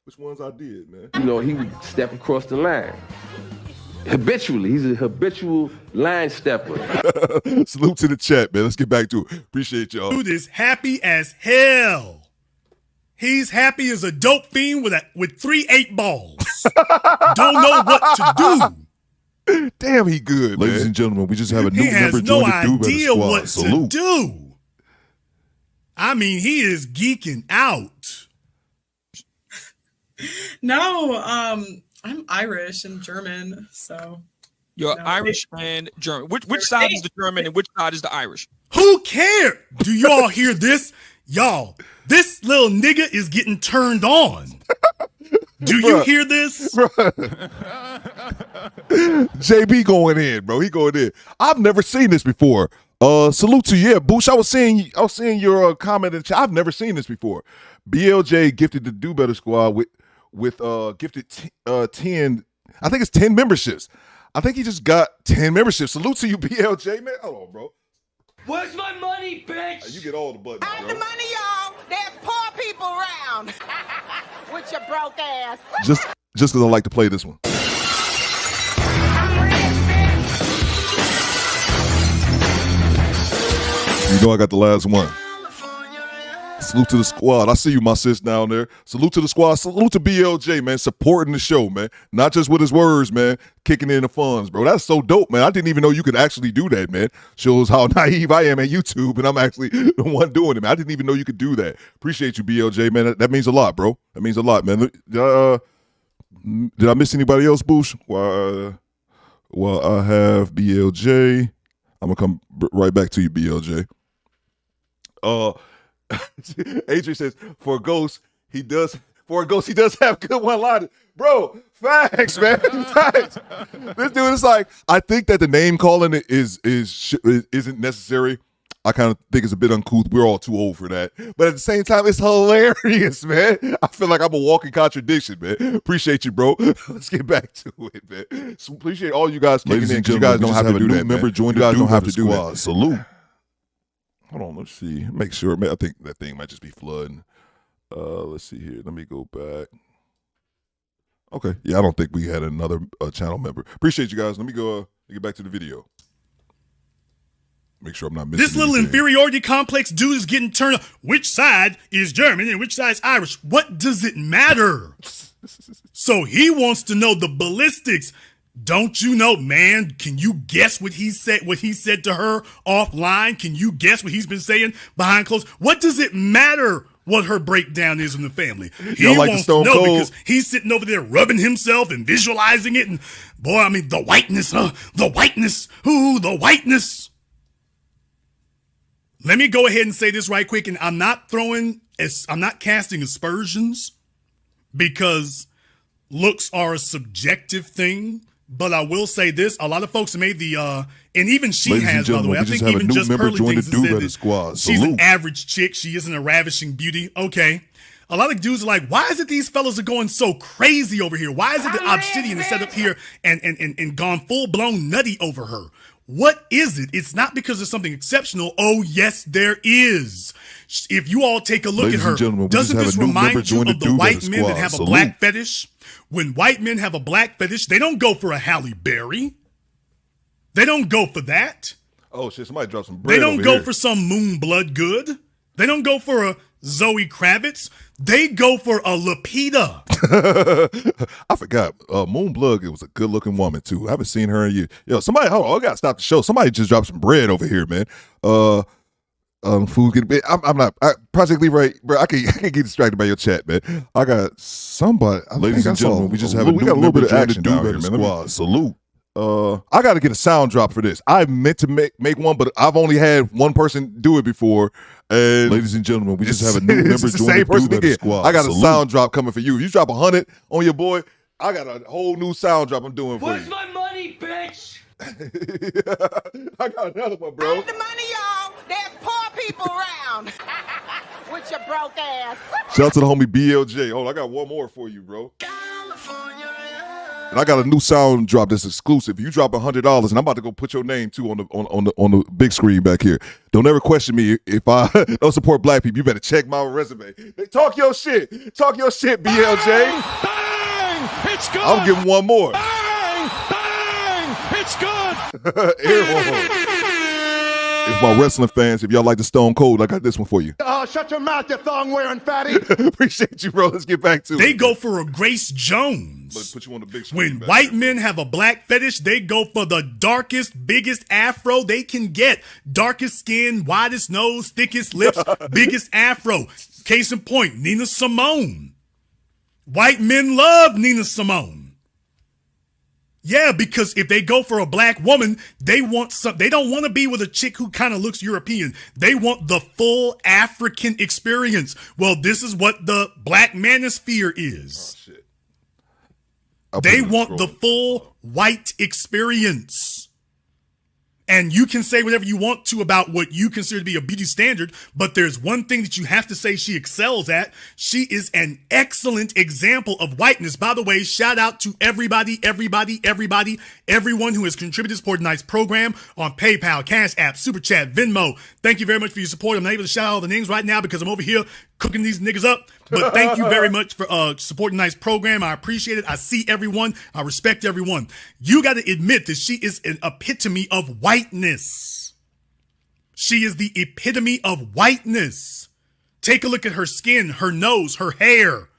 Speaker 1: which ones I did, man.
Speaker 13: You know, he would step across the line. Habitually, he's a habitual line stepper.
Speaker 1: Salute to the chat, man. Let's get back to it. Appreciate y'all.
Speaker 10: Dude is happy as hell. He's happy as a dope fiend with 3 8 balls. Don't know what to do.
Speaker 1: Damn, he good, ladies and gentlemen. We just have a new member join the
Speaker 10: idea
Speaker 1: DoBetterSquad.
Speaker 10: what
Speaker 1: Salute.
Speaker 10: to do. I mean, he is geeking out.
Speaker 12: No, I'm Irish and German, so.
Speaker 8: You're Irish and German. Which side is the German and which side is the Irish?
Speaker 10: Who cares? Do y'all hear this? Y'all, this little nigga is getting turned on. Do you hear this?
Speaker 1: JB going in, bro. He going in. I've never seen this before. Salute to you. Yeah, Boosh, I was seeing your comment in the chat. I've never seen this before. BLJ gifted the Do Better Squad with gifted 10, I think it's 10 memberships. I think he just got 10 memberships. Salute to you, BLJ, man. Hold on, bro.
Speaker 6: Where's my money, bitch?
Speaker 1: You get all the buttons,
Speaker 9: And
Speaker 1: bro.
Speaker 9: the money, y'all. There's poor people around. With your broke ass.
Speaker 1: Just because I like to play this one. You know I got the last one. Salute to the squad. I see you, my sis, down there. Salute to the squad. Salute to BLJ, man, supporting the show, man. Not just with his words, man, kicking in the funds, bro. That's so dope, man. I didn't even know you could actually do that, man. Shows how naive I am at YouTube, and I'm actually the one doing it, man. I didn't even know you could do that. Appreciate you, BLJ, man. That means a lot, bro. That means a lot, man. Did I miss anybody else, Boosh? Well, I have BLJ. I'm going to come right back to you, BLJ. Adrian says, for a ghost, he does have good one-liners. Bro, facts, man. Facts. This dude is like, I think that the name calling it isn't necessary. I kind of think it's a bit uncouth. We're all too old for that. But at the same time, it's hilarious, man. I feel like I'm a walking contradiction, man. Appreciate you, bro. Let's get back to it, man. So appreciate all you guys kicking in, because you guys don't have to do that, man. You guys don't have to do that. Salute. Hold on, let's see. Make sure. I think that thing might just be flooding. Let's see here. Let me go back. Okay. Yeah, I don't think we had another channel member. Appreciate you guys. Let me go get back to the video. Make sure I'm not missing
Speaker 10: This little
Speaker 1: anything.
Speaker 10: inferiority complex dude is getting turned on. Which side is German and which side is Irish? What does it matter? So he wants to know the ballistics. Don't you know, man? Can you guess what he said to her offline? Can you guess what he's been saying behind closed? What does it matter what her breakdown is in the family? He
Speaker 1: like
Speaker 10: wants
Speaker 1: the Stone
Speaker 10: to know
Speaker 1: Cold?
Speaker 10: because he's sitting over there rubbing himself and visualizing it. And boy, I mean, the whiteness, the whiteness, the whiteness. Let me go ahead and say this right quick, and I'm not casting aspersions because looks are a subjective thing. But I will say this: a lot of folks made the, and even she
Speaker 1: Ladies and
Speaker 10: has, by the
Speaker 1: gentlemen,
Speaker 10: way. I
Speaker 1: we just
Speaker 10: think
Speaker 1: have a
Speaker 10: even
Speaker 1: new
Speaker 10: just
Speaker 1: member
Speaker 10: Pearly
Speaker 1: join the
Speaker 10: Things has said
Speaker 1: Do
Speaker 10: that
Speaker 1: Squad.
Speaker 10: she's
Speaker 1: Salute.
Speaker 10: an average chick. She isn't a ravishing beauty. Okay. A lot of dudes are like, why is it these fellas are going so crazy over here? Why is it that Obsidian is set up here and gone full blown nutty over her? What is it? It's not because there's something exceptional. Oh, yes, there is. If you all take a look
Speaker 1: Ladies
Speaker 10: at her,
Speaker 1: and gentlemen, we
Speaker 10: doesn't
Speaker 1: just have
Speaker 10: this
Speaker 1: a new member
Speaker 10: remind you
Speaker 1: join the
Speaker 10: of the white men that
Speaker 1: DoBetterSquad.
Speaker 10: have a
Speaker 1: Salute.
Speaker 10: black fetish? When white men have a black fetish, they don't go for a Halle Berry. They don't go for that.
Speaker 1: Oh shit! Somebody dropped some bread.
Speaker 10: They don't
Speaker 1: over
Speaker 10: go
Speaker 1: here.
Speaker 10: for some moon blood good. They don't go for a Zoe Kravitz, they go for a Lupita.
Speaker 1: I forgot. Moonblood, it was a good looking woman too. I haven't seen her in years. Yo, somebody, hold on, I gotta stop the show. Somebody just dropped some bread over here, man. Food getting big. I'm not. Project Leroy, bro. I can get distracted by your chat, man. I got somebody.
Speaker 14: Ladies and gentlemen, we just have
Speaker 1: we got a little bit of action down here, man.
Speaker 14: Squad. Salute.
Speaker 1: I got to get a sound drop for this. I meant to make one, but I've only had one person do it before. And
Speaker 14: ladies and gentlemen, we just have a new member join the DoBetterSquad.
Speaker 1: I got a sound drop coming for you. If you drop 100 on your boy, I got a whole new sound drop I'm doing for you.
Speaker 6: Where's my money, bitch?
Speaker 1: I got another one, bro.
Speaker 9: Ain't the money, y'all. There's poor people around. With your broke ass.
Speaker 1: Shout out to the homie BLJ. Hold on, I got one more for you, bro. And I got a new sound drop that's exclusive. You drop $100, and I'm about to go put your name too on the big screen back here. Don't ever question me if I don't support black people. You better check my resume. They talk your shit. Talk your shit, BLJ.
Speaker 6: Bang! It's good.
Speaker 1: I'm giving one more.
Speaker 6: Bang! Bang! It's good.
Speaker 1: Air horn. If my wrestling fans, if y'all like the Stone Cold, I got this one for you.
Speaker 15: Shut your mouth, you thong-wearing fatty.
Speaker 1: Appreciate you, bro. Let's get back to it.
Speaker 10: They go for a Grace Jones.
Speaker 1: Let's put you on the big screen.
Speaker 10: When white men have a black fetish, they go for the darkest, biggest afro they can get. Darkest skin, widest nose, thickest lips, biggest afro. Case in point, Nina Simone. White men love Nina Simone. Yeah, because if they go for a black woman, they want they don't want to be with a chick who kind of looks European. They want the full African experience. Well, this is what the black manosphere is.
Speaker 1: Oh, shit.
Speaker 10: They want the full white experience. And you can say whatever you want to about what you consider to be a beauty standard, but there's one thing that you have to say she excels at. She is an excellent example of whiteness. By the way, shout out to everyone who has contributed to support tonight's program on PayPal, Cash App, Super Chat, Venmo. Thank you very much for your support. I'm not able to shout out all the names right now because I'm over here cooking these niggas up. But thank you very much for supporting tonight's program. I appreciate it. I see everyone. I respect everyone. You got to admit that she is an epitome of whiteness. She is the epitome of whiteness. Take a look at her skin, her nose, her hair.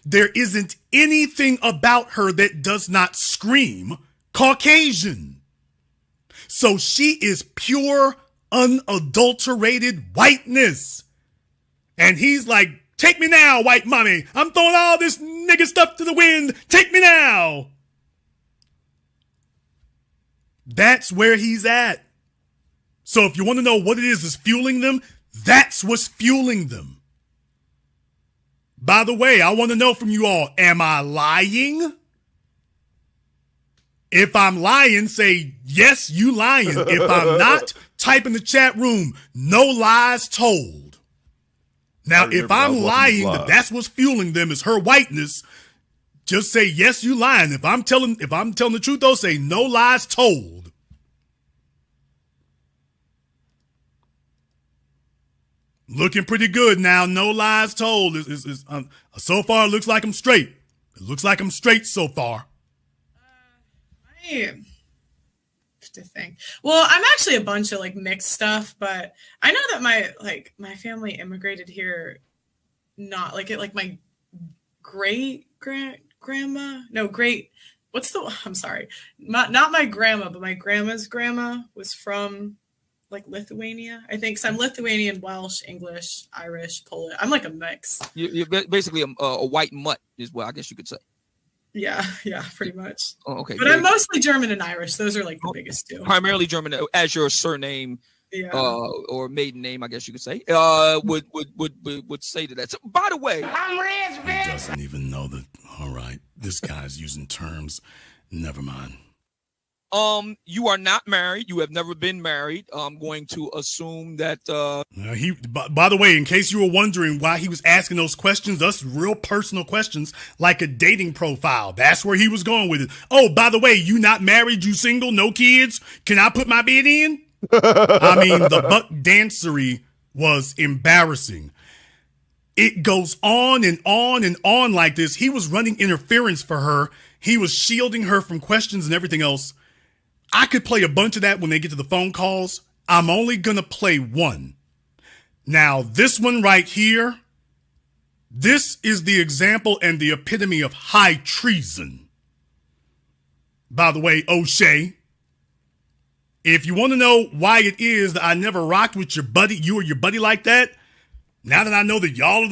Speaker 10: There isn't anything about her that does not scream Caucasian. So she is pure, unadulterated whiteness. And he's like, take me now, white mommy. I'm throwing all this nigga stuff to the wind. Take me now. That's where he's at. So if you want to know what it is that's fueling them, that's what's fueling them. By the way, I want to know from you all, am I lying? If I'm lying, say, yes, you lying. If I'm not, type in the chat room, no lies told. Now, if I'm lying that that's what's fueling them is her whiteness, just say, yes, you lying. If I'm telling the truth, though, say no lies told. Looking pretty good now. No lies told. So far, it looks like I'm straight. It looks like I'm straight so far.
Speaker 12: To think. Well, I'm actually a bunch of like mixed stuff, but I know that my family immigrated here, not like it, like my not my grandma, but my grandma's grandma was from like Lithuania, I think. So I'm Lithuanian, Welsh, English, Irish, Polish. I'm like a mix.
Speaker 8: You're basically a white mutt, is what I guess you could say.
Speaker 12: Yeah, pretty much.
Speaker 8: Oh, okay.
Speaker 12: But I'm mostly German and Irish. Those are like the biggest two.
Speaker 8: Primarily German as your surname, or maiden name, I guess you could say. Would say to that. So, by the way,
Speaker 9: I'm rich, bitch.
Speaker 10: He doesn't even know that. All right, this guy's using terms. Never mind.
Speaker 8: You are not married. You have never been married. I'm going to assume that.
Speaker 10: By the way, in case you were wondering why he was asking those questions, us real personal questions, like a dating profile. That's where he was going with it. Oh, by the way, you not married, you single, no kids. Can I put my bid in? I mean, the buck dancery was embarrassing. It goes on and on and on like this. He was running interference for her. He was shielding her from questions and everything else. I could play a bunch of that when they get to the phone calls. I'm only going to play one. Now, this one right here This is the example and the epitome of high treason. By the way, O'Shea, if you want to know why it is that I never rocked with your buddy, you or your buddy like that, now that I know that y'all are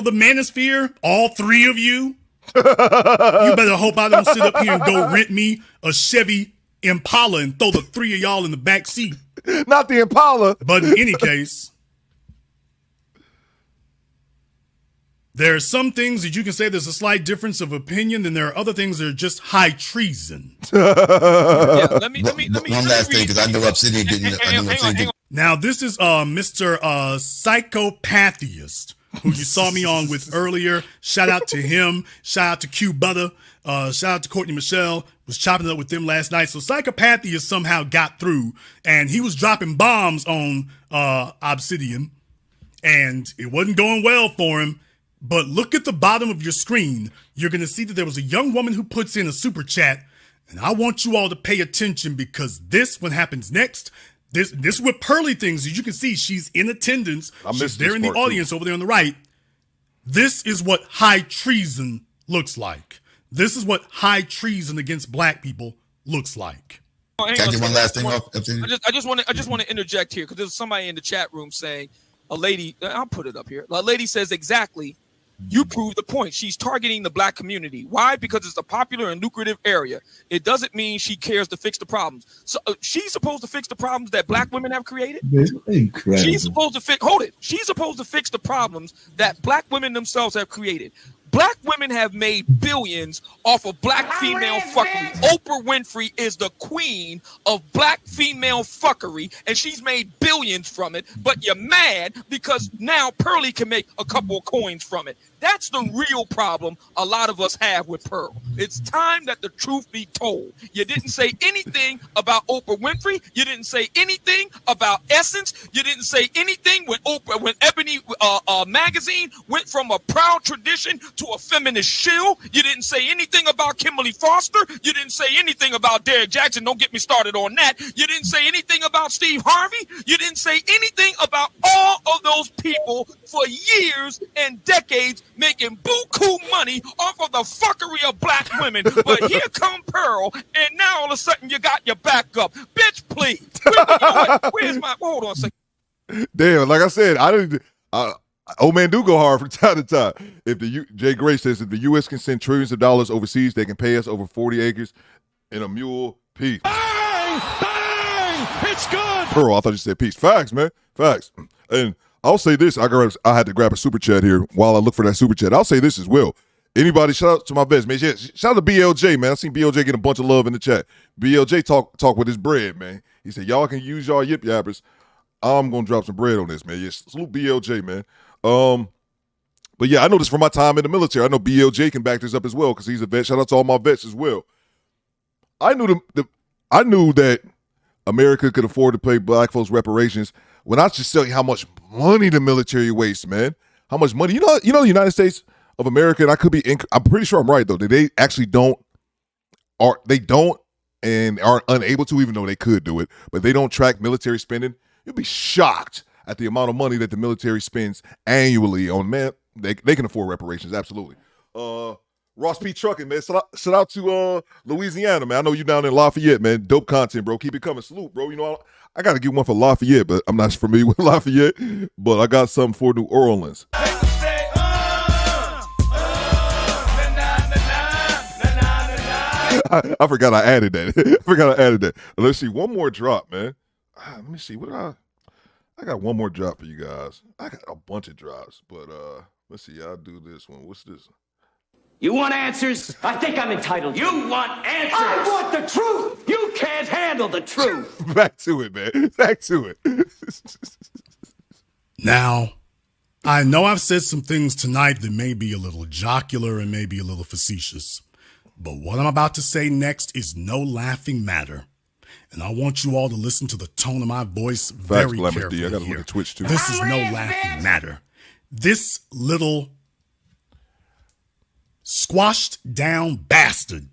Speaker 10: the Manosphere, all three of you, you better hope I don't sit up here and go rent me a Chevy Impala and throw the three of y'all in the back seat.
Speaker 16: Not the Impala.
Speaker 10: But in any case, there are some things that you can say there's a slight difference of opinion, and there are other things that are just high treason.
Speaker 8: Let me one
Speaker 17: last thing, because I know Obsidian didn't.
Speaker 10: Now, this is Mr. Psychopathist, who you saw me on with earlier. Shout out to him. Shout out to Q Butter. Shout out to Courtney Michelle. Was chopping it up with them last night. So Psychopathist somehow got through, and he was dropping bombs on Obsidian, and it wasn't going well for him. But look at the bottom of your screen. You're going to see that there was a young woman who puts in a super chat, and I want you all to pay attention, because this, what happens next, this is with Pearly Things. As you can see, she's in attendance. She's there in the audience over there on the right. This is what high treason looks like. This is what high treason against black people looks like.
Speaker 17: Can I get one last thing off?
Speaker 8: I just want to interject here, because there's somebody in the chat room saying, a lady, I'll put it up here. A lady says, exactly, you prove the point. She's targeting the black community. Why? Because it's a popular and lucrative area. It doesn't mean she cares to fix the problems. So she's supposed to fix the problems that black women have created.
Speaker 17: Incredible.
Speaker 8: She's supposed to fix. Hold it. She's supposed to fix the problems that black women themselves have created. Black women have made billions off of black female fuckery. Oprah Winfrey is the queen of black female fuckery, and she's made billions from it. But you're mad because now Pearly can make a couple of coins from it. That's the real problem a lot of us have with Pearl. It's time that the truth be told. You didn't say anything about Oprah Winfrey. You didn't say anything about Essence. You didn't say anything when Ebony magazine went from a proud tradition to a feminist shill. You didn't say anything about Kimberly Foster. You didn't say anything about Derrick Jackson. Don't get me started on that. You didn't say anything about Steve Harvey. You didn't say anything about all of those people for years and decades making buku money off of the fuckery of black women. But here come Pearl, and now all of a sudden you got your back up. Bitch, please. Where's my... Hold on a second.
Speaker 16: Damn, like I said, old man do go hard from time to time. If Jay Gray says if the U.S. can send trillions of dollars overseas, they can pay us over 40 acres in a mule piece.
Speaker 6: Bang! Bang! It's good!
Speaker 16: Pearl, I thought you said peace. Facts, man. Facts. And I'll say this. I had to grab a super chat here while I look for that super chat. I'll say this as well. Anybody, shout out to my vets, man. Shout out to BLJ, man. I seen BLJ get a bunch of love in the chat. BLJ talk with his bread, man. He said, y'all can use y'all yip yappers. I'm going to drop some bread on this, man. Yes, salute BLJ, man. But yeah, I know this from my time in the military. I know BLJ can back this up as well because he's a vet. Shout out to all my vets as well. I knew that America could afford to pay black folks reparations when I just tell you how much money the military wastes, man. How much money? You know the United States of America, and I could be I'm pretty sure I'm right though, that they actually don't and are unable to, even though they could do it, but they don't track military spending. You'll be shocked at the amount of money that the military spends annually on, man. They can afford reparations, absolutely. Ross P. Trucking, man. Shout out to Louisiana, man. I know you down in Lafayette, man. Dope content, bro. Keep it coming. Salute, bro. You know, I got to get one for Lafayette, but I'm not familiar with Lafayette. But I got something for New Orleans. I forgot I added that. Let's see. One more drop, man. Let me see. I got one more drop for you guys. I got a bunch of drops, but let's see. I'll do this one. What's this?
Speaker 18: You want answers? I think I'm entitled. You want answers? I want the truth. You can't handle the truth.
Speaker 16: Back to it, man. Back to it.
Speaker 10: Now, I know I've said some things tonight that may be a little jocular and maybe a little facetious, but what I'm about to say next is no laughing matter. And I want you all to listen to the tone of my voice very carefully.
Speaker 16: I gotta look at Twitch too.
Speaker 10: This is no laughing matter. This little squashed down bastard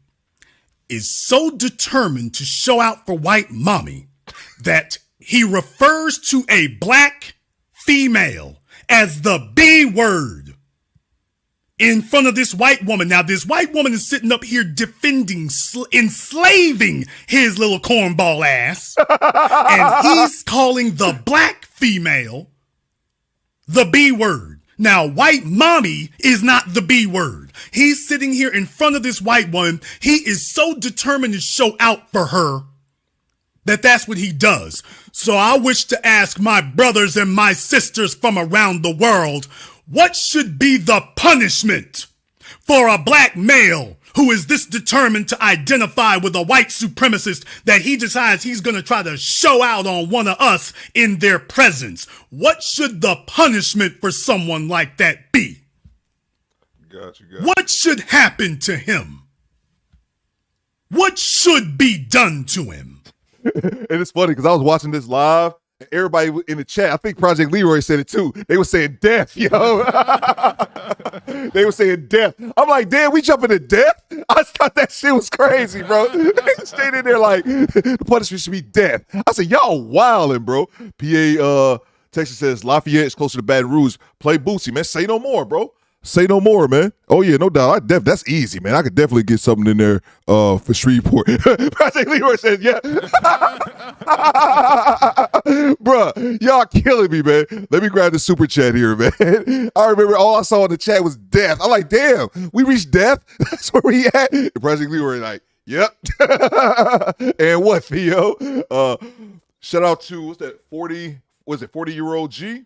Speaker 10: is so determined to show out for white mommy that he refers to a black female as the B word. in front of this white woman. Now, this white woman is sitting up here defending, enslaving his little cornball ass. And he's calling the black female the B word. Now, white mommy is not the B word. He's sitting here in front of this white woman. He is so determined to show out for her that that's what he does. So I wish to ask my brothers and my sisters from around the world, what should be the punishment for a black male who is this determined to identify with a white supremacist that he decides he's going to try to show out on one of us in their presence? What should the punishment for someone like that be?
Speaker 16: Gotcha.
Speaker 10: What should happen to him? What should be done to him?
Speaker 16: And it's funny because I was watching this live. And everybody in the chat, I think Project Leroy said it too. They were saying death, yo. They were saying death. I'm like, damn, we jumping to death? I thought that shit was crazy, bro. They stayed in there like, the punishment should be death. I said, y'all wildin', bro. PA Texas says, Lafayette is closer to Baton Rouge. Play Bootsy, man. Say no more, bro. Say no more, man. Oh, yeah, no doubt. That's easy, man. I could definitely get something in there for Shreveport. Project Leroy says, yeah. Bruh, y'all killing me, man. Let me grab the super chat here, man. I remember all I saw in the chat was death. I'm like, damn, we reached death? That's where we at? And Project Leroy like, yep. And what, Theo? Shout out to, what's that, 40-year-old G?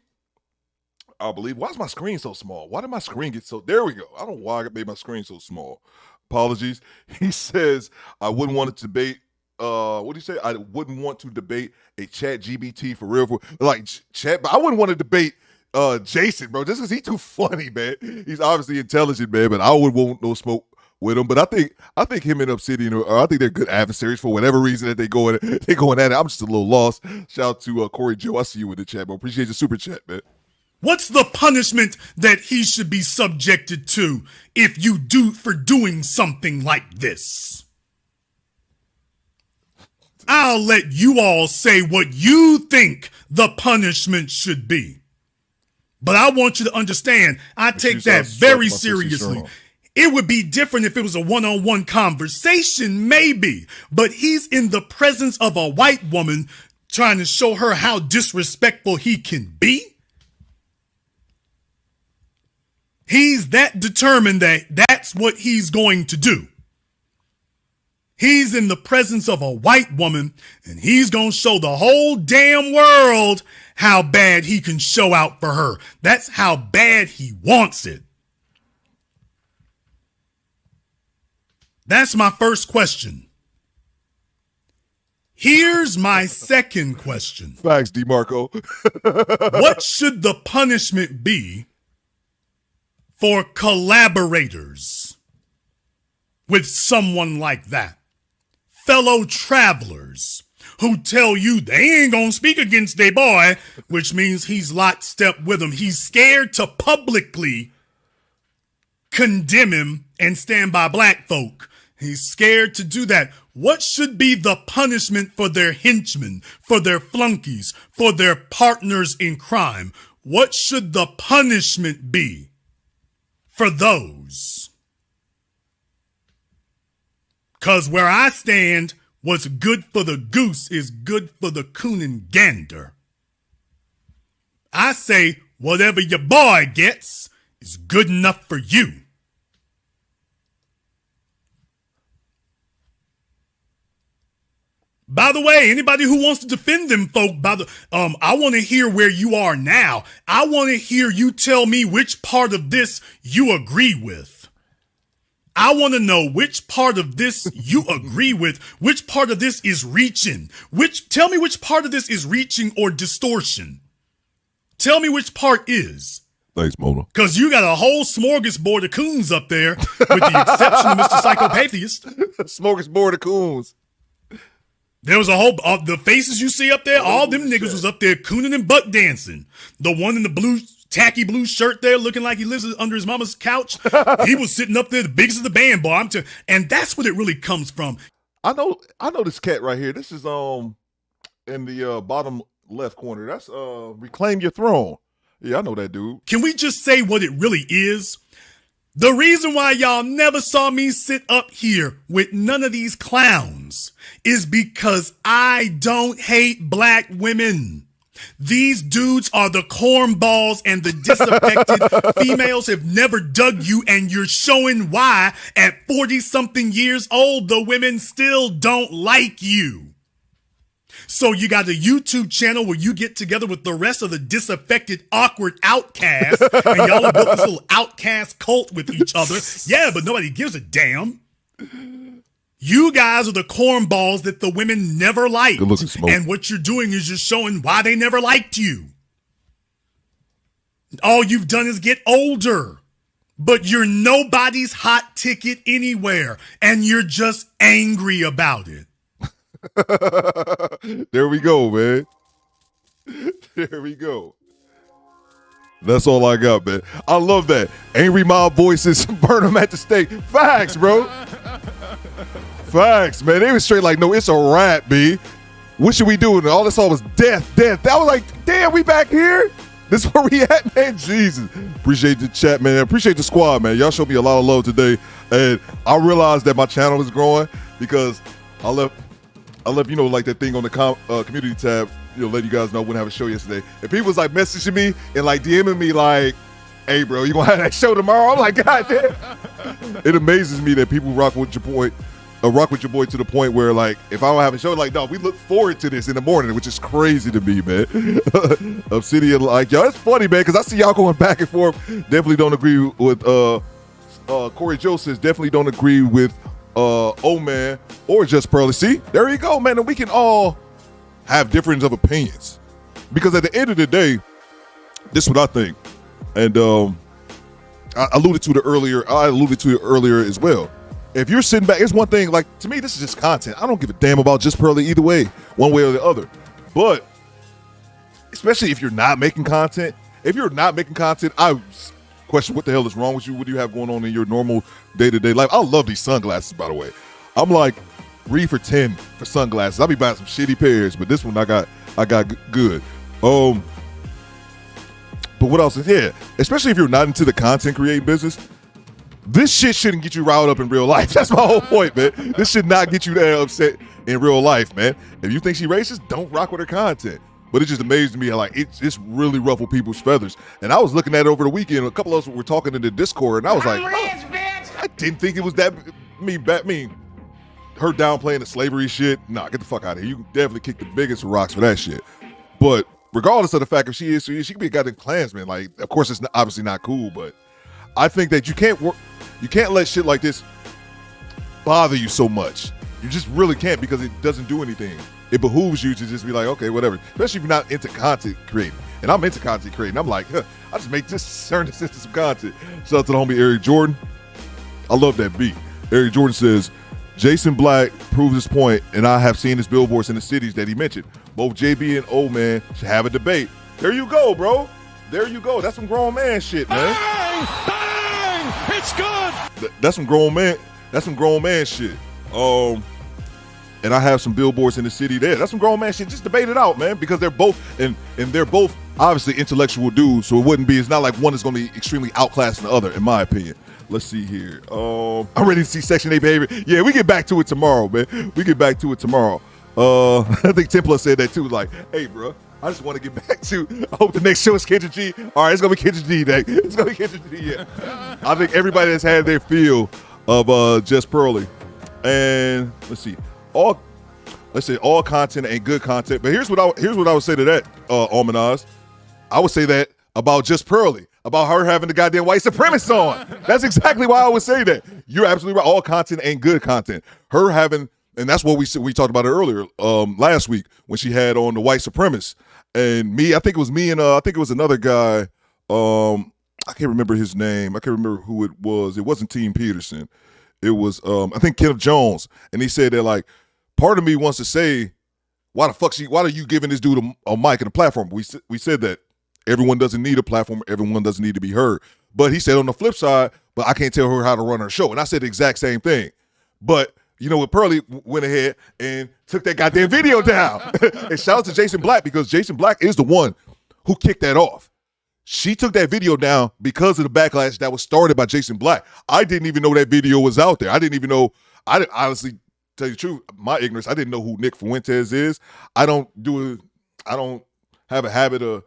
Speaker 16: I believe. Why is my screen so small? Why did my screen get so... There we go. I don't know why I made my screen so small. Apologies. He says, I wouldn't want to debate... what do you say? I wouldn't want to debate a chat GBT for real. Like, chat... But I wouldn't want to debate Jason, bro, just because he's too funny, man. He's obviously intelligent, man, but I would want no smoke with him. But I think him and Obsidian, I think they're good adversaries for whatever reason that they going at it. I'm just a little lost. Shout out to Corey Joe. I see you in the chat, bro. Appreciate your super chat, man.
Speaker 10: What's the punishment that he should be subjected to if you do for doing something like this? I'll let you all say what you think the punishment should be. But I want you to understand, I take that very seriously. It would be different if it was a one-on-one conversation, maybe. But he's in the presence of a white woman trying to show her how disrespectful he can be. He's that determined that that's what he's going to do. He's in the presence of a white woman, and he's going to show the whole damn world how bad he can show out for her. That's how bad he wants it. That's my first question. Here's my second question.
Speaker 16: Facts, DeMarco.
Speaker 10: What should the punishment be for collaborators with someone like that? Fellow travelers who tell you they ain't gonna speak against their boy, which means he's lockstep with him. He's scared to publicly condemn him and stand by black folk. He's scared to do that. What should be the punishment for their henchmen, for their flunkies, for their partners in crime? What should the punishment be for those? Because where I stand, what's good for the goose is good for the Cooning gander. I say whatever your boy gets is good enough for you. By the way, anybody who wants to defend them folk, I want to hear where you are now. I want to hear you tell me which part of this you agree with. I want to know which part of this you agree with, which part of this is reaching. Tell me which part of this is reaching or distortion. Tell me which part is.
Speaker 16: Thanks, Mona.
Speaker 10: Because you got a whole smorgasbord of coons up there, with the exception of Mr. Psychopatheist.
Speaker 16: Smorgasbord of coons.
Speaker 10: There was a whole, the faces you see up there, all them niggas was up there cooning and buck dancing. The one in the tacky blue shirt there looking like he lives under his mama's couch, he was sitting up there, the biggest of the band, boy. And that's what it really comes from.
Speaker 16: I know this cat right here. This is in the bottom left corner. That's Reclaim Your Throne. Yeah, I know that dude.
Speaker 10: Can we just say what it really is? The reason why y'all never saw me sit up here with none of these clowns is because I don't hate black women. These dudes are the cornballs and the disaffected. Females have never dug you, and you're showing why at 40-something years old the women still don't like you. So you got a YouTube channel where you get together with the rest of the disaffected, awkward outcasts, and y'all have built this little outcast cult with each other. Yeah, but nobody gives a damn. You guys are the cornballs that the women never liked.
Speaker 16: Good looking smoke.
Speaker 10: And what you're doing is just showing why they never liked you. All you've done is get older. But you're nobody's hot ticket anywhere. And you're just angry about it.
Speaker 16: There we go, man. There we go. That's all I got, man. I love that. Angry mob voices, burn them at the stake. Facts, bro. Facts, man. They was straight like, no, it's a wrap, B. What should we do? And all this all was death. That was like, damn, we back here? This is where we at, man? Jesus. Appreciate the chat, man. Appreciate the squad, man. Y'all showed me a lot of love today. And I realized that my channel is growing because I left, you know, like that thing on the community tab, you know, let you guys know I wouldn't have a show yesterday. And people was like messaging me and like DMing me like, hey, bro, you gonna have that show tomorrow? I'm like, God damn. It amazes me that people rock with your boy to the point where like, if I don't have a show, like, no, we look forward to this in the morning, which is crazy to me, man. Obsidian, like, y'all, it's funny, man, because I see y'all going back and forth. Definitely don't agree with, Corey Joe says, definitely don't agree with, man, or just Pearly. See, there you go, man. And we can all have difference of opinions because at the end of the day, this is what I think. And I alluded to it earlier as well. If you're sitting back, it's one thing, like, to me, this is just content. I don't give a damn about just Pearly either way, one way or the other. But especially if you're not making content, I question what the hell is wrong with you. What do you have going on in your normal day-to-day life? I love these sunglasses, by the way. I'm like 3 for 10 for sunglasses. I'll be buying some shitty pairs, but this one I got good. But what else is here? Especially if you're not into the content creating business, this shit shouldn't get you riled up in real life. That's my whole point, man. This should not get you that upset in real life, man. If you think she racist, don't rock with her content. But it just amazed me how, like, it's really ruffled people's feathers. And I was looking at it over the weekend. A couple of us were talking in the Discord, and I was like, I didn't think it was that mean. Her downplaying the slavery shit. Nah, get the fuck out of here. You can definitely kick the biggest rocks for that shit. But regardless of the fact if she could be a goddamn Klansman. Like, of course, it's obviously not cool, but I think that you can't let shit like this bother you so much. You just really can't because it doesn't do anything. It behooves you to just be like, okay, whatever. Especially if you're not into content creating. And I'm into content creating. I'm like, I just make this turn this into some content. Shout out to the homie Eric Jordan. I love that beat. Eric Jordan says, Jason Black proves his point, and I have seen his billboards in the cities that he mentioned. Both JB and Old Man should have a debate. There you go, bro. There you go. That's some grown man shit, man.
Speaker 6: Bang! Bang! It's good.
Speaker 16: That's some grown man. That's some grown man shit. And I have some billboards in the city there. That's some grown man shit. Just debate it out, man, because they're both and they're both obviously intellectual dudes. So it's not like one is going to be extremely outclassed than the other, in my opinion. Let's see here. I'm ready to see Section 8 behavior. Yeah, we get back to it tomorrow, man. We get back to it tomorrow. I think Templar said that too. Like, hey, bro, I just want to get back to. I hope the next show is Kendra G. All right, it's gonna be Kendra G. Next. It's gonna be Kendra G. Yeah. I think everybody has had their feel of Just Pearly, and let's see, all content ain't good content. But here's what I would say to that, Almanaz. I would say that about Just Pearly, about her having the goddamn white supremacist on. That's exactly why I would say that. You're absolutely right. All content ain't good content. Her having. And that's what we talked about it earlier, last week when she had on the white supremacist. And I think it was me and I think it was another guy. I can't remember his name. I can't remember who it was. It wasn't Team Peterson. It was I think Kenneth Jones. And he said that, like, part of me wants to say, why are you giving this dude a mic and a platform? We said that everyone doesn't need a platform. Everyone doesn't need to be heard. But he said on the flip side, but I can't tell her how to run her show. And I said the exact same thing. But you know what? Pearly went ahead and took that goddamn video down. And shout out to Jason Black, because Jason Black is the one who kicked that off. She took that video down because of the backlash that was started by Jason Black. I didn't even know that video was out there. I didn't even know. I didn't, honestly, tell you the truth, my ignorance, I didn't know who Nick Fuentes is. I don't have a habit of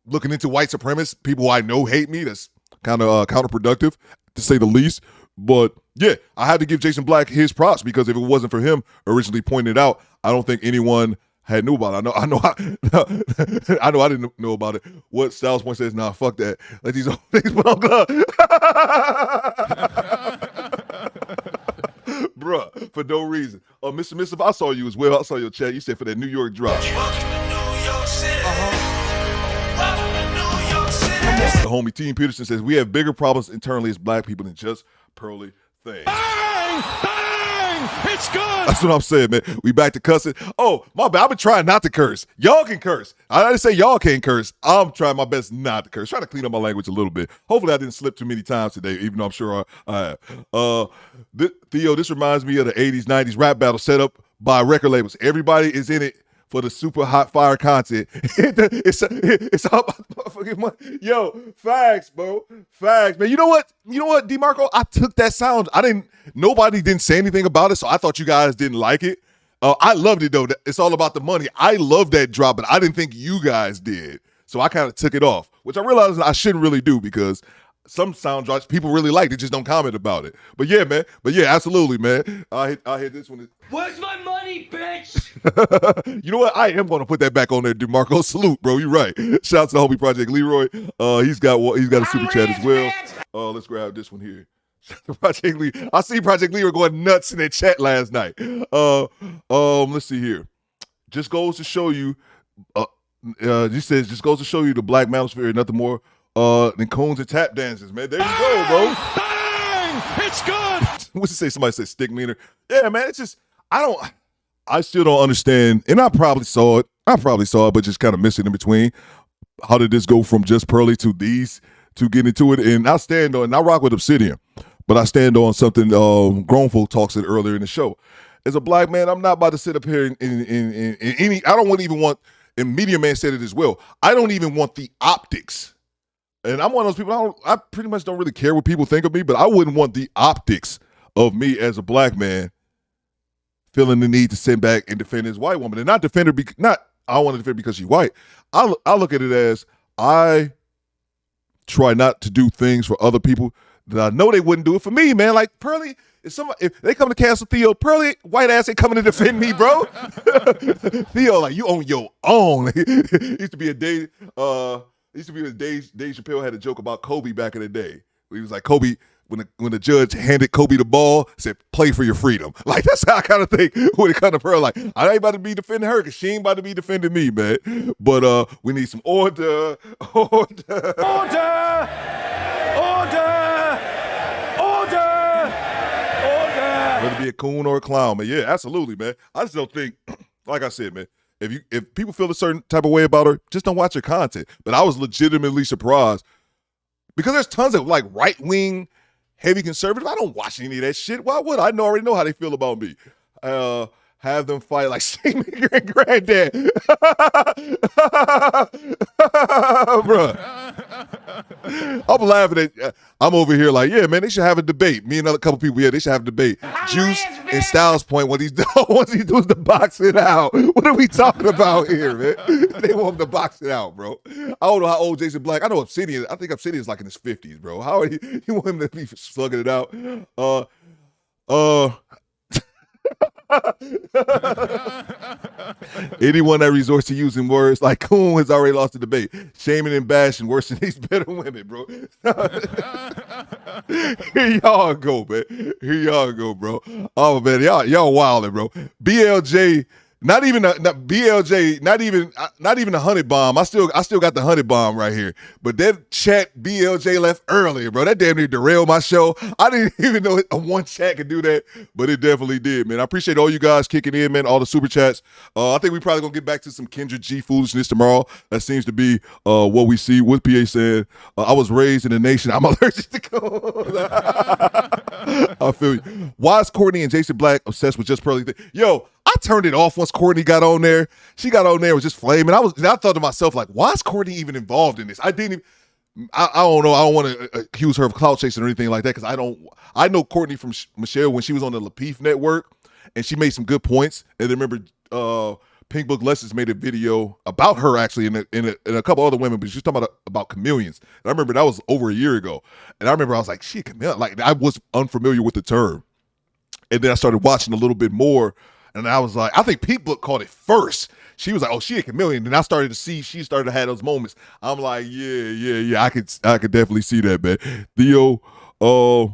Speaker 16: looking into white supremacists. People I know hate me. That's kind of counterproductive, to say the least. But yeah, I had to give Jason Black his props, because if it wasn't for him originally pointing it out, I don't think anyone had knew about it. I know I didn't know about it. What Styles Point says, nah, fuck that. Let these old things put on glove. Bruh, for no reason. Mr. Missive, I saw you as well. I saw your chat. You said for that New York drop. The homie Team Peterson says, we have bigger problems internally as black people than just Pearly Things.
Speaker 6: It's good.
Speaker 16: That's what I'm saying, man. We back to cussing. Oh, my bad. I've been trying not to curse. Y'all can curse. I didn't say y'all can't curse. I'm trying my best not to curse. Trying to clean up my language a little bit. Hopefully I didn't slip too many times today, even though I'm sure I have. Theo, this reminds me of the 80s, 90s rap battle set up by record labels. Everybody is in it for the super hot fire content. It's all about motherfucking money. Yo, facts, bro. Facts, man. You know what, DeMarco? I took that sound. Nobody didn't say anything about it, so I thought you guys didn't like it. I loved it, though. It's all about the money. I love that drop, but I didn't think you guys did. So I kind of took it off, which I realized I shouldn't really do, because some sound drops people really like. They just don't comment about it. But yeah, man. Absolutely, man. I hit this one.
Speaker 18: Where's my money, bitch?
Speaker 16: You know what? I am going to put that back on there, DeMarco. Salute, bro. You're right. Shout out to the homie Project Leroy. He's got a super chat as well. Let's grab this one here. Project Lee. I see Project Leroy going nuts in that chat last night. Let's see here. Just goes to show you. He says, just goes to show you the black manosphere is nothing more than cones and tap dances, man. There you go, bro.
Speaker 6: Bang! It's good.
Speaker 16: What's it say? Somebody said stick meaner. Yeah, man. It's just I still don't understand, and I probably saw it, but just kind of missing in between. How did this go from just Pearly to these to get into it? And I rock with Obsidian, but I stand on something Grown Folk talks it earlier in the show. As a black man, I'm not about to sit up here in any. I don't even want. And Media Man said it as well. I don't even want the optics. And I'm one of those people. I pretty much don't really care what people think of me, but I wouldn't want the optics of me as a black man feeling the need to sit back and defend his white woman, and not defend her. I want to defend her because she's white. I look at it as I try not to do things for other people that I know they wouldn't do it for me, man. Like Pearly, if they come to cancel Theo, Pearly, white ass ain't coming to defend me, bro. Theo, like, you on your own. Used to be a day. Dave Chappelle had a joke about Kobe back in the day. He was like, Kobe, when the judge handed Kobe the ball, said, play for your freedom. Like, that's how I kind of think when it comes to Pearl. Like, I ain't about to be defending her because she ain't about to be defending me, man. But we need some order. Whether it be a coon or a clown, man. Yeah, absolutely, man. I just don't think, like I said, man, if people feel a certain type of way about her, just don't watch her content. But I was legitimately surprised because there's tons of like right-wing, heavy conservative. I don't watch any of that shit. Why would I? Already know how they feel about me. Have them fight like Shane and Granddad. Bruh. I'm laughing at, I'm over here like, yeah, man, they should have a debate. Me and another couple people, yeah, they should have a debate. Juice and Styles Point, what he's doing is to box it out. What are we talking about here, man? They want him to box it out, bro. I don't know how old Jason Black, I know Obsidian, I think Obsidian's like in his 50s, bro. How are you want him to be slugging it out? Anyone that resorts to using words like coon has already lost the debate. Shaming and bashing worse than these better women, bro. Here y'all go, man. Here y'all go, bro. Oh man, y'all wilding, bro. BLJ. Not even BLJ, not even a 100 bomb. I still got the 100 bomb right here. But that chat BLJ left earlier, bro. That damn near derailed my show. I didn't even know a one chat could do that, but it definitely did, man. I appreciate all you guys kicking in, man. All the super chats. I think we probably gonna get back to some Kendra G foolishness tomorrow. That seems to be what we see. With PA said, I was raised in a nation. I'm allergic to cold. I feel you. Why is Courtney and Jason Black obsessed with just Pearly Things? Yo, I turned it off once Courtney got on there. She got on there, was just flaming. I thought to myself, like, why is Courtney even involved in this? I don't know. I don't want to accuse her of clout chasing or anything like that because I know Courtney from Michelle when she was on the Lapeef network, and she made some good points. And then remember, Pink Book Lessons made a video about her actually, and a couple other women, but she was talking about chameleons. And I remember that was over a year ago, and I remember I was like, "Shit, chameleon!" Like I was unfamiliar with the term, and then I started watching a little bit more, and I was like, I think Pink Book called it first. She was like, "Oh, she a chameleon," and I started to see she started to have those moments. I'm like, yeah, I could definitely see that, man. Theo, oh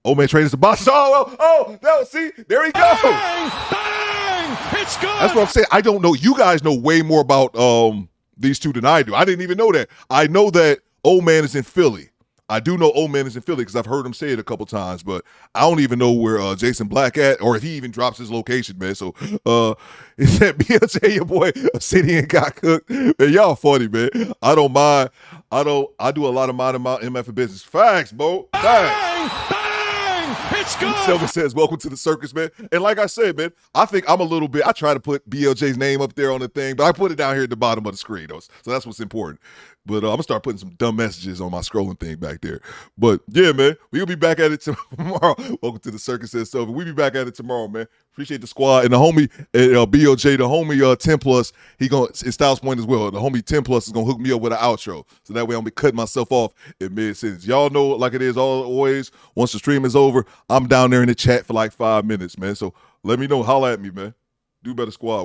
Speaker 16: man, trainers the boss. Oh, no, see, there he goes.
Speaker 6: Bang! It's good.
Speaker 16: That's what I'm saying. I don't know. You guys know way more about these two than I do. I didn't even know that. I know that Old Man is in Philly. I do know Old Man is in Philly because I've heard him say it a couple times, but I don't even know where Jason Black at or if he even drops his location, man. So is that BLJ, your boy Obsidian got cooked? Man, y'all funny, man. I don't mind. I do a lot of mind in my MF business. Facts, bro. Facts.
Speaker 6: Bang! It's good.
Speaker 16: Selma says, welcome to the circus, man. And like I said, man, I think I'm a little bit, I try to put BLJ's name up there on the thing, but I put it down here at the bottom of the screen, though. So that's what's important. But I'm going to start putting some dumb messages on my scrolling thing back there. But yeah, man, we'll be back at it tomorrow. Welcome to the circus, says Sylvan. We'll be back at it tomorrow, man. Appreciate the squad. And the homie, BLJ, the homie 10 Plus, his Styles Point as well. The homie 10 Plus is going to hook me up with an outro. So that way I'm going to be cutting myself off in mid-sentence. Y'all know, like it is always, once the stream is over, I'm down there in the chat for like 5 minutes, man. So let me know. Holla at me, man. Do Better Squad.